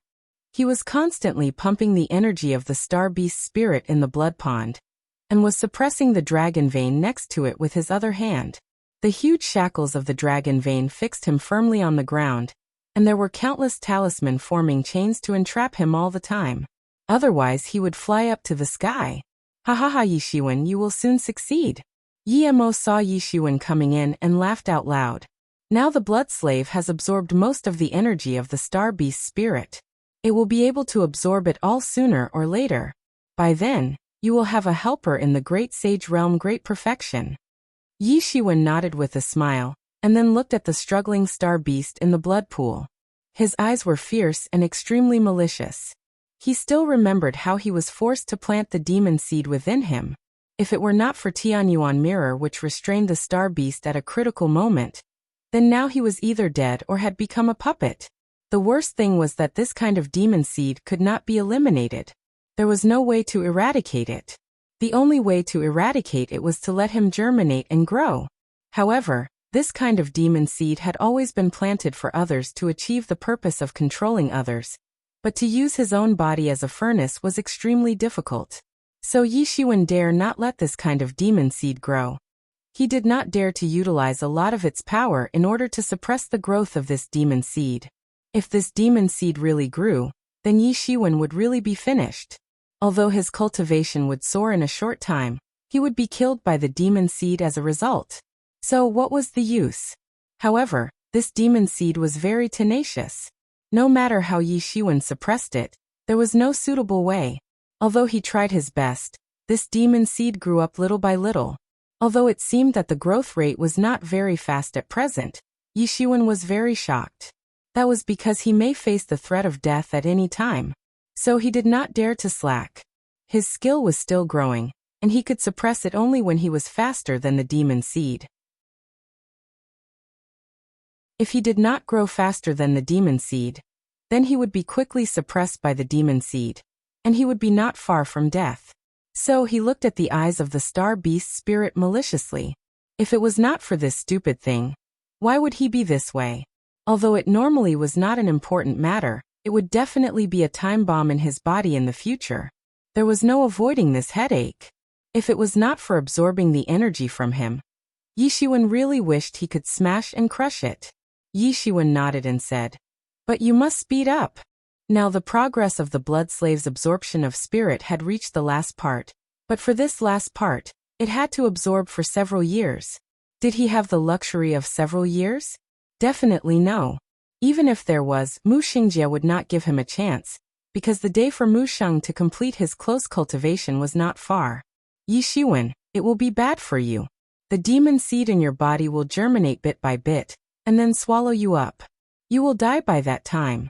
Speaker 1: He was constantly pumping the energy of the star beast spirit in the blood pond, and was suppressing the dragon vein next to it with his other hand. The huge shackles of the dragon vein fixed him firmly on the ground, and there were countless talisman forming chains to entrap him all the time. Otherwise he would fly up to the sky. Ha ha ha, Yi Shiwen, you will soon succeed. Yi Mo saw Yi Shiwen coming in and laughed out loud. Now the blood slave has absorbed most of the energy of the star beast spirit. It will be able to absorb it all sooner or later. By then, you will have a helper in the great sage realm Great Perfection. Yi Shiwen nodded with a smile, and then looked at the struggling star beast in the blood pool. His eyes were fierce and extremely malicious. He still remembered how he was forced to plant the demon seed within him. If it were not for Tianyuan Mirror which restrained the star beast at a critical moment, then now he was either dead or had become a puppet. The worst thing was that this kind of demon seed could not be eliminated. There was no way to eradicate it. The only way to eradicate it was to let him germinate and grow. However, this kind of demon seed had always been planted for others to achieve the purpose of controlling others, but to use his own body as a furnace was extremely difficult. So Yi Shiwen dare not let this kind of demon seed grow. He did not dare to utilize a lot of its power in order to suppress the growth of this demon seed. If this demon seed really grew, then Yi Shiwen would really be finished. Although his cultivation would soar in a short time, he would be killed by the demon seed as a result. So what was the use? However, this demon seed was very tenacious. No matter how Yi Shiwen suppressed it, there was no suitable way. Although he tried his best, this demon seed grew up little by little. Although it seemed that the growth rate was not very fast at present, Yi Shiwen was very shocked. That was because he may face the threat of death at any time. So he did not dare to slack. His skill was still growing, and he could suppress it only when he was faster than the demon seed. If he did not grow faster than the demon seed, then he would be quickly suppressed by the demon seed, and he would be not far from death. So he looked at the eyes of the star beast spirit maliciously. If it was not for this stupid thing, why would he be this way? Although it normally was not an important matter, it would definitely be a time bomb in his body in the future. There was no avoiding this headache. If it was not for absorbing the energy from him, Yi Shiwen really wished he could smash and crush it. Yi Shiwen nodded and said, "But you must speed up." Now the progress of the blood slave's absorption of spirit had reached the last part, but for this last part, it had to absorb for several years. Did he have the luxury of several years? Definitely no. Even if there was, Mu Xingjie would not give him a chance, because the day for Mu Sheng to complete his close cultivation was not far. Yi Shiwen, it will be bad for you. The demon seed in your body will germinate bit by bit, and then swallow you up. You will die by that time.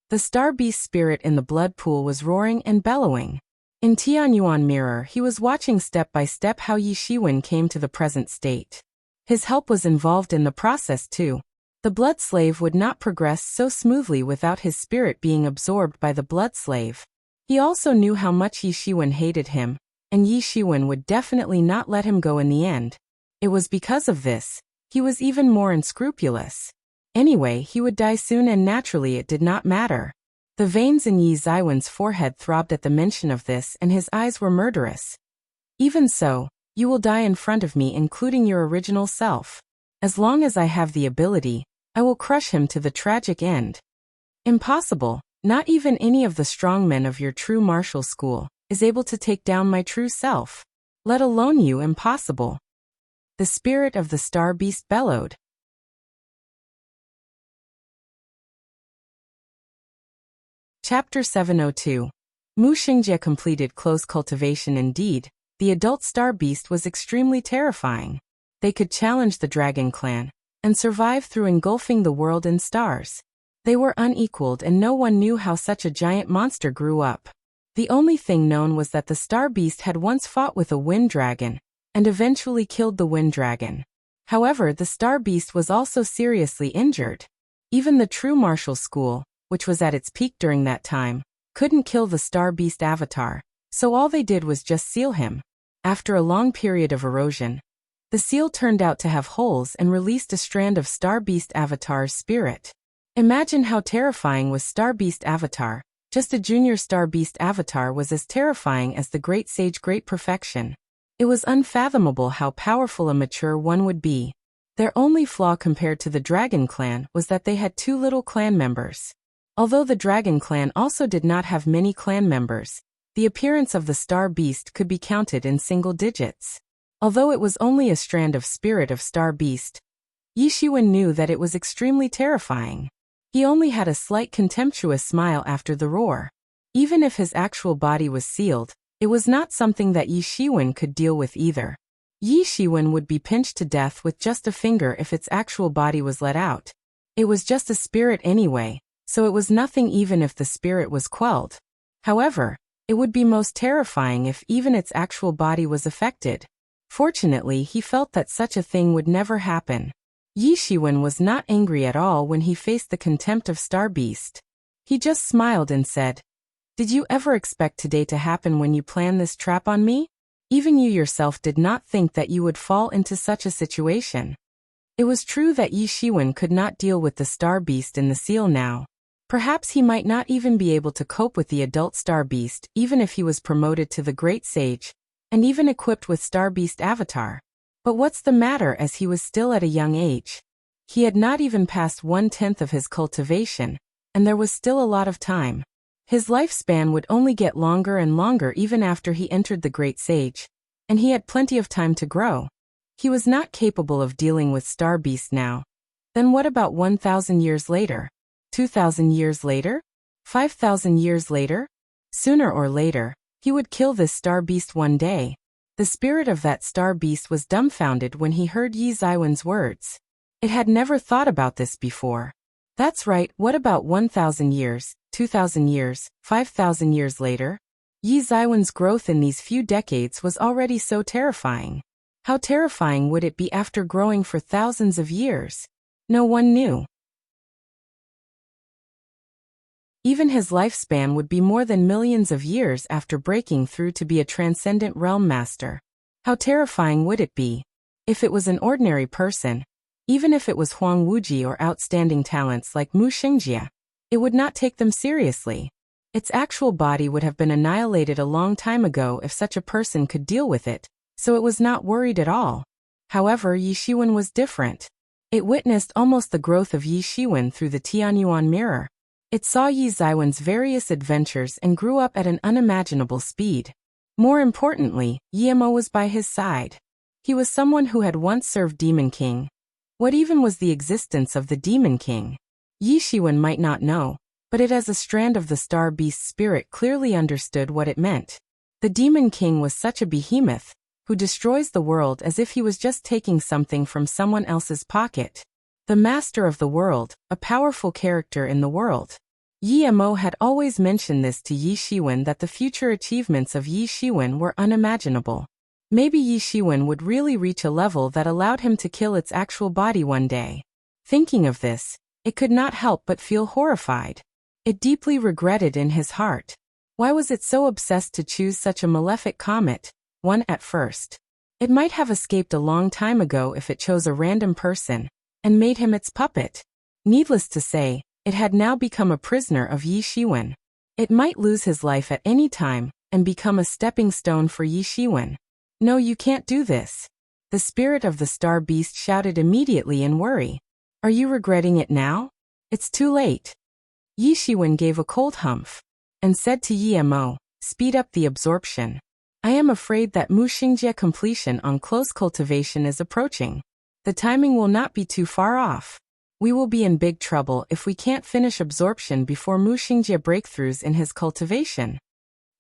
Speaker 1: The star beast spirit in the blood pool was roaring and bellowing. In Tianyuan Mirror, he was watching step by step how Yi Shiwen came to the present state. His help was involved in the process too. The blood slave would not progress so smoothly without his spirit being absorbed by the blood slave. He also knew how much Yi Shiwen hated him, and Yi Shiwen would definitely not let him go in the end. It was because of this, he was even more unscrupulous. Anyway, he would die soon and naturally it did not matter. The veins in Yi Zaiwen's forehead throbbed at the mention of this, and his eyes were murderous. Even so, you will die in front of me, including your original self. As long as I have the ability, I will crush him to the tragic end. Impossible. Not even any of the strongmen of your true martial school is able to take down my true self. Let alone you. Impossible. The spirit of the star beast bellowed. Chapter 702. Mu Xingjie completed close cultivation. Indeed, the adult star beast was extremely terrifying. They could challenge the dragon clan and survive through engulfing the world in stars. They were unequaled, and no one knew how such a giant monster grew up. The only thing known was that the star beast had once fought with a wind dragon and eventually killed the wind dragon. However, the star beast was also seriously injured. Even the true martial school, which was at its peak during that time, couldn't kill the star beast avatar, so all they did was just seal him. After a long period of erosion, the seal turned out to have holes and released a strand of star beast avatar's spirit. Imagine how terrifying was star beast avatar. Just a junior star beast avatar was as terrifying as the great sage Great Perfection. It was unfathomable how powerful a mature one would be. Their only flaw compared to the Dragon Clan was that they had too little clan members. Although the Dragon Clan also did not have many clan members, the appearance of the star beast could be counted in single digits. Although it was only a strand of spirit of star beast, Yi Shiwen knew that it was extremely terrifying. He only had a slight contemptuous smile after the roar. Even if his actual body was sealed, it was not something that Yi Shiwen could deal with either. Yi Shiwen would be pinched to death with just a finger if its actual body was let out. It was just a spirit anyway, so it was nothing even if the spirit was quelled. However, it would be most terrifying if even its actual body was affected. Fortunately, he felt that such a thing would never happen. Yi Shiwen was not angry at all when he faced the contempt of Star Beast. He just smiled and said, "Did you ever expect today to happen when you planned this trap on me? Even you yourself did not think that you would fall into such a situation." It was true that Yi Shiwen could not deal with the Star Beast in the seal now. Perhaps he might not even be able to cope with the adult Star Beast even if he was promoted to the Great Sage, and even equipped with Star Beast Avatar. But what's the matter, as he was still at a young age? He had not even passed 1/10 of his cultivation, and there was still a lot of time. His lifespan would only get longer and longer even after he entered the Great Sage, and he had plenty of time to grow. He was not capable of dealing with Star Beast now. Then what about 1,000 years later? 2,000 years later? 5,000 years later? Sooner or later, he would kill this Star Beast one day. The spirit of that Star Beast was dumbfounded when he heard Yi Zaiwen's words. It had never thought about this before. That's right, what about 1,000 years, 2,000 years, 5,000 years later? Yi Zaiwen's growth in these few decades was already so terrifying. How terrifying would it be after growing for thousands of years? No one knew. Even his lifespan would be more than millions of years after breaking through to be a transcendent realm master. How terrifying would it be? If it was an ordinary person, even if it was Huang Wuji or outstanding talents like Mu Xingjie, it would not take them seriously. Its actual body would have been annihilated a long time ago if such a person could deal with it, so it was not worried at all. However, Yi Shiwen was different. It witnessed almost the growth of Yi Shiwen through the Tianyuan mirror. It saw Yi Zaiwen's various adventures and grew up at an unimaginable speed. More importantly, Yi Mo was by his side. He was someone who had once served Demon King. What even was the existence of the Demon King? Yi Shiwen might not know, but it as a strand of the Star Beast spirit clearly understood what it meant. The Demon King was such a behemoth, who destroys the world as if he was just taking something from someone else's pocket. The master of the world, a powerful character in the world. Yi Mo had always mentioned this to Yi Shiwen, that the future achievements of Yi Shiwen were unimaginable. Maybe Yi Shiwen would really reach a level that allowed him to kill its actual body one day. Thinking of this, it could not help but feel horrified. It deeply regretted in his heart. Why was it so obsessed to choose such a malefic comet? One at first. It might have escaped a long time ago if it chose a random person and made him its puppet. Needless to say, It had now become a prisoner of Yi Shiwen. It might lose his life at any time and become a stepping stone for Yi Shiwen. No, you can't do this. The spirit of the star beast shouted immediately in worry. Are you regretting it now? It's too late. Yi Shiwen gave a cold humph and said to Yi Mo, speed up the absorption. I am afraid that Muxingjie completion on close cultivation is approaching. The timing will not be too far off. We will be in big trouble if we can't finish absorption before Muxingjie breakthroughs in his cultivation.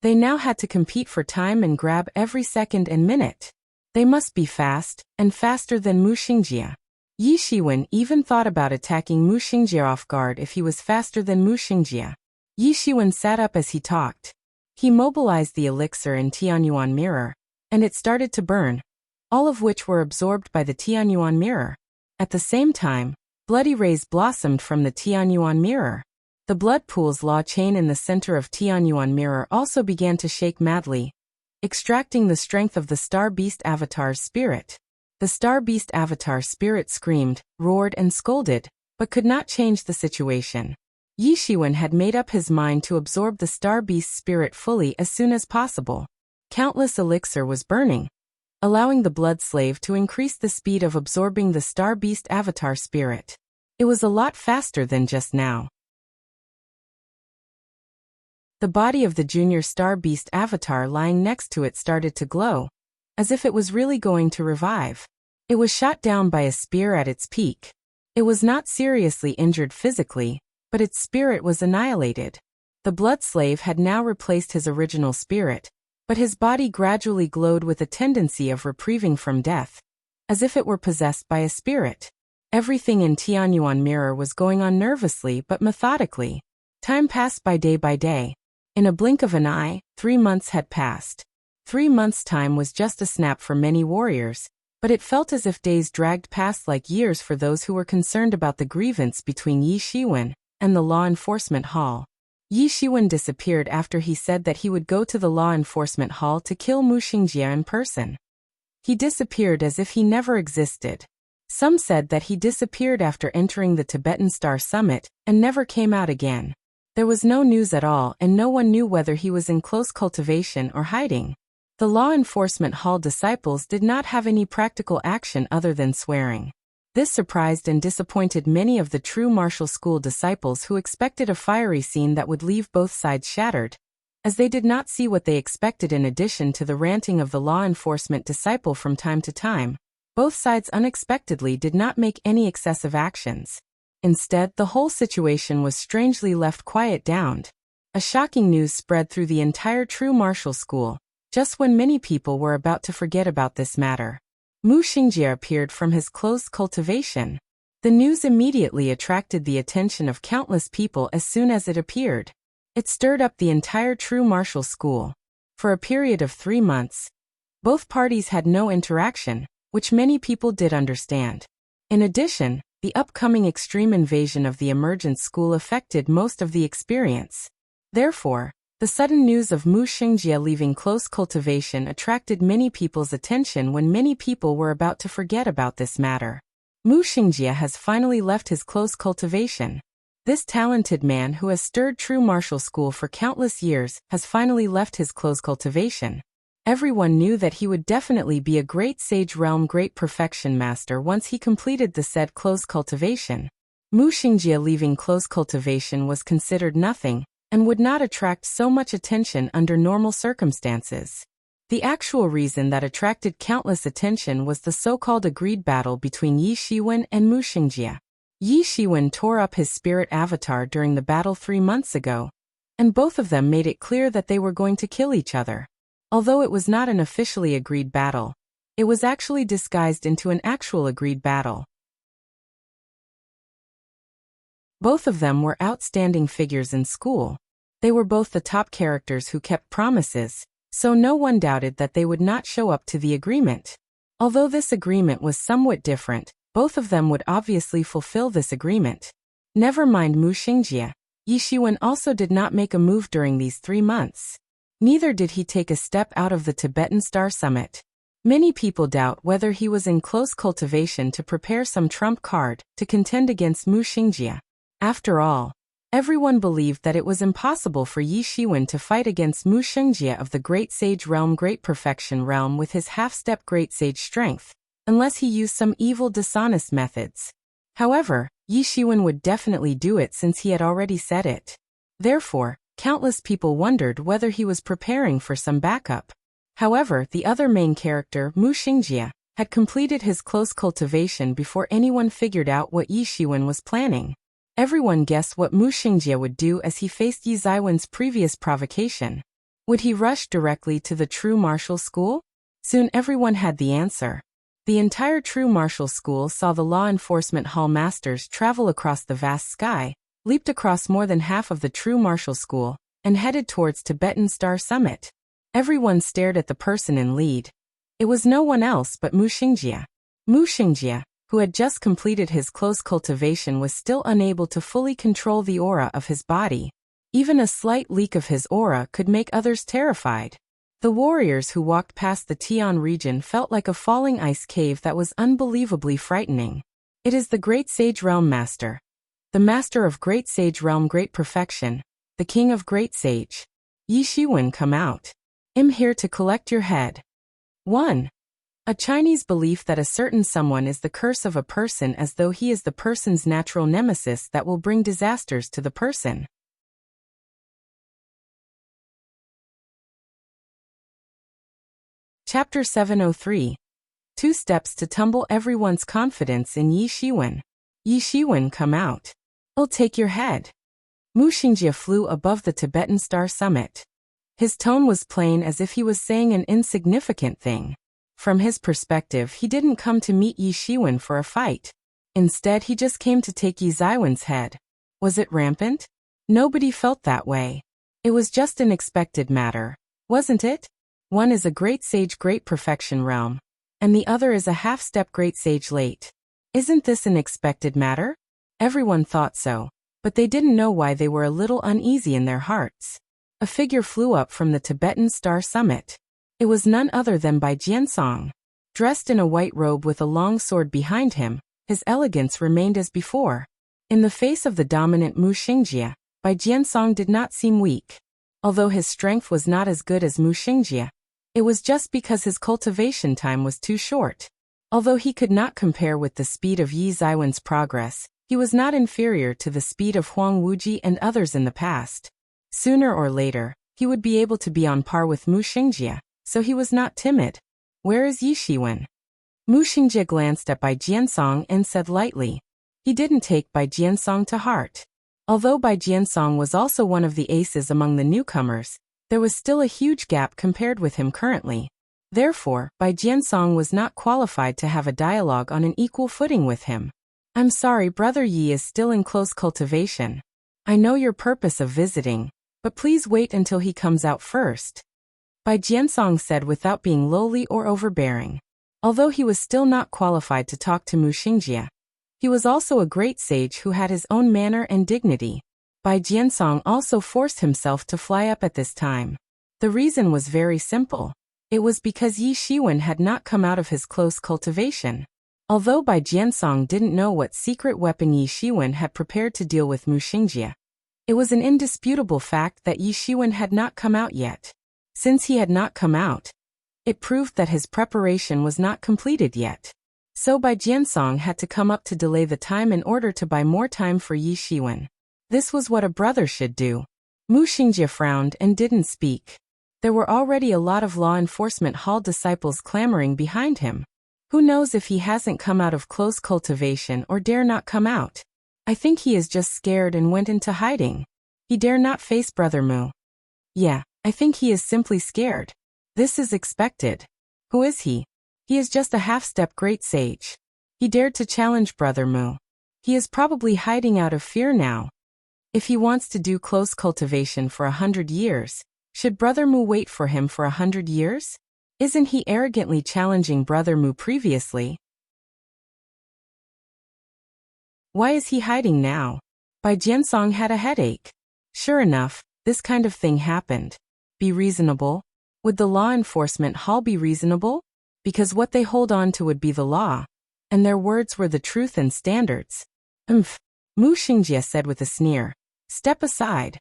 Speaker 1: They now had to compete for time and grab every second and minute. They must be fast, and faster than Muxingjie. Yi Shiwen even thought about attacking Muxingjie off guard if he was faster than Muxingjie. Yi Shiwen sat up as he talked. He mobilized the elixir in Tianyuan mirror, and it started to burn, all of which were absorbed by the Tianyuan mirror. At the same time, bloody rays blossomed from the Tianyuan mirror. The blood pool's law chain in the center of Tianyuan mirror also began to shake madly, extracting the strength of the Star Beast Avatar's spirit. The Star Beast Avatar spirit screamed, roared and scolded, but could not change the situation. Yi Shiwen had made up his mind to absorb the Star Beast's spirit fully as soon as possible. Countless elixir was burning, allowing the blood slave to increase the speed of absorbing the Star Beast Avatar spirit. It was a lot faster than just now. The body of the junior Star Beast Avatar lying next to it started to glow, as if it was really going to revive. It was shot down by a spear at its peak. It was not seriously injured physically, but its spirit was annihilated. The blood slave had now replaced his original spirit, but his body gradually glowed with a tendency of reprieving from death, as if it were possessed by a spirit. Everything in Tianyuan mirror was going on nervously but methodically. Time passed by day. In a blink of an eye, 3 months had passed. 3 months' time was just a snap for many warriors, but it felt as if days dragged past like years for those who were concerned about the grievance between Yi Shiwen and the law enforcement hall. Yi Shiwen disappeared after he said that he would go to the law enforcement hall to kill Muxingjie in person. He disappeared as if he never existed. Some said that he disappeared after entering the Tibetan Star Summit and never came out again. There was no news at all and no one knew whether he was in close cultivation or hiding. The law enforcement hall disciples did not have any practical action other than swearing. This surprised and disappointed many of the true martial school disciples who expected a fiery scene that would leave both sides shattered, as they did not see what they expected. In addition to the ranting of the law enforcement disciple from time to time, both sides unexpectedly did not make any excessive actions. Instead, the whole situation was strangely left quiet down. A shocking news spread through the entire true martial school, just when many people were about to forget about this matter. Muxingjie appeared from his closed cultivation. The news immediately attracted the attention of countless people as soon as it appeared. It stirred up the entire true martial school. For a period of 3 months, both parties had no interaction, which many people did understand. In addition, the upcoming extreme invasion of the emergent school affected most of the experience. Therefore, the sudden news of Muxingjie leaving close cultivation attracted many people's attention when many people were about to forget about this matter. Muxingjie has finally left his close cultivation. This talented man who has stirred true martial school for countless years has finally left his close cultivation. Everyone knew that he would definitely be a great sage realm great perfection master once he completed the said close cultivation. Muxingjie leaving close cultivation was considered nothing, and would not attract so much attention under normal circumstances. The actual reason that attracted countless attention was the so-called agreed battle between Yi Shiwen and Muxingjie. Yi Shiwen tore up his spirit avatar during the battle 3 months ago, and both of them made it clear that they were going to kill each other. Although it was not an officially agreed battle, it was actually disguised into an actual agreed battle. Both of them were outstanding figures in school. They were both the top characters who kept promises, so no one doubted that they would not show up to the agreement. Although this agreement was somewhat different, both of them would obviously fulfill this agreement. Never mind Muxingjie, Yi Shiwen also did not make a move during these 3 months. Neither did he take a step out of the Tibetan Star Summit. Many people doubt whether he was in close cultivation to prepare some trump card to contend against Muxingjie. After all, Everyone believed that it was impossible for Yi Shiwen to fight against Mu Xingjie of the Great Sage Realm Great Perfection Realm with his half-step Great Sage strength, unless he used some evil dishonest methods. However, Yi Shiwen would definitely do it since he had already said it. Therefore, countless people wondered whether he was preparing for some backup. However, the other main character, Mu Xingjie, had completed his close cultivation before anyone figured out what Yi Shiwen was planning. Everyone guessed what Mu Xingjie would do as he faced Yi Ziwen's previous provocation. Would he rush directly to the true martial school? Soon everyone had the answer. The entire true martial school saw the law enforcement hall masters travel across the vast sky, leaped across more than half of the true martial school, and headed towards Tibetan Star Summit. Everyone stared at the person in lead. It was no one else but Mu Xingjie. Mu Xingjie, who had just completed his close cultivation, was still unable to fully control the aura of his body. Even a slight leak of his aura could make others terrified. The warriors who walked past the Tian region felt like a falling ice cave that was unbelievably frightening. It is the Great Sage Realm Master. The Master of Great Sage Realm Great Perfection, the King of Great Sage. Yi Shiwen, come out. I'm here to collect your head. 1. A Chinese belief that a certain someone is the curse of a person as though he is the person's natural nemesis that will bring disasters to the person. Chapter 703. 2 Steps to Tumble Everyone's Confidence in Yi Shiwen. Yi Shiwen, come out. I'll take your head. Mu Xingjie flew above the Tibetan Star Summit. His tone was plain, as if he was saying an insignificant thing. From his perspective, he didn't come to meet Yi Shiwen for a fight. Instead, he just came to take Yi Ziwen's head. Was it rampant? Nobody felt that way. It was just an expected matter, wasn't it? One is a Great Sage Great Perfection Realm, and the other is a half-step Great Sage late. Isn't this an expected matter? Everyone thought so, but they didn't know why they were a little uneasy in their hearts. A figure flew up from the Tibetan Star Summit. It was none other than Bai Jiansong. Dressed in a white robe with a long sword behind him, his elegance remained as before. In the face of the dominant Mu Xingjie, Bai Jiansong did not seem weak. Although his strength was not as good as Mu Xingjie, it was just because his cultivation time was too short. Although he could not compare with the speed of Yi Ziwen's progress, he was not inferior to the speed of Huang Wuji and others in the past. Sooner or later, he would be able to be on par with Mu Xingjie, so he was not timid. Where is Yi Shiwen? Mu Xingjie glanced at Bai Jiansong and said lightly. He didn't take Bai Jiansong to heart. Although Bai Jiansong was also one of the aces among the newcomers, there was still a huge gap compared with him currently. Therefore, Bai Jiansong was not qualified to have a dialogue on an equal footing with him. I'm sorry, Brother Yi is still in close cultivation. I know your purpose of visiting, but please wait until he comes out first. Bai Jiansong said without being lowly or overbearing. Although he was still not qualified to talk to Mu Xingjie, he was also a great sage who had his own manner and dignity. Bai Jiansong also forced himself to fly up at this time. The reason was very simple. It was because Yi Shiwen had not come out of his close cultivation. Although Bai Jiansong didn't know what secret weapon Yi Shiwen had prepared to deal with Mu Xingjie, it was an indisputable fact that Yi Shiwen had not come out yet. Since he had not come out, it proved that his preparation was not completed yet. So Bai Jiansong had to come up to delay the time in order to buy more time for Yi Shiwen. This was what a brother should do. Mu Xingjie frowned and didn't speak. There were already a lot of law enforcement hall disciples clamoring behind him. Who knows if he hasn't come out of close cultivation or dare not come out? I think he is just scared and went into hiding. He dare not face Brother Mu. Yeah, I think he is simply scared. This is expected. Who is he? He is just a half-step great sage. He dared to challenge Brother Mu. He is probably hiding out of fear now. If he wants to do close cultivation for 100 years, should Brother Mu wait for him for 100 years? Isn't he arrogantly challenging Brother Mu previously? Why is he hiding now? Bai Jiansong had a headache. Sure enough, this kind of thing happened. Be reasonable? Would the law enforcement hall be reasonable? Because what they hold on to would be the law, and their words were the truth and standards. Mu Xingjie said with a sneer. Step aside.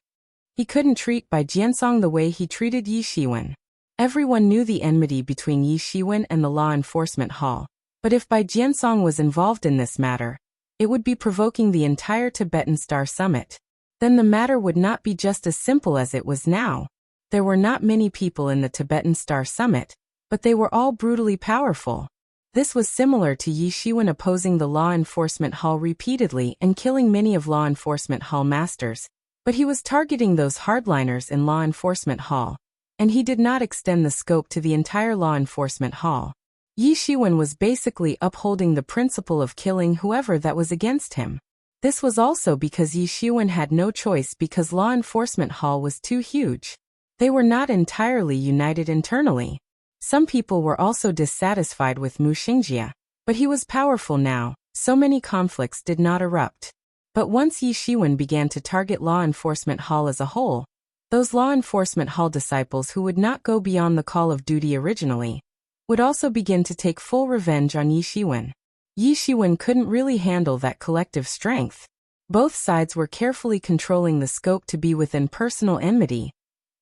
Speaker 1: He couldn't treat Bai Jiansong the way he treated Yi Shiwen. Everyone knew the enmity between Yi Shiwen and the law enforcement hall, but if Bai Jiansong was involved in this matter, it would be provoking the entire Tibetan Star Summit. Then the matter would not be just as simple as it was now. There were not many people in the Tibetan Star Summit, but they were all brutally powerful. This was similar to Yi Shiwen opposing the law enforcement hall repeatedly and killing many of law enforcement hall masters, but he was targeting those hardliners in law enforcement hall, and he did not extend the scope to the entire law enforcement hall. Yi Shiwen was basically upholding the principle of killing whoever that was against him. This was also because Yi Shiwen had no choice because law enforcement hall was too huge. They were not entirely united internally. Some people were also dissatisfied with Mu Xingjie, but he was powerful now, so many conflicts did not erupt. But once Yi Shiwen began to target law enforcement hall as a whole, those law enforcement hall disciples who would not go beyond the call of duty originally, would also begin to take full revenge on Yi Shiwen. Yi Shiwen couldn't really handle that collective strength. Both sides were carefully controlling the scope to be within personal enmity,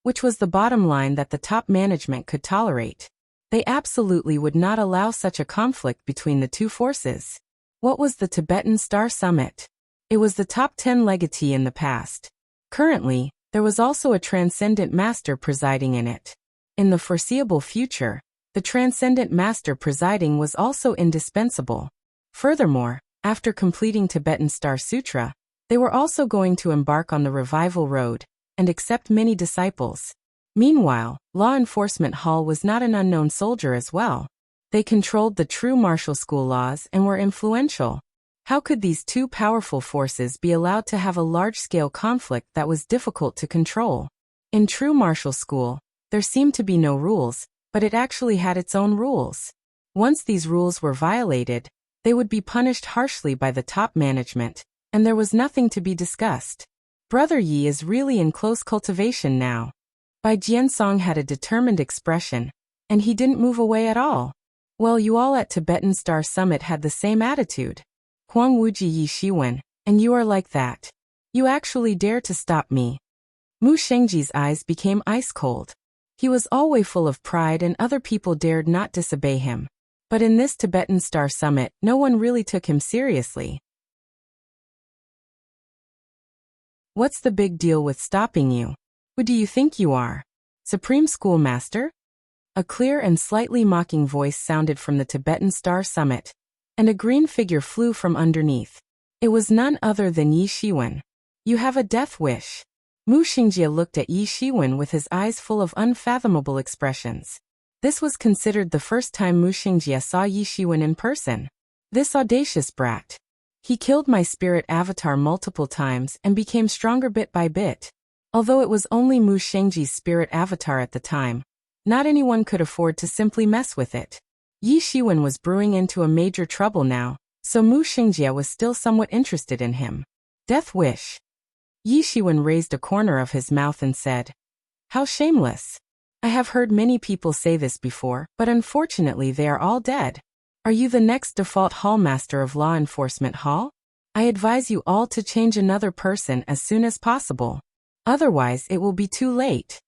Speaker 1: which was the bottom line that the top management could tolerate. They absolutely would not allow such a conflict between the two forces. What was the Tibetan Star Summit? It was the top 10 legatee in the past. Currently, there was also a transcendent master presiding in it. In the foreseeable future, the transcendent master presiding was also indispensable. Furthermore, after completing Tibetan Star Sutra, they were also going to embark on the revival road and accept many disciples. Meanwhile, law enforcement hall was not an unknown soldier as well. They controlled the true martial school laws and were influential. How could these two powerful forces be allowed to have a large-scale conflict that was difficult to control? In true martial school, there seemed to be no rules, but it actually had its own rules. Once these rules were violated, they would be punished harshly by the top management, and there was nothing to be discussed. Brother Yi is really in close cultivation now. Bai Jiansong had a determined expression, and he didn't move away at all. Well, you all at Tibetan Star Summit had the same attitude. Huang Wuji Yi Shiwen, and you are like that. You actually dare to stop me. Mu Xingjie's eyes became ice cold. He was always full of pride and other people dared not disobey him. But in this Tibetan Star Summit, no one really took him seriously. What's the big deal with stopping you? Who do you think you are? Supreme Schoolmaster? A clear and slightly mocking voice sounded from the Tibetan Star Summit, and a green figure flew from underneath. It was none other than Yi Shiwen. You have a death wish. Mu Xingjie looked at Yi Shiwen with his eyes full of unfathomable expressions. This was considered the first time Mu Xingjie saw Yi Shiwen in person. This audacious brat. He killed my spirit avatar multiple times and became stronger bit by bit. Although it was only Mu Xingjie's spirit avatar at the time, not anyone could afford to simply mess with it. Yi Shiwen was brewing into a major trouble now, so Mu Xingjie was still somewhat interested in him. Death wish. Yi Shiwen raised a corner of his mouth and said, "How shameless. I have heard many people say this before, but unfortunately they are all dead. Are you the next default hallmaster of law enforcement hall? I advise you all to change another person as soon as possible. Otherwise it will be too late.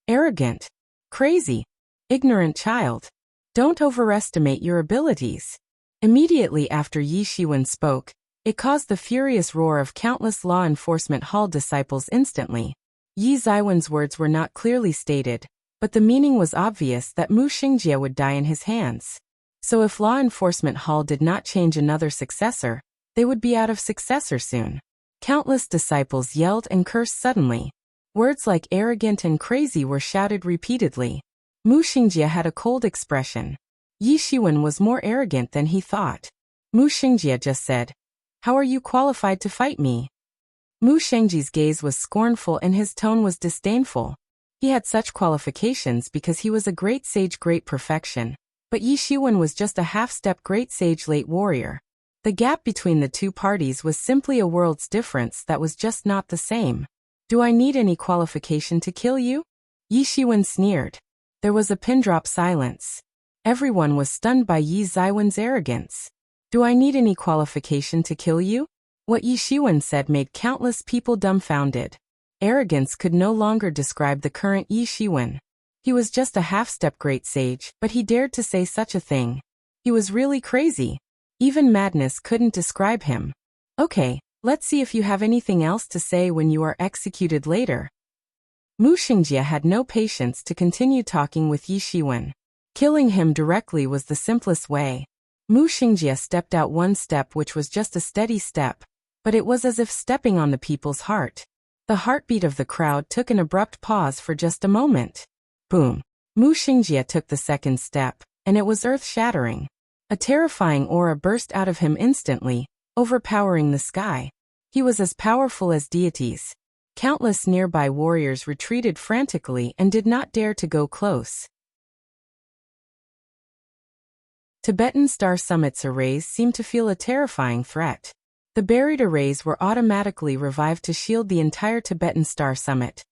Speaker 1: Arrogant. Crazy. Ignorant child. Don't overestimate your abilities." Immediately after Yi Shiwen spoke, it caused the furious roar of countless law enforcement hall disciples instantly. Yi Ziwen's words were not clearly stated, but the meaning was obvious that Mu Xingjie would die in his hands. So if law enforcement hall did not change another successor, they would be out of successor soon. Countless disciples yelled and cursed suddenly. Words like arrogant and crazy were shouted repeatedly. Mu Xingjie had a cold expression. Yi Shiwen was more arrogant than he thought. Mu Xingjie just said, "How are you qualified to fight me?" Mu Xingjie's gaze was scornful and his tone was disdainful. He had such qualifications because he was a great sage, great perfection, but Yi Shiwen was just a half-step great sage, late warrior. The gap between the two parties was simply a world's difference that was just not the same. "Do I need any qualification to kill you?" Yi Shiwen sneered. There was a pin-drop silence. Everyone was stunned by Yi Ziwen's arrogance. "Do I need any qualification to kill you?" What Yi Shiwen said made countless people dumbfounded. Arrogance could no longer describe the current Yi Shiwen. He was just a half-step great sage, but he dared to say such a thing. He was really crazy. Even madness couldn't describe him. Okay, let's see if you have anything else to say when you are executed later. Mu Xingjie had no patience to continue talking with Yi Shiwen. Killing him directly was the simplest way. Mu Xingjie stepped out one step, which was just a steady step, but it was as if stepping on the people's heart. The heartbeat of the crowd took an abrupt pause for just a moment. Boom. Mu Xingjie took the second step, and it was earth-shattering. A terrifying aura burst out of him instantly, overpowering the sky. He was as powerful as deities. Countless nearby warriors retreated frantically and did not dare to go close. Tibetan Star Summit's arrays seemed to feel a terrifying threat. The buried arrays were automatically revived to shield the entire Tibetan Star Summit,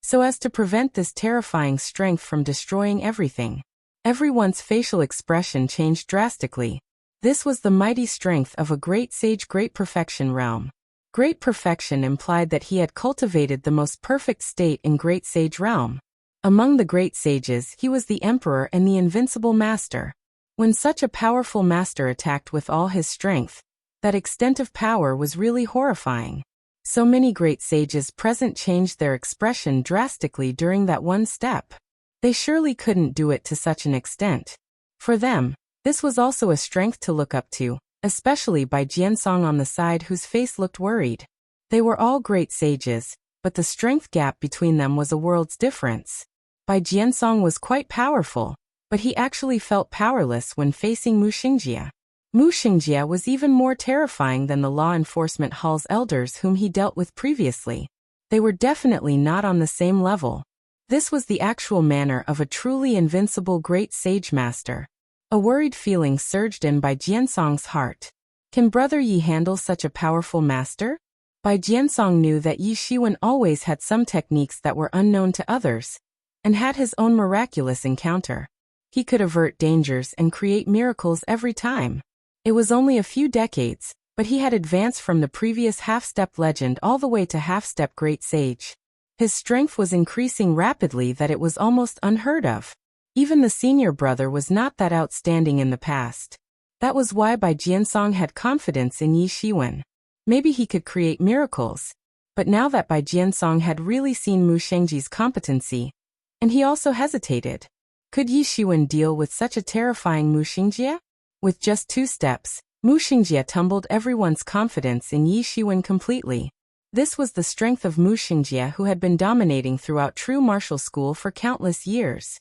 Speaker 1: so as to prevent this terrifying strength from destroying everything. Everyone's facial expression changed drastically. This was the mighty strength of a great sage, great perfection realm. Great perfection implied that he had cultivated the most perfect state in great sage realm. Among the great sages, he was the emperor and the invincible master. When such a powerful master attacked with all his strength, that extent of power was really horrifying. So many great sages present changed their expression drastically during that one step. They surely couldn't do it to such an extent. For them, this was also a strength to look up to, especially by Jiansong on the side, whose face looked worried. They were all great sages, but the strength gap between them was a world's difference. Bai Jiansong was quite powerful, but he actually felt powerless when facing Mu Xingjie. Mu Xingjie was even more terrifying than the law enforcement hall's elders whom he dealt with previously. They were definitely not on the same level. This was the actual manner of a truly invincible great sage master. A worried feeling surged in Bai Jiansong's heart. Can Brother Yi handle such a powerful master? Bai Jiansong knew that Yi Shiwen always had some techniques that were unknown to others, and had his own miraculous encounter. He could avert dangers and create miracles every time. It was only a few decades, but he had advanced from the previous half-step legend all the way to half-step great sage. His strength was increasing rapidly that it was almost unheard of. Even the senior brother was not that outstanding in the past. That was why Bai Jiansong had confidence in Yi Shiwen. Maybe he could create miracles. But now that Bai Jiansong had really seen Mu Xingjie's competency, and he also hesitated. Could Yi Shiwen deal with such a terrifying Mu Xingjie? With just 2 steps, Mu Xingjie tumbled everyone's confidence in Yi Shiwen completely. This was the strength of Mu Xingjie, who had been dominating throughout true martial school for countless years.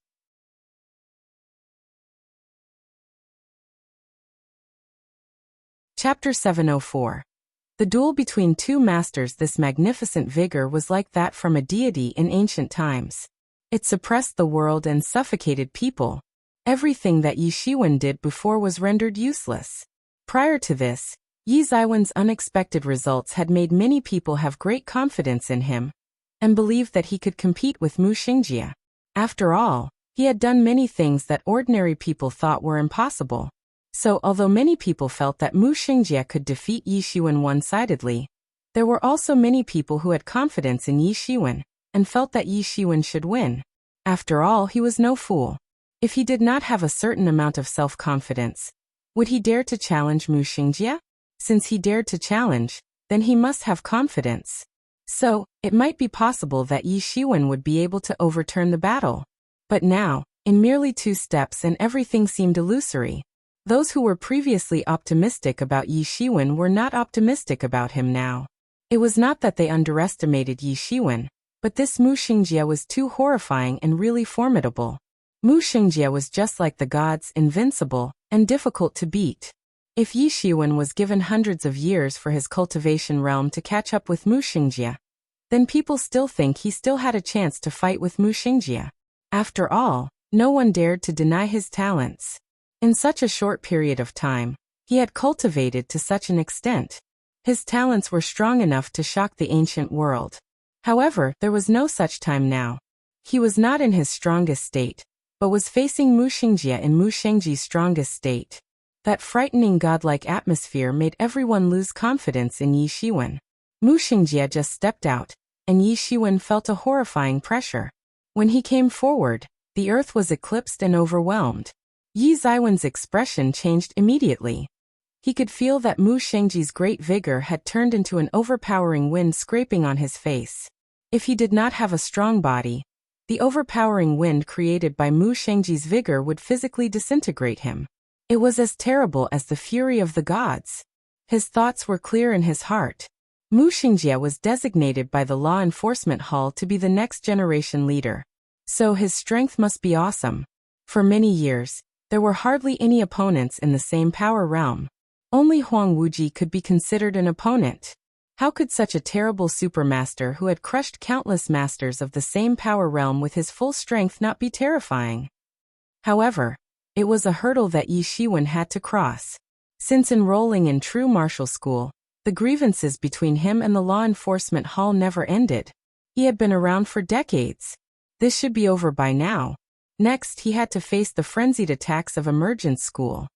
Speaker 1: Chapter 704. The duel between 2 masters. This magnificent vigor was like that from a deity in ancient times. It suppressed the world and suffocated people. Everything that Yi Shiwen did before was rendered useless. Prior to this, Yi Ziwen's unexpected results had made many people have great confidence in him, and believed that he could compete with Mu Xingjie. After all, he had done many things that ordinary people thought were impossible. So although many people felt that Mu Xingjie could defeat Yi Shiwen one-sidedly, there were also many people who had confidence in Yi Shiwen, and felt that Yi Shiwen should win. After all, he was no fool. If he did not have a certain amount of self-confidence, would he dare to challenge Mu Xingjie? Since he dared to challenge, then he must have confidence. So, it might be possible that Yi Shiwen would be able to overturn the battle. But now, in merely 2 steps, and everything seemed illusory. Those who were previously optimistic about Yi Shiwen were not optimistic about him now. It was not that they underestimated Yi Shiwen, but this Mu Xingjie was too horrifying and really formidable. Mu Xingjie was just like the gods, invincible, and difficult to beat. If Yi Shiwen was given hundreds of years for his cultivation realm to catch up with Mu Xingjie, then people still think he still had a chance to fight with Mu Xingjie. After all, no one dared to deny his talents. In such a short period of time, he had cultivated to such an extent. His talents were strong enough to shock the ancient world. However, there was no such time now. He was not in his strongest state, but was facing Mu Xingjie in Mu Xingjie's strongest state. That frightening godlike atmosphere made everyone lose confidence in Yi Shiwen. Mu Xingjie just stepped out, and Yi Shiwen felt a horrifying pressure. When he came forward, the earth was eclipsed and overwhelmed. Yi Ziwen's expression changed immediately. He could feel that Mu Xingjie's great vigor had turned into an overpowering wind scraping on his face. If he did not have a strong body, the overpowering wind created by Mu Xingjie's vigor would physically disintegrate him. It was as terrible as the fury of the gods. His thoughts were clear in his heart. Mu Xingjie was designated by the Law Enforcement Hall to be the next generation leader. So his strength must be awesome. For many years, there were hardly any opponents in the same power realm. Only Huang Wuji could be considered an opponent. How could such a terrible supermaster who had crushed countless masters of the same power realm with his full strength not be terrifying? However, it was a hurdle that Yi Shiwen had to cross. Since enrolling in true martial school, the grievances between him and the Law Enforcement Hall never ended. He had been around for decades. This should be over by now. Next, he had to face the frenzied attacks of Emergence School.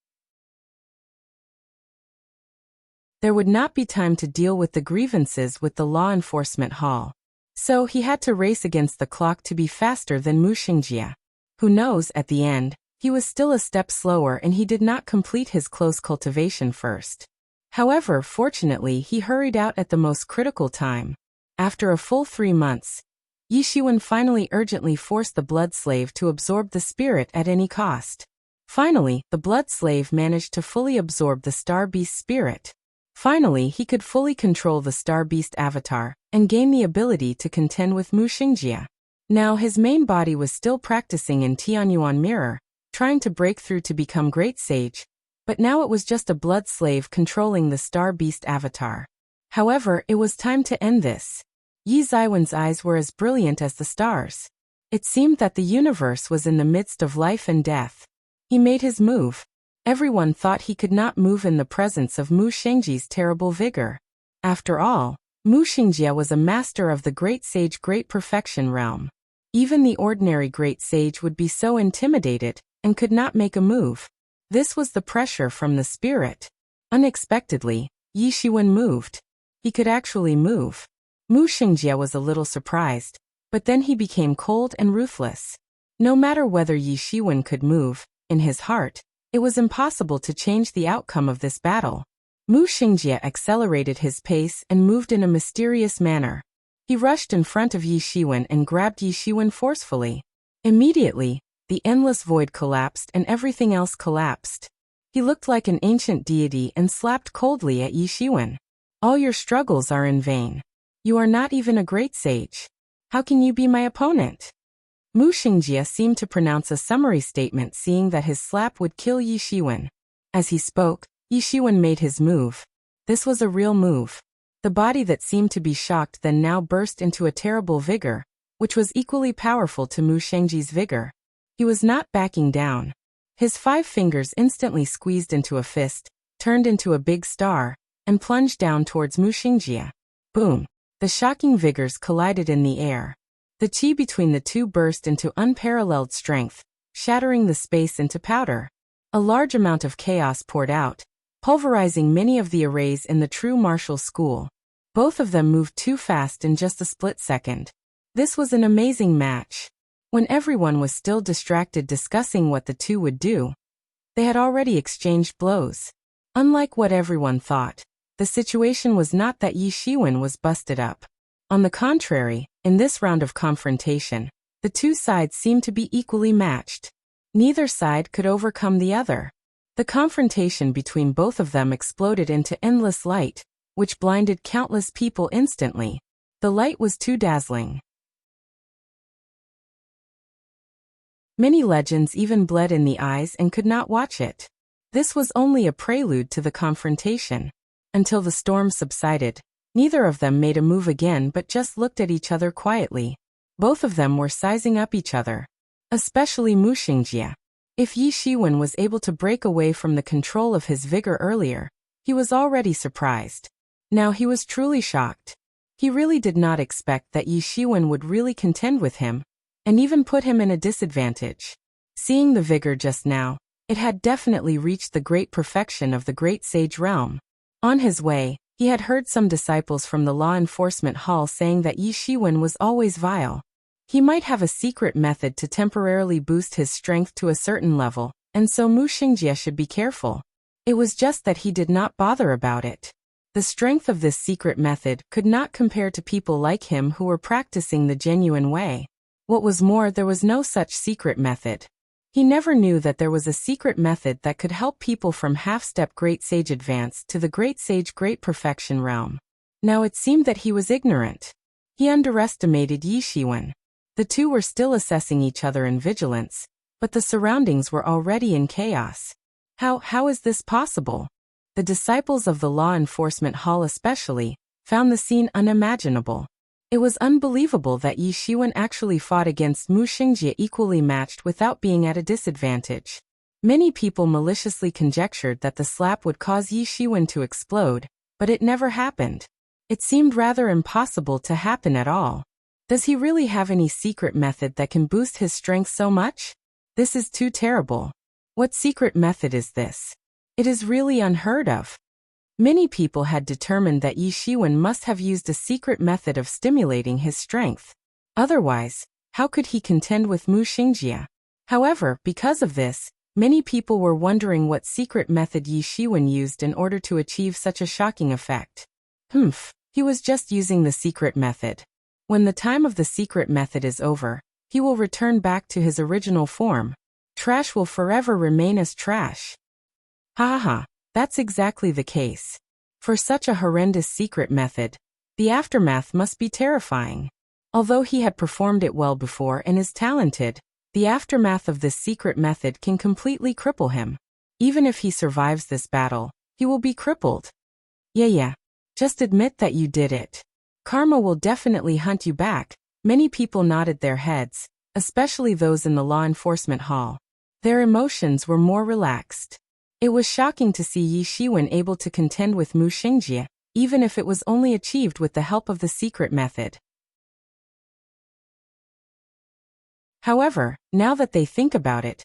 Speaker 1: There would not be time to deal with the grievances with the Law Enforcement Hall. So he had to race against the clock to be faster than Mu Xingjie. Who knows, at the end, he was still a step slower and he did not complete his close cultivation first. However, fortunately, he hurried out at the most critical time. After a full 3 months, Yi Shiwen finally urgently forced the blood slave to absorb the spirit at any cost. Finally, the blood slave managed to fully absorb the Star Beast spirit. Finally, he could fully control the Star Beast avatar and gain the ability to contend with Mu Xingjie. Now his main body was still practicing in Tianyuan Mirror, trying to break through to become Great Sage, but now it was just a blood slave controlling the Star Beast avatar. However, it was time to end this. Yi Ziwen's eyes were as brilliant as the stars. It seemed that the universe was in the midst of life and death. He made his move. Everyone thought he could not move in the presence of Mu Xingjie's terrible vigor. After all, Mu Xingjie was a master of the Great Sage Great Perfection realm. Even the ordinary Great Sage would be so intimidated and could not make a move. This was the pressure from the spirit. Unexpectedly, Yi Shiwen moved. He could actually move. Mu Xingjie was a little surprised, but then he became cold and ruthless. No matter whether Yi Shiwen could move, in his heart, it was impossible to change the outcome of this battle. Mu Xingjie accelerated his pace and moved in a mysterious manner. He rushed in front of Yi Shiwen and grabbed Yi Shiwen forcefully. Immediately, the endless void collapsed and everything else collapsed. He looked like an ancient deity and slapped coldly at Yi Shiwen. All your struggles are in vain. You are not even a great sage. How can you be my opponent? Mu Xingjie seemed to pronounce a summary statement, seeing that his slap would kill Yi Shiwen. As he spoke, Yi Shiwen made his move. This was a real move. The body that seemed to be shocked then now burst into a terrible vigor, which was equally powerful to Mu Xingjie's vigor. He was not backing down. His 5 fingers instantly squeezed into a fist, turned into a big star, and plunged down towards Mu Xingjie. Boom! The shocking vigors collided in the air. The chi between the two burst into unparalleled strength, shattering the space into powder. A large amount of chaos poured out, pulverizing many of the arrays in the true martial school. Both of them moved too fast in just a split second. This was an amazing match. When everyone was still distracted discussing what the two would do, they had already exchanged blows. Unlike what everyone thought, the situation was not that Yi Shiwen was busted up. On the contrary, in this round of confrontation, the two sides seemed to be equally matched. Neither side could overcome the other. The confrontation between both of them exploded into endless light, which blinded countless people instantly. The light was too dazzling. Many legends even bled in the eyes and could not watch it. This was only a prelude to the confrontation. Until the storm subsided, neither of them made a move again but just looked at each other quietly. Both of them were sizing up each other. Especially Mu Xingjie. If Yi Shiwen was able to break away from the control of his vigor earlier, he was already surprised. Now he was truly shocked. He really did not expect that Yi Shiwen would really contend with him, and even put him in a disadvantage. Seeing the vigor just now, It had definitely reached the great perfection of the great sage realm. On his way, he had heard some disciples from the law enforcement hall saying that Yi Shiwen was always vile. He might have a secret method to temporarily boost his strength to a certain level, and so Mu Xingjie should be careful. It was just that he did not bother about it. The strength of this secret method could not compare to people like him who were practicing the genuine way. What was more, there was no such secret method. He never knew that there was a secret method that could help people from half-step great sage advance to the great sage great perfection realm. Now it seemed that he was ignorant. He underestimated Yi Shiwen. The two were still assessing each other in vigilance, but the surroundings were already in chaos. How is this possible? The disciples of the law enforcement hall especially found the scene unimaginable. It was unbelievable that Yi Shiwen actually fought against Mu Xingjie equally matched without being at a disadvantage. Many people maliciously conjectured that the slap would cause Yi Shiwen to explode, but it never happened. It seemed rather impossible to happen at all. Does he really have any secret method that can boost his strength so much? This is too terrible. What secret method is this? It is really unheard of. Many people had determined that Yi Shiwen must have used a secret method of stimulating his strength. Otherwise, how could he contend with Mu Xingjie? However, because of this, many people were wondering what secret method Yi Shiwen used in order to achieve such a shocking effect. He was just using the secret method. When the time of the secret method is over, he will return back to his original form. Trash will forever remain as trash. That's exactly the case. For such a horrendous secret method, the aftermath must be terrifying. Although he had performed it well before and is talented, the aftermath of this secret method can completely cripple him. Even if he survives this battle, he will be crippled. Yeah. Just admit that you did it. Karma will definitely hunt you back. Many people nodded their heads, especially those in the law enforcement hall. Their emotions were more relaxed. It was shocking to see Yi Shiwen able to contend with Mu Xingjie, even if it was only achieved with the help of the secret method. However, now that they think about it,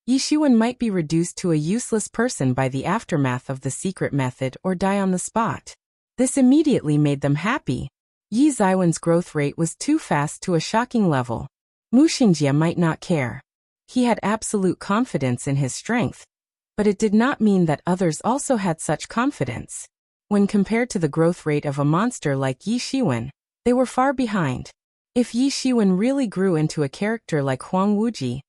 Speaker 1: Yi Shiwen might be reduced to a useless person by the aftermath of the secret method or die on the spot. This immediately made them happy. Yi Ziwen's growth rate was too fast to a shocking level. Mu Xingjie might not care. He had absolute confidence in his strength. But it did not mean that others also had such confidence. When compared to the growth rate of a monster like Yi Shiwen, they were far behind. If Yi Shiwen really grew into a character like Huang Wuji,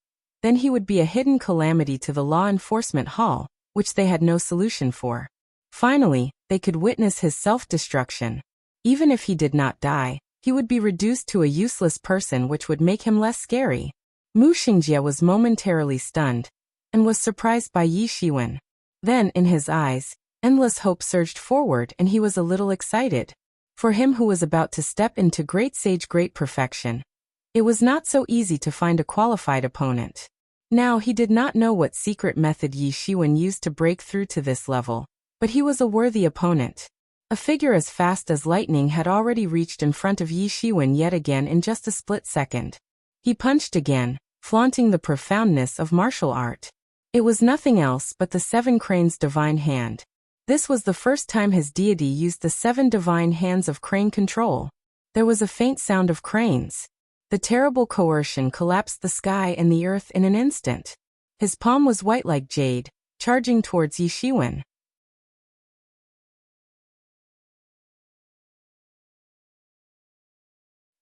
Speaker 1: then he would be a hidden calamity to the law enforcement hall, which they had no solution for. Finally, they could witness his self-destruction. Even if he did not die, he would be reduced to a useless person, which would make him less scary. Mu Xingjie was momentarily stunned, and was surprised by Yi Shiwen. Then, in his eyes, endless hope surged forward and he was a little excited. For him who was about to step into great sage great perfection, it was not so easy to find a qualified opponent. Now he did not know what secret method Yi Shiwen used to break through to this level, but he was a worthy opponent. A figure as fast as lightning had already reached in front of Yi Shiwen yet again in just a split second. He punched again, flaunting the profoundness of martial art. It was nothing else but the Seven Cranes' divine hand. This was the first time his deity used the seven divine hands of crane control. There was a faint sound of cranes. The terrible coercion collapsed the sky and the earth in an instant. His palm was white like jade, charging towards Yi Shiwen.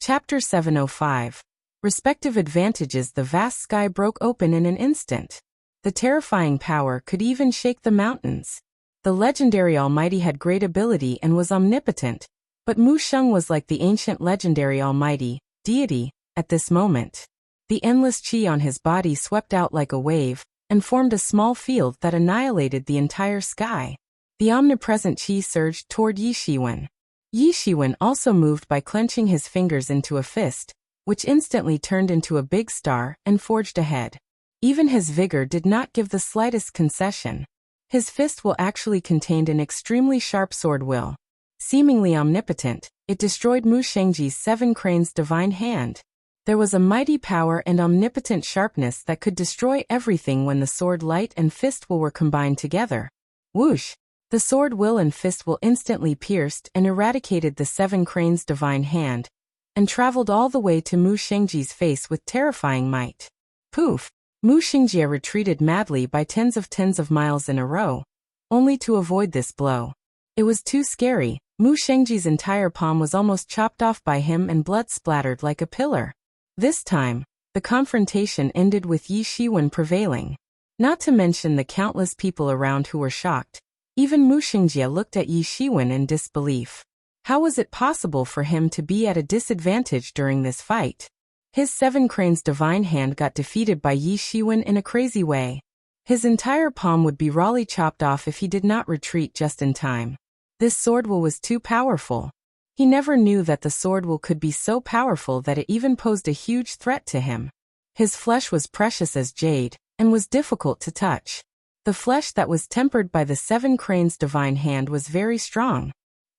Speaker 1: Chapter 705. Respective advantages. The vast sky broke open in an instant. The terrifying power could even shake the mountains. The legendary Almighty had great ability and was omnipotent, but Mu Sheng was like the ancient legendary Almighty, deity, at this moment. The endless qi on his body swept out like a wave, and formed a small field that annihilated the entire sky. The omnipresent qi surged toward Yi Shiwen. Yi Shiwen also moved by clenching his fingers into a fist, which instantly turned into a big star and forged ahead. Even his vigor did not give the slightest concession. His fist will actually contained an extremely sharp sword will. Seemingly omnipotent, it destroyed Mu Xingjie's Seven Cranes' divine hand. There was a mighty power and omnipotent sharpness that could destroy everything when the sword light and fist will were combined together. Whoosh! The sword will and fist will instantly pierced and eradicated the seven cranes' divine hand, and traveled all the way to Mu Shengji's face with terrifying might. Poof! Mu Shengjie retreated madly by tens of miles in a row, only to avoid this blow. It was too scary. Mu Shengji's entire palm was almost chopped off by him and blood splattered like a pillar. This time, the confrontation ended with Yi Shiwen prevailing. Not to mention the countless people around who were shocked. Even Mu Shengjie looked at Yi Shiwen in disbelief. How was it possible for him to be at a disadvantage during this fight? His seven cranes' divine hand got defeated by Yi Shiwen in a crazy way. His entire palm would be rawly chopped off if he did not retreat just in time. This sword will was too powerful. He never knew that the sword will could be so powerful that it even posed a huge threat to him. His flesh was precious as jade, and was difficult to touch. The flesh that was tempered by the seven cranes' divine hand was very strong.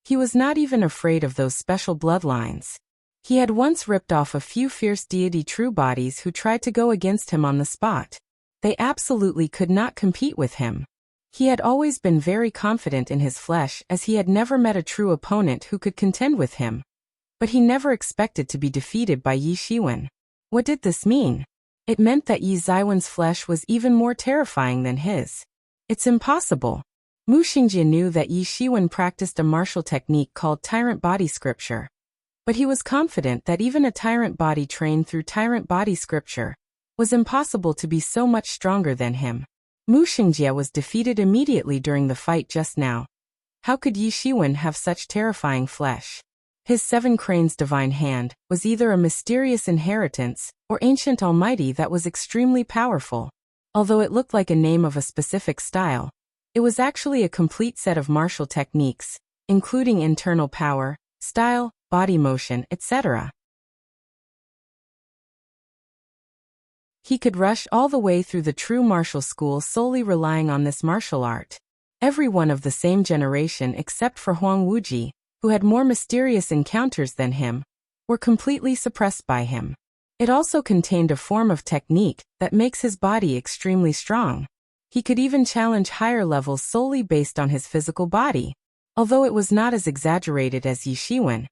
Speaker 1: He was not even afraid of those special bloodlines. He had once ripped off a few fierce deity true bodies who tried to go against him on the spot. They absolutely could not compete with him. He had always been very confident in his flesh as he had never met a true opponent who could contend with him. But he never expected to be defeated by Yi Shiwen. What did this mean? It meant that Yi Ziwen's flesh was even more terrifying than his. It's impossible. Mu Shengjie knew that Yi Shiwen practiced a martial technique called tyrant body scripture. But he was confident that even a tyrant body trained through tyrant body scripture was impossible to be so much stronger than him. Mu Shengjie was defeated immediately during the fight just now. How could Yi Shiwen have such terrifying flesh? His seven cranes' divine hand was either a mysterious inheritance or ancient almighty that was extremely powerful. Although it looked like a name of a specific style, it was actually a complete set of martial techniques, including internal power, style, body motion, etc. He could rush all the way through the true martial school solely relying on this martial art. Everyone of the same generation except for Huang Wuji, who had more mysterious encounters than him, were completely suppressed by him. It also contained a form of technique that makes his body extremely strong. He could even challenge higher levels solely based on his physical body. Although it was not as exaggerated as Yi Shiwen,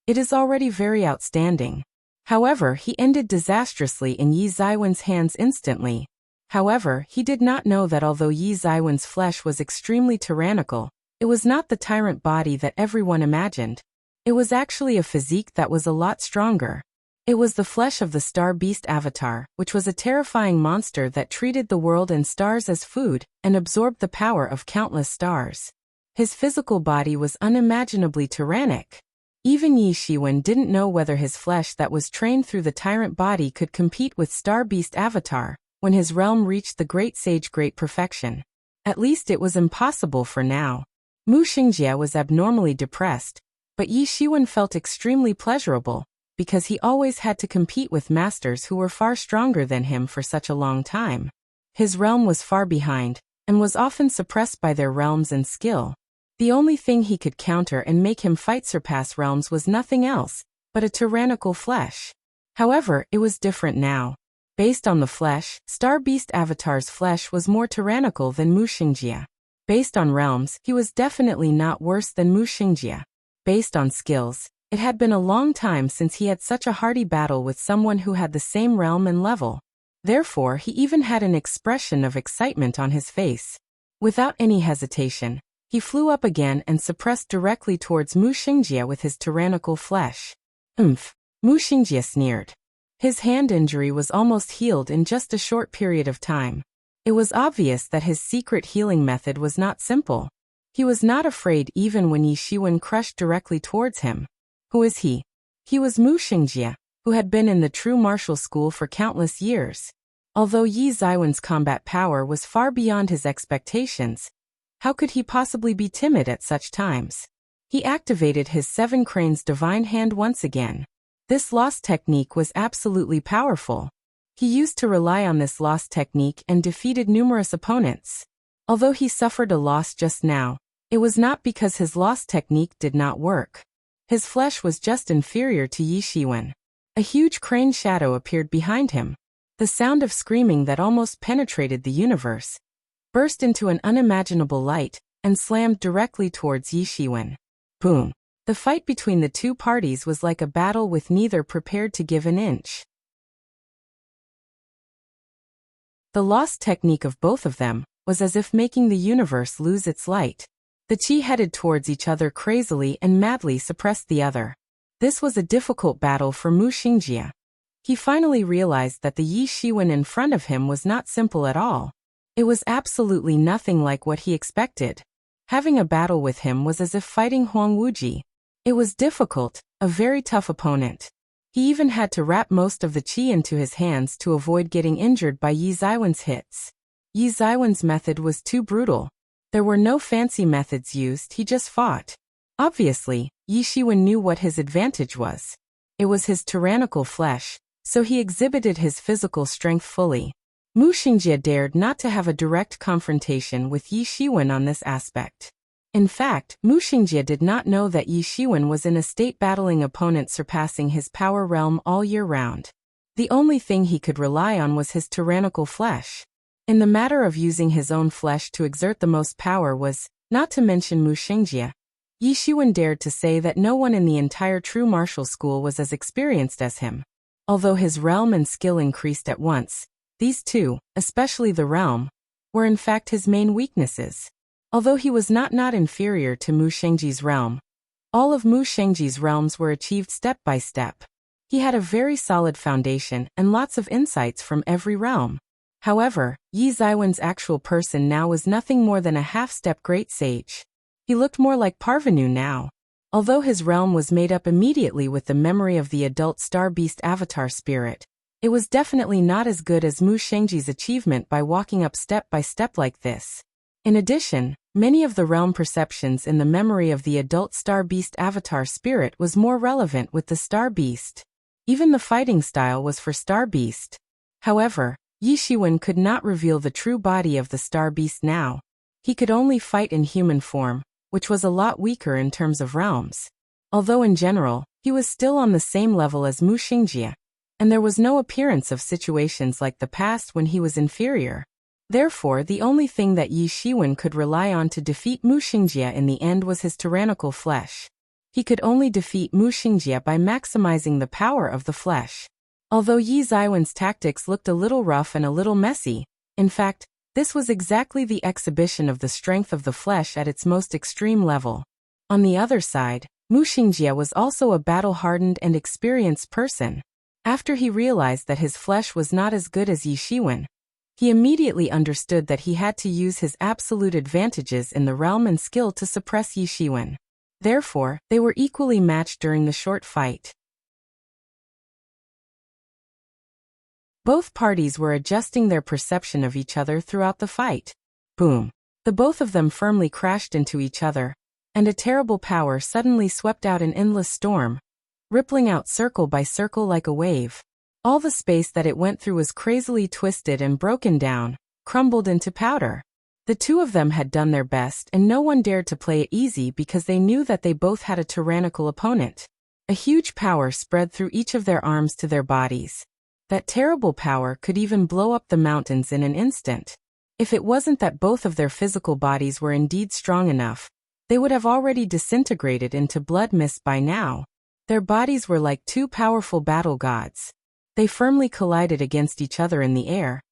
Speaker 1: it is already very outstanding. However, he ended disastrously in Yi Ziwen's hands instantly. However, he did not know that although Yi Ziwen's flesh was extremely tyrannical, it was not the tyrant body that everyone imagined. It was actually a physique that was a lot stronger. It was the flesh of the star beast avatar, which was a terrifying monster that treated the world and stars as food and absorbed the power of countless stars. His physical body was unimaginably tyrannic. Even Yi Shiwen didn't know whether his flesh that was trained through the tyrant body could compete with Star Beast Avatar when his realm reached the Great Sage Great Perfection. At least it was impossible for now. Mu Shengjie was abnormally depressed, but Yi Shiwen felt extremely pleasurable, because he always had to compete with masters who were far stronger than him for such a long time. His realm was far behind, and was often suppressed by their realms and skill. The only thing he could counter and make him fight surpass realms was nothing else but a tyrannical flesh. However, it was different now. Based on the flesh, Star Beast Avatar's flesh was more tyrannical than Mu Shengjie. Based on realms, he was definitely not worse than Mu Shengjie. Based on skills, it had been a long time since he had such a hearty battle with someone who had the same realm and level. Therefore, he even had an expression of excitement on his face. Without any hesitation, he flew up again and suppressed directly towards Mu Shengjie with his tyrannical flesh. Mu Shengjie sneered. His hand injury was almost healed in just a short period of time. It was obvious that his secret healing method was not simple. He was not afraid even when Yi Shiwen crushed directly towards him. Who is he? He was Mu Shengjie, who had been in the true martial school for countless years. Although Yi Ziwen's combat power was far beyond his expectations, how could he possibly be timid at such times? He activated his seven cranes' divine hand once again. This lost technique was absolutely powerful. He used to rely on this lost technique and defeated numerous opponents. Although he suffered a loss just now, it was not because his lost technique did not work. His flesh was just inferior to Yi Shiwen. A huge crane shadow appeared behind him. The sound of screaming that almost penetrated the universe burst into an unimaginable light and slammed directly towards Yi Shiwen. Boom! The fight between the two parties was like a battle with neither prepared to give an inch. The lost technique of both of them was as if making the universe lose its light. The chi headed towards each other crazily and madly suppressed the other. This was a difficult battle for Mu Xingjie. He finally realized that the Yi Shiwen in front of him was not simple at all. It was absolutely nothing like what he expected. Having a battle with him was as if fighting Huang Wuji. It was difficult, a very tough opponent. He even had to wrap most of the chi into his hands to avoid getting injured by Yi Ziwen's hits. Yi Ziwen's method was too brutal. There were no fancy methods used, he just fought. Obviously, Yi Shiwen knew what his advantage was. It was his tyrannical flesh, so he exhibited his physical strength fully. Mu Xingjie dared not to have a direct confrontation with Yi Shiwen on this aspect. In fact, Mu Xingjie did not know that Yi Shiwen was in a state battling opponent surpassing his power realm all year round. The only thing he could rely on was his tyrannical flesh. In the matter of using his own flesh to exert the most power was, not to mention Mu Xingjie, Yi Shiwen dared to say that no one in the entire true martial school was as experienced as him. Although his realm and skill increased at once, these two, especially the realm, were in fact his main weaknesses. Although he was not inferior to Mu Xingjie's realm, all of Mu Xingjie's realms were achieved step by step. He had a very solid foundation and lots of insights from every realm. However, Yi Ziwen's actual person now was nothing more than a half-step great sage. He looked more like Parvenu now. Although his realm was made up immediately with the memory of the adult star beast avatar spirit, it was definitely not as good as Mu Xingjie's achievement by walking up step by step like this. In addition, many of the realm perceptions in the memory of the adult star beast avatar spirit was more relevant with the star beast. Even the fighting style was for star beast. However, Yi Shiwen could not reveal the true body of the star beast now. He could only fight in human form, which was a lot weaker in terms of realms. Although in general, he was still on the same level as Mu Xingjie, and there was no appearance of situations like the past when he was inferior. Therefore, the only thing that Yi Shiwen could rely on to defeat Mu Xingjie in the end was his tyrannical flesh. He could only defeat Mu Xingjie by maximizing the power of the flesh. Although Yi Ziwen's tactics looked a little rough and a little messy, in fact, this was exactly the exhibition of the strength of the flesh at its most extreme level. On the other side, Mu Xingjie was also a battle-hardened and experienced person. After he realized that his flesh was not as good as Yi Shiwen, he immediately understood that he had to use his absolute advantages in the realm and skill to suppress Yi Shiwen. Therefore, they were equally matched during the short fight. Both parties were adjusting their perception of each other throughout the fight. Boom! The both of them firmly crashed into each other, and a terrible power suddenly swept out an endless storm, rippling out circle by circle like a wave. All the space that it went through was crazily twisted and broken down, crumbled into powder. The two of them had done their best and no one dared to play it easy because they knew that they both had a tyrannical opponent. A huge power spread through each of their arms to their bodies. That terrible power could even blow up the mountains in an instant. If it wasn't that both of their physical bodies were indeed strong enough, they would have already disintegrated into blood mist by now. Their bodies were like two powerful battle gods. They firmly collided against each other in the air,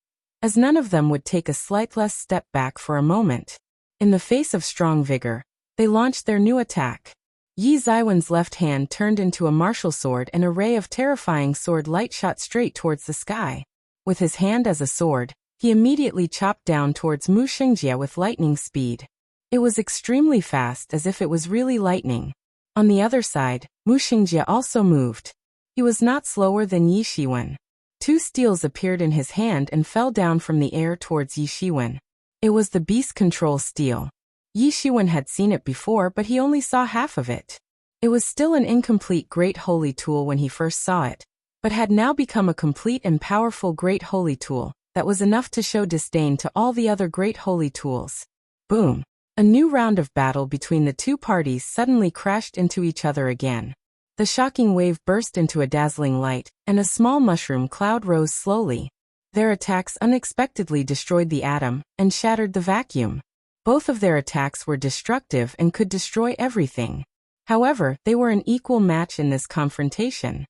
Speaker 1: as none of them would take a slight less step back for a moment. In the face of strong vigor, they launched their new attack. Yi Ziwen's left hand turned into a martial sword and a ray of terrifying sword light shot straight towards the sky. With his hand as a sword, he immediately chopped down towards Mu Xingjie with lightning speed. It was extremely fast, as if it was really lightning. On the other side, Mu Xingjie also moved. He was not slower than Yi Shiwen. Two steels appeared in his hand and fell down from the air towards Yi Shiwen. It was the beast control steel. Yi Shiwen had seen it before, but he only saw half of it. It was still an incomplete Great Holy Tool when he first saw it, but had now become a complete and powerful Great Holy Tool that was enough to show disdain to all the other Great Holy Tools. Boom! A new round of battle between the two parties suddenly crashed into each other again. The shocking wave burst into a dazzling light, and a small mushroom cloud rose slowly. Their attacks unexpectedly destroyed the atom and shattered the vacuum. Both of their attacks were destructive and could destroy everything. However, they were an equal match in this confrontation.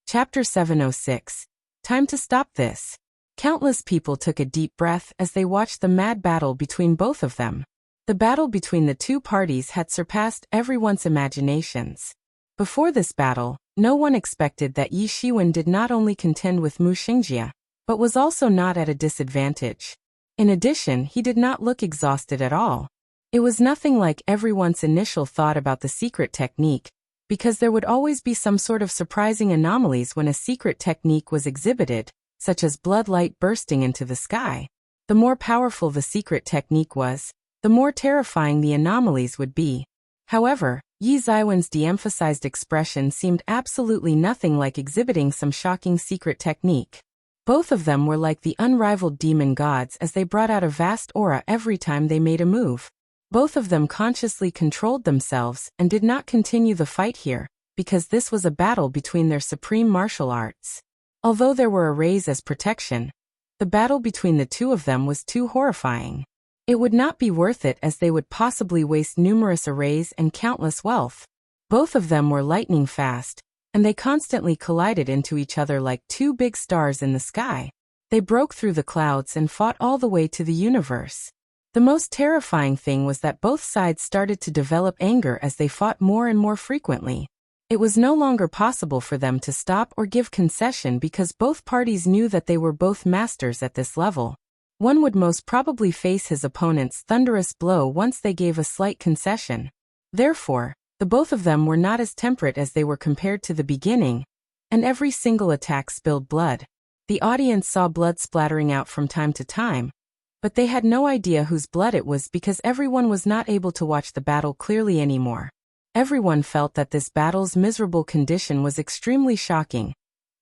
Speaker 1: Chapter 706. Time to stop this. Countless people took a deep breath as they watched the mad battle between both of them. The battle between the two parties had surpassed everyone's imaginations. Before this battle, no one expected that Yi Shiwen did not only contend with Mu Xingjie, but was also not at a disadvantage. In addition, he did not look exhausted at all. It was nothing like everyone's initial thought about the secret technique, because there would always be some sort of surprising anomalies when a secret technique was exhibited, such as blood light bursting into the sky. The more powerful the secret technique was, the more terrifying the anomalies would be. However, Yi Ziwen's de-emphasized expression seemed absolutely nothing like exhibiting some shocking secret technique. Both of them were like the unrivaled demon gods as they brought out a vast aura every time they made a move. Both of them consciously controlled themselves and did not continue the fight here, because this was a battle between their supreme martial arts. Although there were arrays as protection, the battle between the two of them was too horrifying. It would not be worth it as they would possibly waste numerous arrays and countless wealth. Both of them were lightning fast, and they constantly collided into each other like two big stars in the sky. They broke through the clouds and fought all the way to the universe. The most terrifying thing was that both sides started to develop anger as they fought more and more frequently. It was no longer possible for them to stop or give concession because both parties knew that they were both masters at this level. One would most probably face his opponent's thunderous blow once they gave a slight concession. Therefore, the both of them were not as temperate as they were compared to the beginning, and every single attack spilled blood. The audience saw blood splattering out from time to time, but they had no idea whose blood it was because everyone was not able to watch the battle clearly anymore. Everyone felt that this battle's miserable condition was extremely shocking.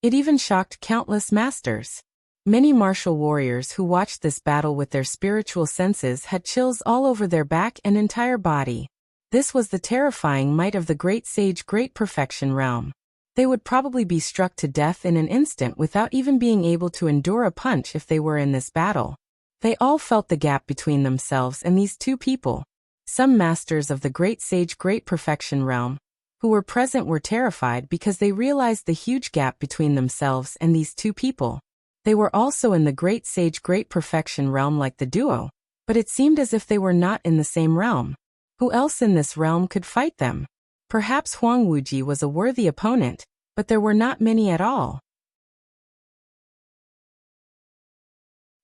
Speaker 1: It even shocked countless masters. Many martial warriors who watched this battle with their spiritual senses had chills all over their back and entire body. This was the terrifying might of the great sage Great Perfection realm. They would probably be struck to death in an instant without even being able to endure a punch if they were in this battle. They all felt the gap between themselves and these two people. Some masters of the great sage Great Perfection realm who were present were terrified because they realized the huge gap between themselves and these two people. They were also in the great sage Great Perfection realm like the duo, but it seemed as if they were not in the same realm. Who else in this realm could fight them? Perhaps Huang Wuji was a worthy opponent, but there were not many at all.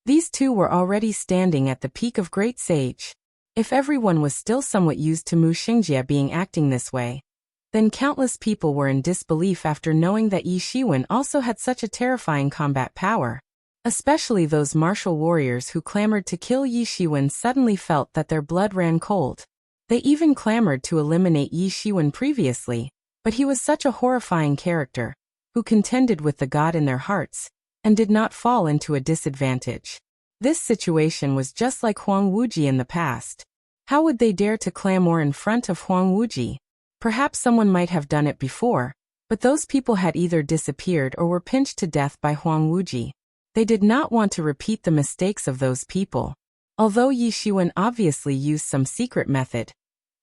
Speaker 1: These two were already standing at the peak of Great Sage. If everyone was still somewhat used to Mu Xingjie being acting this way, then countless people were in disbelief after knowing that Yi Shiwen also had such a terrifying combat power. Especially those martial warriors who clamored to kill Yi Shiwen suddenly felt that their blood ran cold. They even clamored to eliminate Yi Shiwen previously, but he was such a horrifying character, who contended with the god in their hearts, and did not fall into a disadvantage. This situation was just like Huang Wuji in the past. How would they dare to clamor in front of Huang Wuji? Perhaps someone might have done it before, but those people had either disappeared or were pinched to death by Huang Wuji. They did not want to repeat the mistakes of those people. Although Yi Shiwen obviously used some secret method,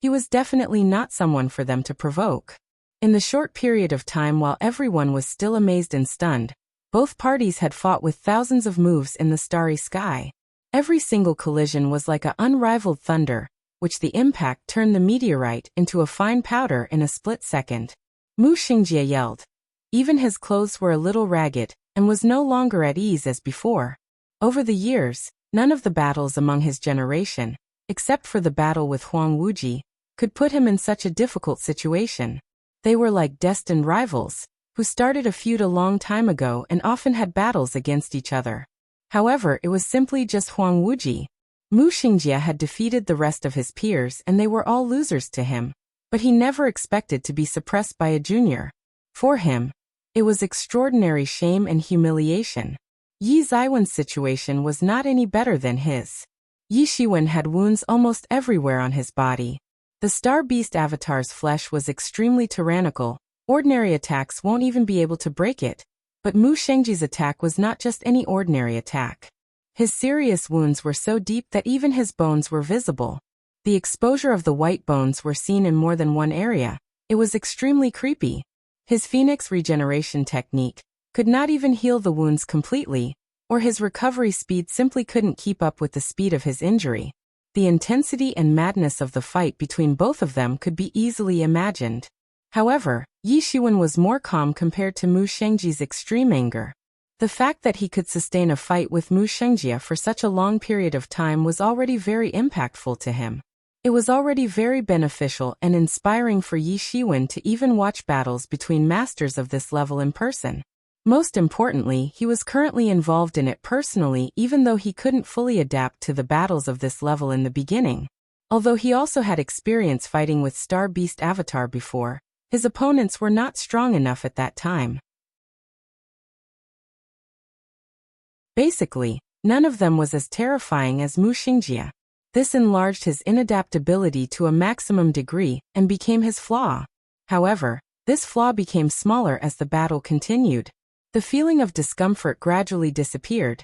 Speaker 1: he was definitely not someone for them to provoke. In the short period of time while everyone was still amazed and stunned, both parties had fought with thousands of moves in the starry sky. Every single collision was like an unrivaled thunder, which the impact turned the meteorite into a fine powder in a split second. Mu Xingjie yelled. Even his clothes were a little ragged, and was no longer at ease as before. Over the years, none of the battles among his generation, except for the battle with Huang Wuji, could put him in such a difficult situation. They were like destined rivals, who started a feud a long time ago and often had battles against each other. However, it was simply just Huang Wuji. Mu Xingjie had defeated the rest of his peers and they were all losers to him, but he never expected to be suppressed by a junior. For him, it was extraordinary shame and humiliation. Yi Ziwen's situation was not any better than his. Yi Shiwen had wounds almost everywhere on his body. The Star Beast avatar's flesh was extremely tyrannical. Ordinary attacks won't even be able to break it. But Mu Shengji's attack was not just any ordinary attack. His serious wounds were so deep that even his bones were visible. The exposure of the white bones were seen in more than one area. It was extremely creepy. His Phoenix regeneration technique could not even heal the wounds completely, or his recovery speed simply couldn't keep up with the speed of his injury. The intensity and madness of the fight between both of them could be easily imagined. However, Yi Shiwen was more calm compared to Mu Shengji's extreme anger. The fact that he could sustain a fight with Mu Shengjia for such a long period of time was already very impactful to him. It was already very beneficial and inspiring for Yi Shiwen to even watch battles between masters of this level in person. Most importantly, he was currently involved in it personally, even though he couldn't fully adapt to the battles of this level in the beginning. Although he also had experience fighting with Star Beast Avatar before, his opponents were not strong enough at that time. Basically, none of them was as terrifying as Mu Shengjia. This enlarged his inadaptability to a maximum degree and became his flaw. However, this flaw became smaller as the battle continued. The feeling of discomfort gradually disappeared,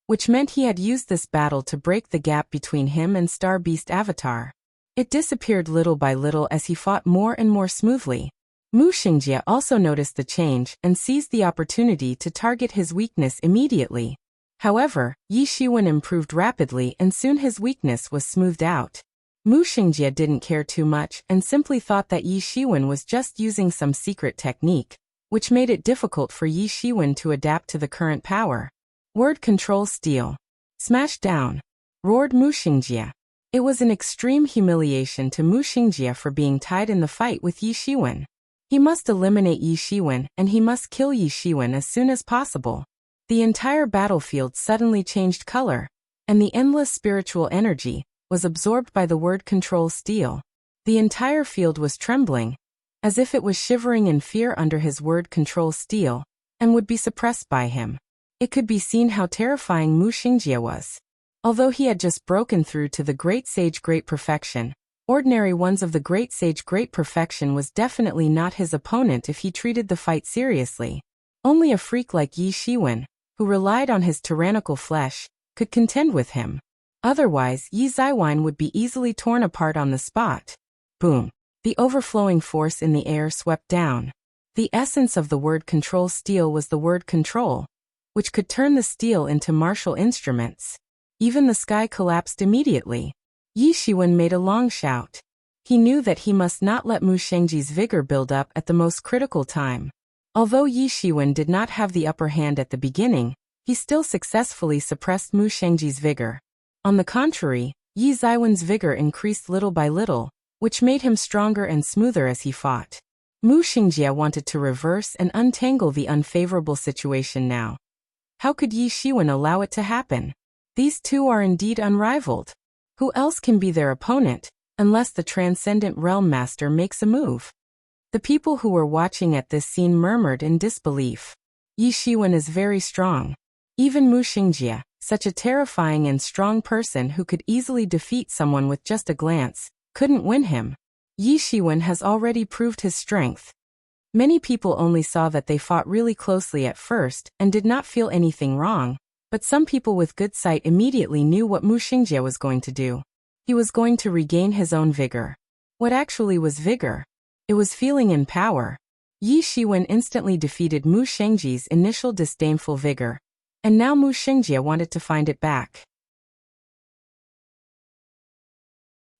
Speaker 1: which meant he had used this battle to break the gap between him and Star Beast Avatar. It disappeared little by little as he fought more and more smoothly. Mu Shengjia also noticed the change and seized the opportunity to target his weakness immediately. However, Yi Shiwen improved rapidly and soon his weakness was smoothed out. Mu Shengjia didn't care too much and simply thought that Yi Shiwen was just using some secret technique, which made it difficult for Yi Shiwen to adapt to the current power. Word control steal. Smash down. Roared Mu Shengjia. It was an extreme humiliation to Mu Shengjia for being tied in the fight with Yi Shiwen. He must eliminate Yi Shiwen and he must kill Yi Shiwen as soon as possible. The entire battlefield suddenly changed color, and the endless spiritual energy was absorbed by the word control steal. The entire field was trembling, as if it was shivering in fear under his word control steal, and would be suppressed by him. It could be seen how terrifying Mu Shengjia was. Although he had just broken through to the Great Sage Great Perfection, ordinary ones of the Great Sage Great Perfection was definitely not his opponent if he treated the fight seriously. Only a freak like Yi Shiwen, who relied on his tyrannical flesh, could contend with him. Otherwise, Yi Zaiwan would be easily torn apart on the spot. Boom. The overflowing force in the air swept down. The essence of the word control steel was the word control, which could turn the steel into martial instruments. Even the sky collapsed immediately. Yi Shiwen made a long shout. He knew that he must not let Mu Shengji's vigor build up at the most critical time. Although Yi Shiwen did not have the upper hand at the beginning, he still successfully suppressed Mu Shengji's vigor. On the contrary, Yi Zaiwan's vigor increased little by little, which made him stronger and smoother as he fought. Mu Shengjia wanted to reverse and untangle the unfavorable situation now. How could Yi Shiwen allow it to happen? These two are indeed unrivaled. Who else can be their opponent, unless the Transcendent Realm Master makes a move? The people who were watching at this scene murmured in disbelief. Yi Shiwen is very strong. Even Mu Shengjia, such a terrifying and strong person who could easily defeat someone with just a glance, couldn't win him. Yi Shiwen has already proved his strength. Many people only saw that they fought really closely at first and did not feel anything wrong, but some people with good sight immediately knew what Mu Shengjia was going to do. He was going to regain his own vigor. What actually was vigor? It was feeling in power. Yi Shiwen instantly defeated Mu Shengji's initial disdainful vigor, and now Mu Shengjia wanted to find it back.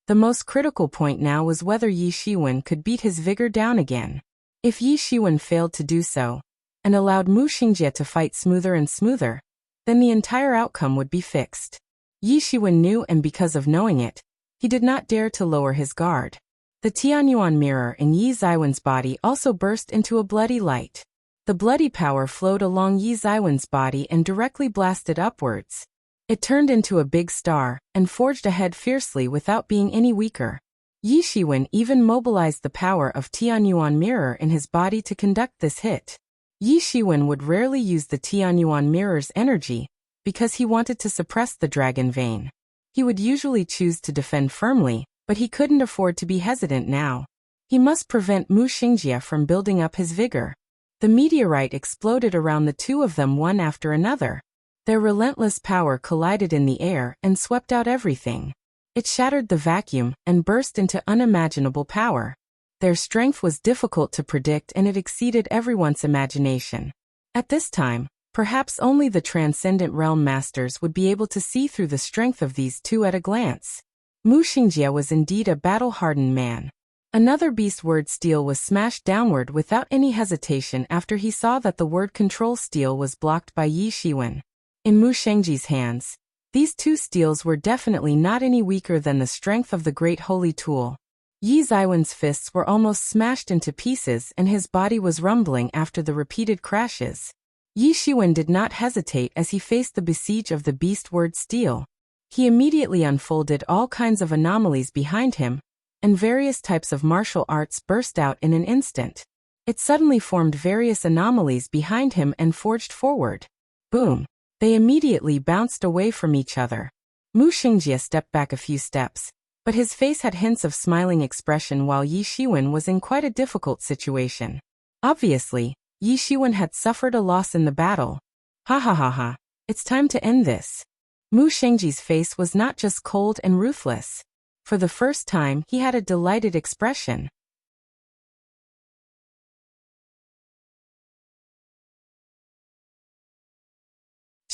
Speaker 1: The most critical point now was whether Yi Shiwen could beat his vigor down again. If Yi Shiwen failed to do so, and allowed Mu Shengjia to fight smoother and smoother, then the entire outcome would be fixed. Yi Shiwen knew, and because of knowing it, he did not dare to lower his guard. The Tianyuan mirror in Yi Zaiwan's body also burst into a bloody light. The bloody power flowed along Yi Zaiwan's body and directly blasted upwards. It turned into a big star and forged ahead fiercely without being any weaker. Yi Shiwen even mobilized the power of Tianyuan mirror in his body to conduct this hit. Yi Shiwen would rarely use the Tianyuan mirror's energy because he wanted to suppress the dragon vein. He would usually choose to defend firmly, but he couldn't afford to be hesitant now. He must prevent Mu Xingjie from building up his vigor. The meteorite exploded around the two of them one after another. Their relentless power collided in the air and swept out everything. It shattered the vacuum and burst into unimaginable power. Their strength was difficult to predict and it exceeded everyone's imagination. At this time, perhaps only the Transcendent Realm Masters would be able to see through the strength of these two at a glance. Mu Xingjie was indeed a battle-hardened man. Another beast word steel was smashed downward without any hesitation after he saw that the word control steel was blocked by Yi Shiwen. In Mu Xingjie's hands, these two steels were definitely not any weaker than the strength of the Great Holy Tool. Yi Ziwen's fists were almost smashed into pieces and his body was rumbling after the repeated crashes. Yi Shiwen did not hesitate as he faced the besiege of the beast word steel. He immediately unfolded all kinds of anomalies behind him, and various types of martial arts burst out in an instant. It suddenly formed various anomalies behind him and forged forward. Boom! They immediately bounced away from each other. Mu Xingjie stepped back a few steps, but his face had hints of smiling expression while Yi Shiwen was in quite a difficult situation. Obviously, Yi Shiwen had suffered a loss in the battle. Ha ha ha ha, it's time to end this. Mu Xingjie's face was not just cold and ruthless. For the first time, he had a delighted expression.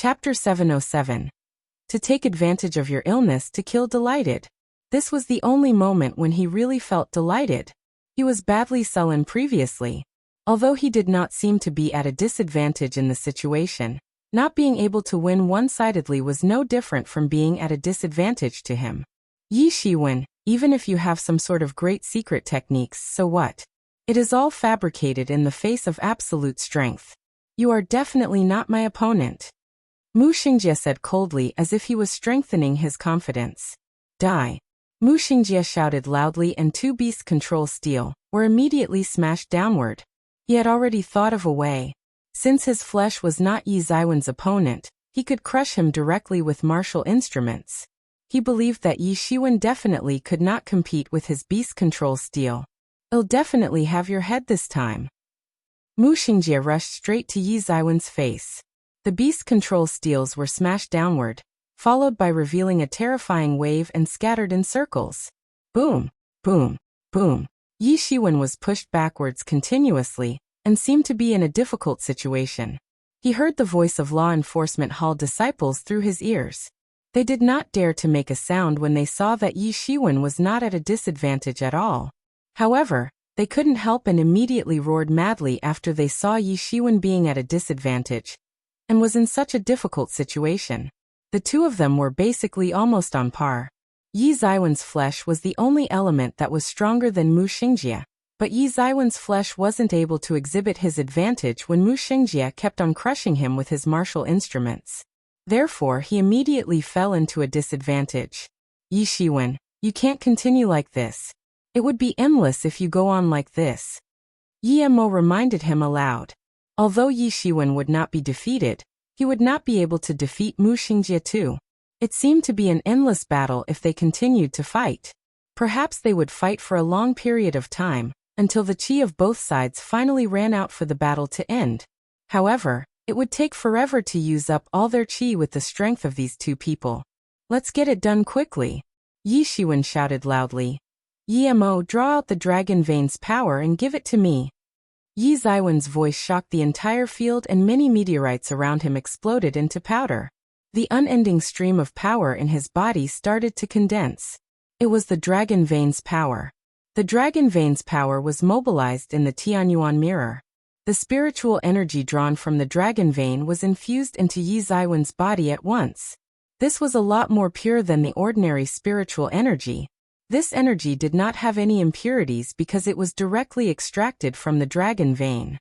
Speaker 1: Chapter 707. To take advantage of your illness to kill delighted. This was the only moment when he really felt delighted. He was badly sullen previously. Although he did not seem to be at a disadvantage in the situation, not being able to win one-sidedly was no different from being at a disadvantage to him. Yi Shiwen, even if you have some sort of great secret techniques, so what? It is all fabricated in the face of absolute strength. You are definitely not my opponent. Mu Xingjie said coldly as if he was strengthening his confidence. Die! Mu Xingjie shouted loudly and two beast control steel were immediately smashed downward. He had already thought of a way. Since his flesh was not Yi Ziwen's opponent, he could crush him directly with martial instruments. He believed that Yi Shiwen definitely could not compete with his beast control steel. I'll definitely have your head this time. Mu Xingjie rushed straight to Yi Ziwen's face. The beast control steels were smashed downward, followed by revealing a terrifying wave and scattered in circles. Boom, boom, boom. Yi Shiwen was pushed backwards continuously and seemed to be in a difficult situation. He heard the voice of law enforcement hall disciples through his ears. They did not dare to make a sound when they saw that Yi Shiwen was not at a disadvantage at all. However, they couldn't help and immediately roared madly after they saw Yi Shiwen being at a disadvantage and was in such a difficult situation. The two of them were basically almost on par. Yi Ziwen's flesh was the only element that was stronger than Mu Xingjie, but Yi Ziwen's flesh wasn't able to exhibit his advantage when Mu Xingjie kept on crushing him with his martial instruments. Therefore, he immediately fell into a disadvantage. Yi Shiwen, you can't continue like this. It would be endless if you go on like this. Yi Mo reminded him aloud. Although Yi Shiwen would not be defeated, he would not be able to defeat Mu Xingjie too. It seemed to be an endless battle if they continued to fight. Perhaps they would fight for a long period of time, until the chi of both sides finally ran out for the battle to end. However, it would take forever to use up all their chi with the strength of these two people. Let's get it done quickly. Yi Shiwen shouted loudly. Yi Mo, draw out the dragon vein's power and give it to me. Yi Ziwen's voice shocked the entire field and many meteorites around him exploded into powder. The unending stream of power in his body started to condense. It was the dragon vein's power. The dragon vein's power was mobilized in the Tianyuan mirror. The spiritual energy drawn from the dragon vein was infused into Yi Ziwen's body at once. This was a lot more pure than the ordinary spiritual energy. This energy did not have any impurities because it was directly extracted from the dragon vein.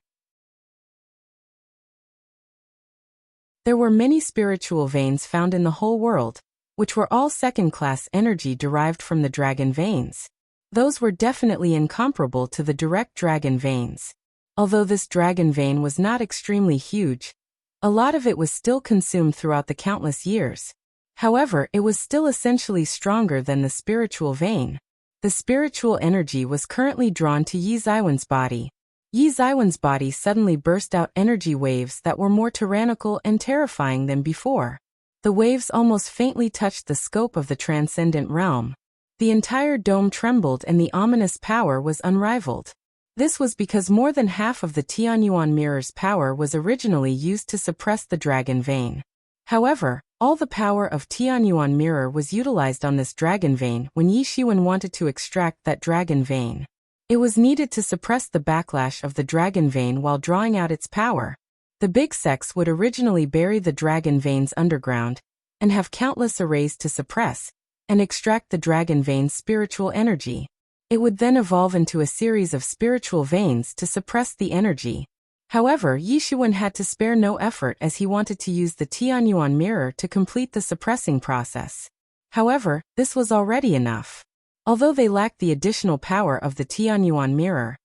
Speaker 1: There were many spiritual veins found in the whole world, which were all second-class energy derived from the dragon veins. Those were definitely incomparable to the direct dragon veins. Although this dragon vein was not extremely huge, a lot of it was still consumed throughout the countless years. However, it was still essentially stronger than the spiritual vein. The spiritual energy was currently drawn to Yi Zaiwen's body. Yi Zaiwen's body suddenly burst out energy waves that were more tyrannical and terrifying than before. The waves almost faintly touched the scope of the transcendent realm. The entire dome trembled and the ominous power was unrivaled. This was because more than half of the Tianyuan mirror's power was originally used to suppress the dragon vein. However, all the power of Tianyuan mirror was utilized on this dragon vein when Yi Shiwen wanted to extract that dragon vein. It was needed to suppress the backlash of the dragon vein while drawing out its power. The big sects would originally bury the dragon veins underground and have countless arrays to suppress and extract the dragon vein's spiritual energy. It would then evolve into a series of spiritual veins to suppress the energy. However, Yi Shiwen had to spare no effort as he wanted to use the Tianyuan mirror to complete the suppressing process. However, this was already enough. Although they lacked the additional power of the Tianyuan mirror,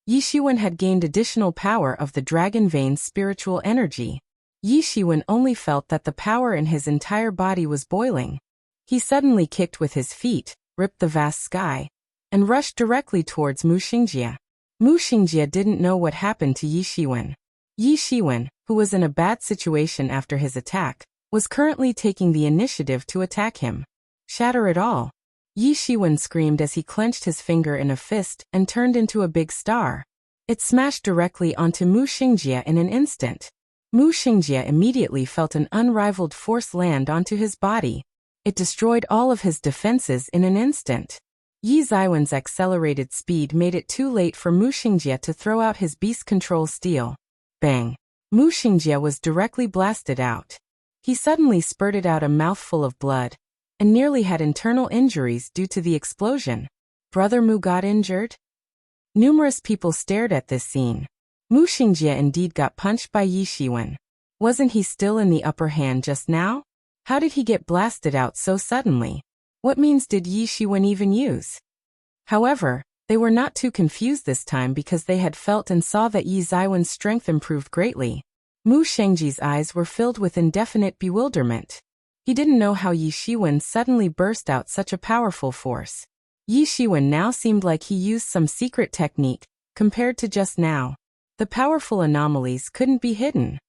Speaker 1: Yi Shiwen had gained additional power of the dragon vein's spiritual energy. Yi Shiwen only felt that the power in his entire body was boiling. He suddenly kicked with his feet, ripped the vast sky, and rushed directly towards Mu Xingjie. Mu Xingjie didn't know what happened to Yi Shiwen. Yi Shiwen, who was in a bad situation after his attack, was currently taking the initiative to attack him. Shatter it all! Yi Shiwen screamed as he clenched his finger in a fist and turned into a big star. It smashed directly onto Mu Xingjie in an instant. Mu Xingjie immediately felt an unrivaled force land onto his body. It destroyed all of his defenses in an instant. Yi Zaiwen's accelerated speed made it too late for Mu Xingjie to throw out his beast control steel. Bang! Mu Xingjie was directly blasted out. He suddenly spurted out a mouthful of blood and nearly had internal injuries due to the explosion. Brother Mu got injured? Numerous people stared at this scene. Mu Xingjie indeed got punched by Yi Shiwen. Wasn't he still in the upper hand just now? How did he get blasted out so suddenly? What means did Yi Shiwen even use? However, they were not too confused this time because they had felt and saw that Yi Zaiwen's strength improved greatly. Mu Xiangjie's eyes were filled with indefinite bewilderment. He didn't know how Yi Shiwen suddenly burst out such a powerful force. Yi Shiwen now seemed like he used some secret technique, compared to just now. The powerful anomalies couldn't be hidden.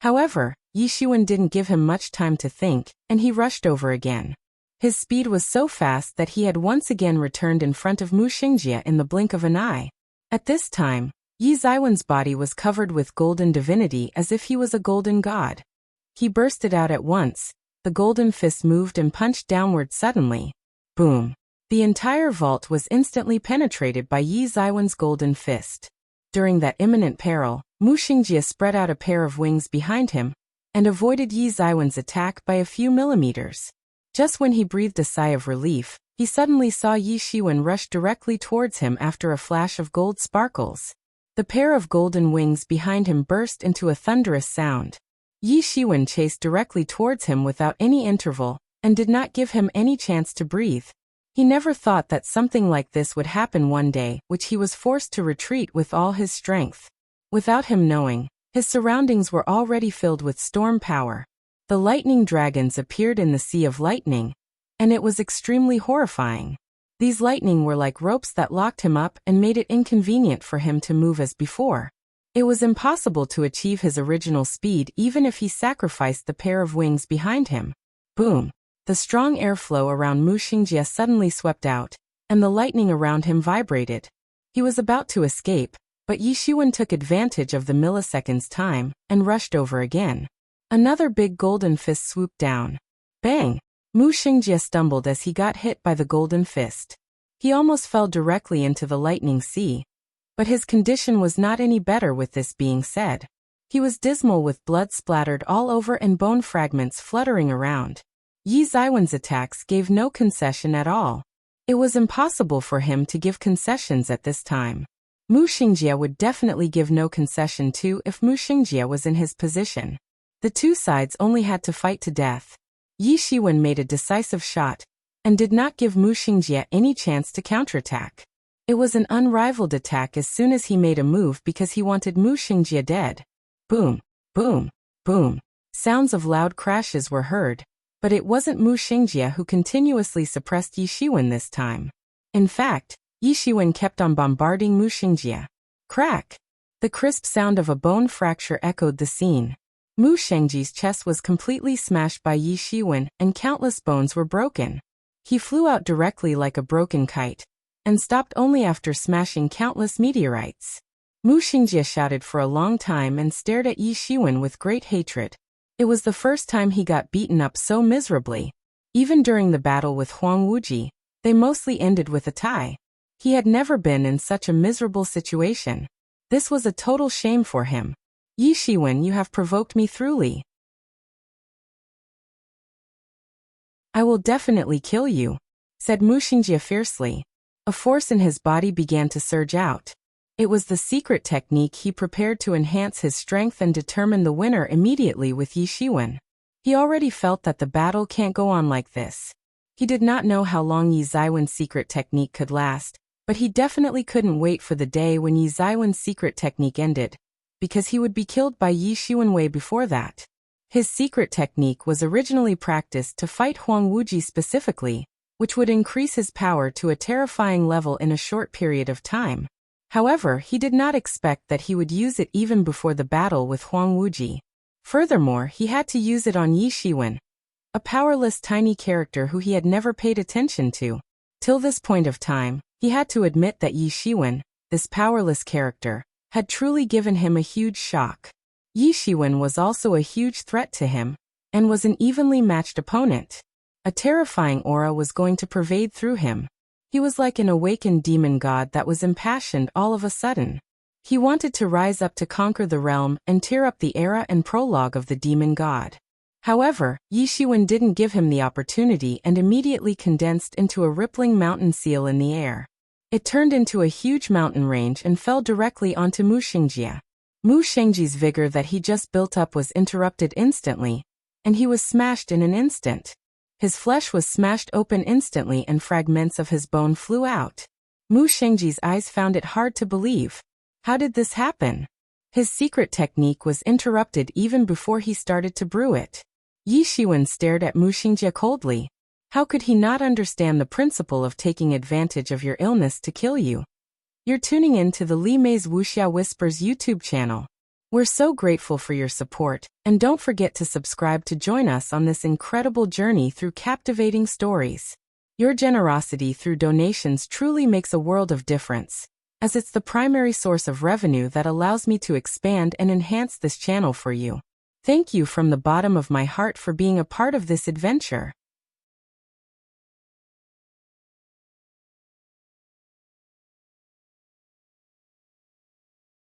Speaker 1: However, Yi Shiwen didn't give him much time to think, and he rushed over again. His speed was so fast that he had once again returned in front of Mu Xingjie in the blink of an eye. At this time, Yi Zaiwen's body was covered with golden divinity as if he was a golden god. He bursted out at once. The golden fist moved and punched downward suddenly. Boom! The entire vault was instantly penetrated by Yi Zaiwen's golden fist. During that imminent peril, Mu Xingjie spread out a pair of wings behind him and avoided Yi Zaiwen's attack by a few millimeters. Just when he breathed a sigh of relief, he suddenly saw Yi Shiwen rush directly towards him after a flash of gold sparkles. The pair of golden wings behind him burst into a thunderous sound. Yi Shiwen chased directly towards him without any interval and did not give him any chance to breathe. He never thought that something like this would happen one day, which he was forced to retreat with all his strength. Without him knowing, his surroundings were already filled with storm power. The lightning dragons appeared in the sea of lightning, and it was extremely horrifying. These lightning were like ropes that locked him up and made it inconvenient for him to move as before. It was impossible to achieve his original speed even if he sacrificed the pair of wings behind him. Boom! The strong airflow around Mu Xingjie suddenly swept out, and the lightning around him vibrated. He was about to escape, but Yi Shiwen took advantage of the milliseconds' time and rushed over again. Another big golden fist swooped down. Bang! Mu Xingjie stumbled as he got hit by the golden fist. He almost fell directly into the lightning sea. But his condition was not any better with this being said. He was dismal with blood splattered all over and bone fragments fluttering around. Yi Zaiwen's attacks gave no concession at all. It was impossible for him to give concessions at this time. Mu Xingjie would definitely give no concession too if Mu Xingjie was in his position. The two sides only had to fight to death. Yi Shiwen made a decisive shot, and did not give Mu Xingjie any chance to counterattack. It was an unrivaled attack as soon as he made a move because he wanted Mu Xingjie dead. Boom! Boom! Boom. Sounds of loud crashes were heard, but it wasn't Mu Xingjie who continuously suppressed Yi Shiwen this time. In fact, Yi Shiwen kept on bombarding Mu Xingjie. Crack! The crisp sound of a bone fracture echoed the scene. Mu Xingjie's chest was completely smashed by Yi Shiwen, and countless bones were broken. He flew out directly like a broken kite, and stopped only after smashing countless meteorites. Mu Xingjie shouted for a long time and stared at Yi Shiwen with great hatred. It was the first time he got beaten up so miserably. Even during the battle with Huang Wuji, they mostly ended with a tie. He had never been in such a miserable situation. This was a total shame for him. Yi Shiwen, you have provoked me thoroughly. I will definitely kill you, said Mu Xingjie fiercely. A force in his body began to surge out. It was the secret technique he prepared to enhance his strength and determine the winner immediately with Yi Shiwen. He already felt that the battle can't go on like this. He did not know how long Yi Zaiwen's secret technique could last, but he definitely couldn't wait for the day when Yi Zaiwen's secret technique ended, because he would be killed by Yi Shiwen way before that. His secret technique was originally practiced to fight Huang Wuji specifically, which would increase his power to a terrifying level in a short period of time. However, he did not expect that he would use it even before the battle with Huang Wuji. Furthermore, he had to use it on Yi Shiwen, a powerless tiny character who he had never paid attention to. Till this point of time, he had to admit that Yi Shiwen, this powerless character, had truly given him a huge shock. Yi Shiwen was also a huge threat to him, and was an evenly matched opponent. A terrifying aura was going to pervade through him. He was like an awakened demon god that was impassioned all of a sudden. He wanted to rise up to conquer the realm and tear up the era and prologue of the demon god. However, Yi Shiwen didn't give him the opportunity and immediately condensed into a rippling mountain seal in the air. It turned into a huge mountain range and fell directly onto Mu Xingjie. Mu Xingjie's vigor that he just built up was interrupted instantly, and he was smashed in an instant. His flesh was smashed open instantly and fragments of his bone flew out. Mu Xingjie's eyes found it hard to believe. How did this happen? His secret technique was interrupted even before he started to brew it. Yi Shiwen stared at Mu Xingjie coldly. How could he not understand the principle of taking advantage of your illness to kill you? You're tuning in to the Li Mei's Wuxia Whispers YouTube channel. We're so grateful for your support, and don't forget to subscribe to join us on this incredible journey through captivating stories. Your generosity through donations truly makes a world of difference, as it's the primary source of revenue that allows me to expand and enhance this channel for you. Thank you from the bottom of my heart for being a part of this adventure.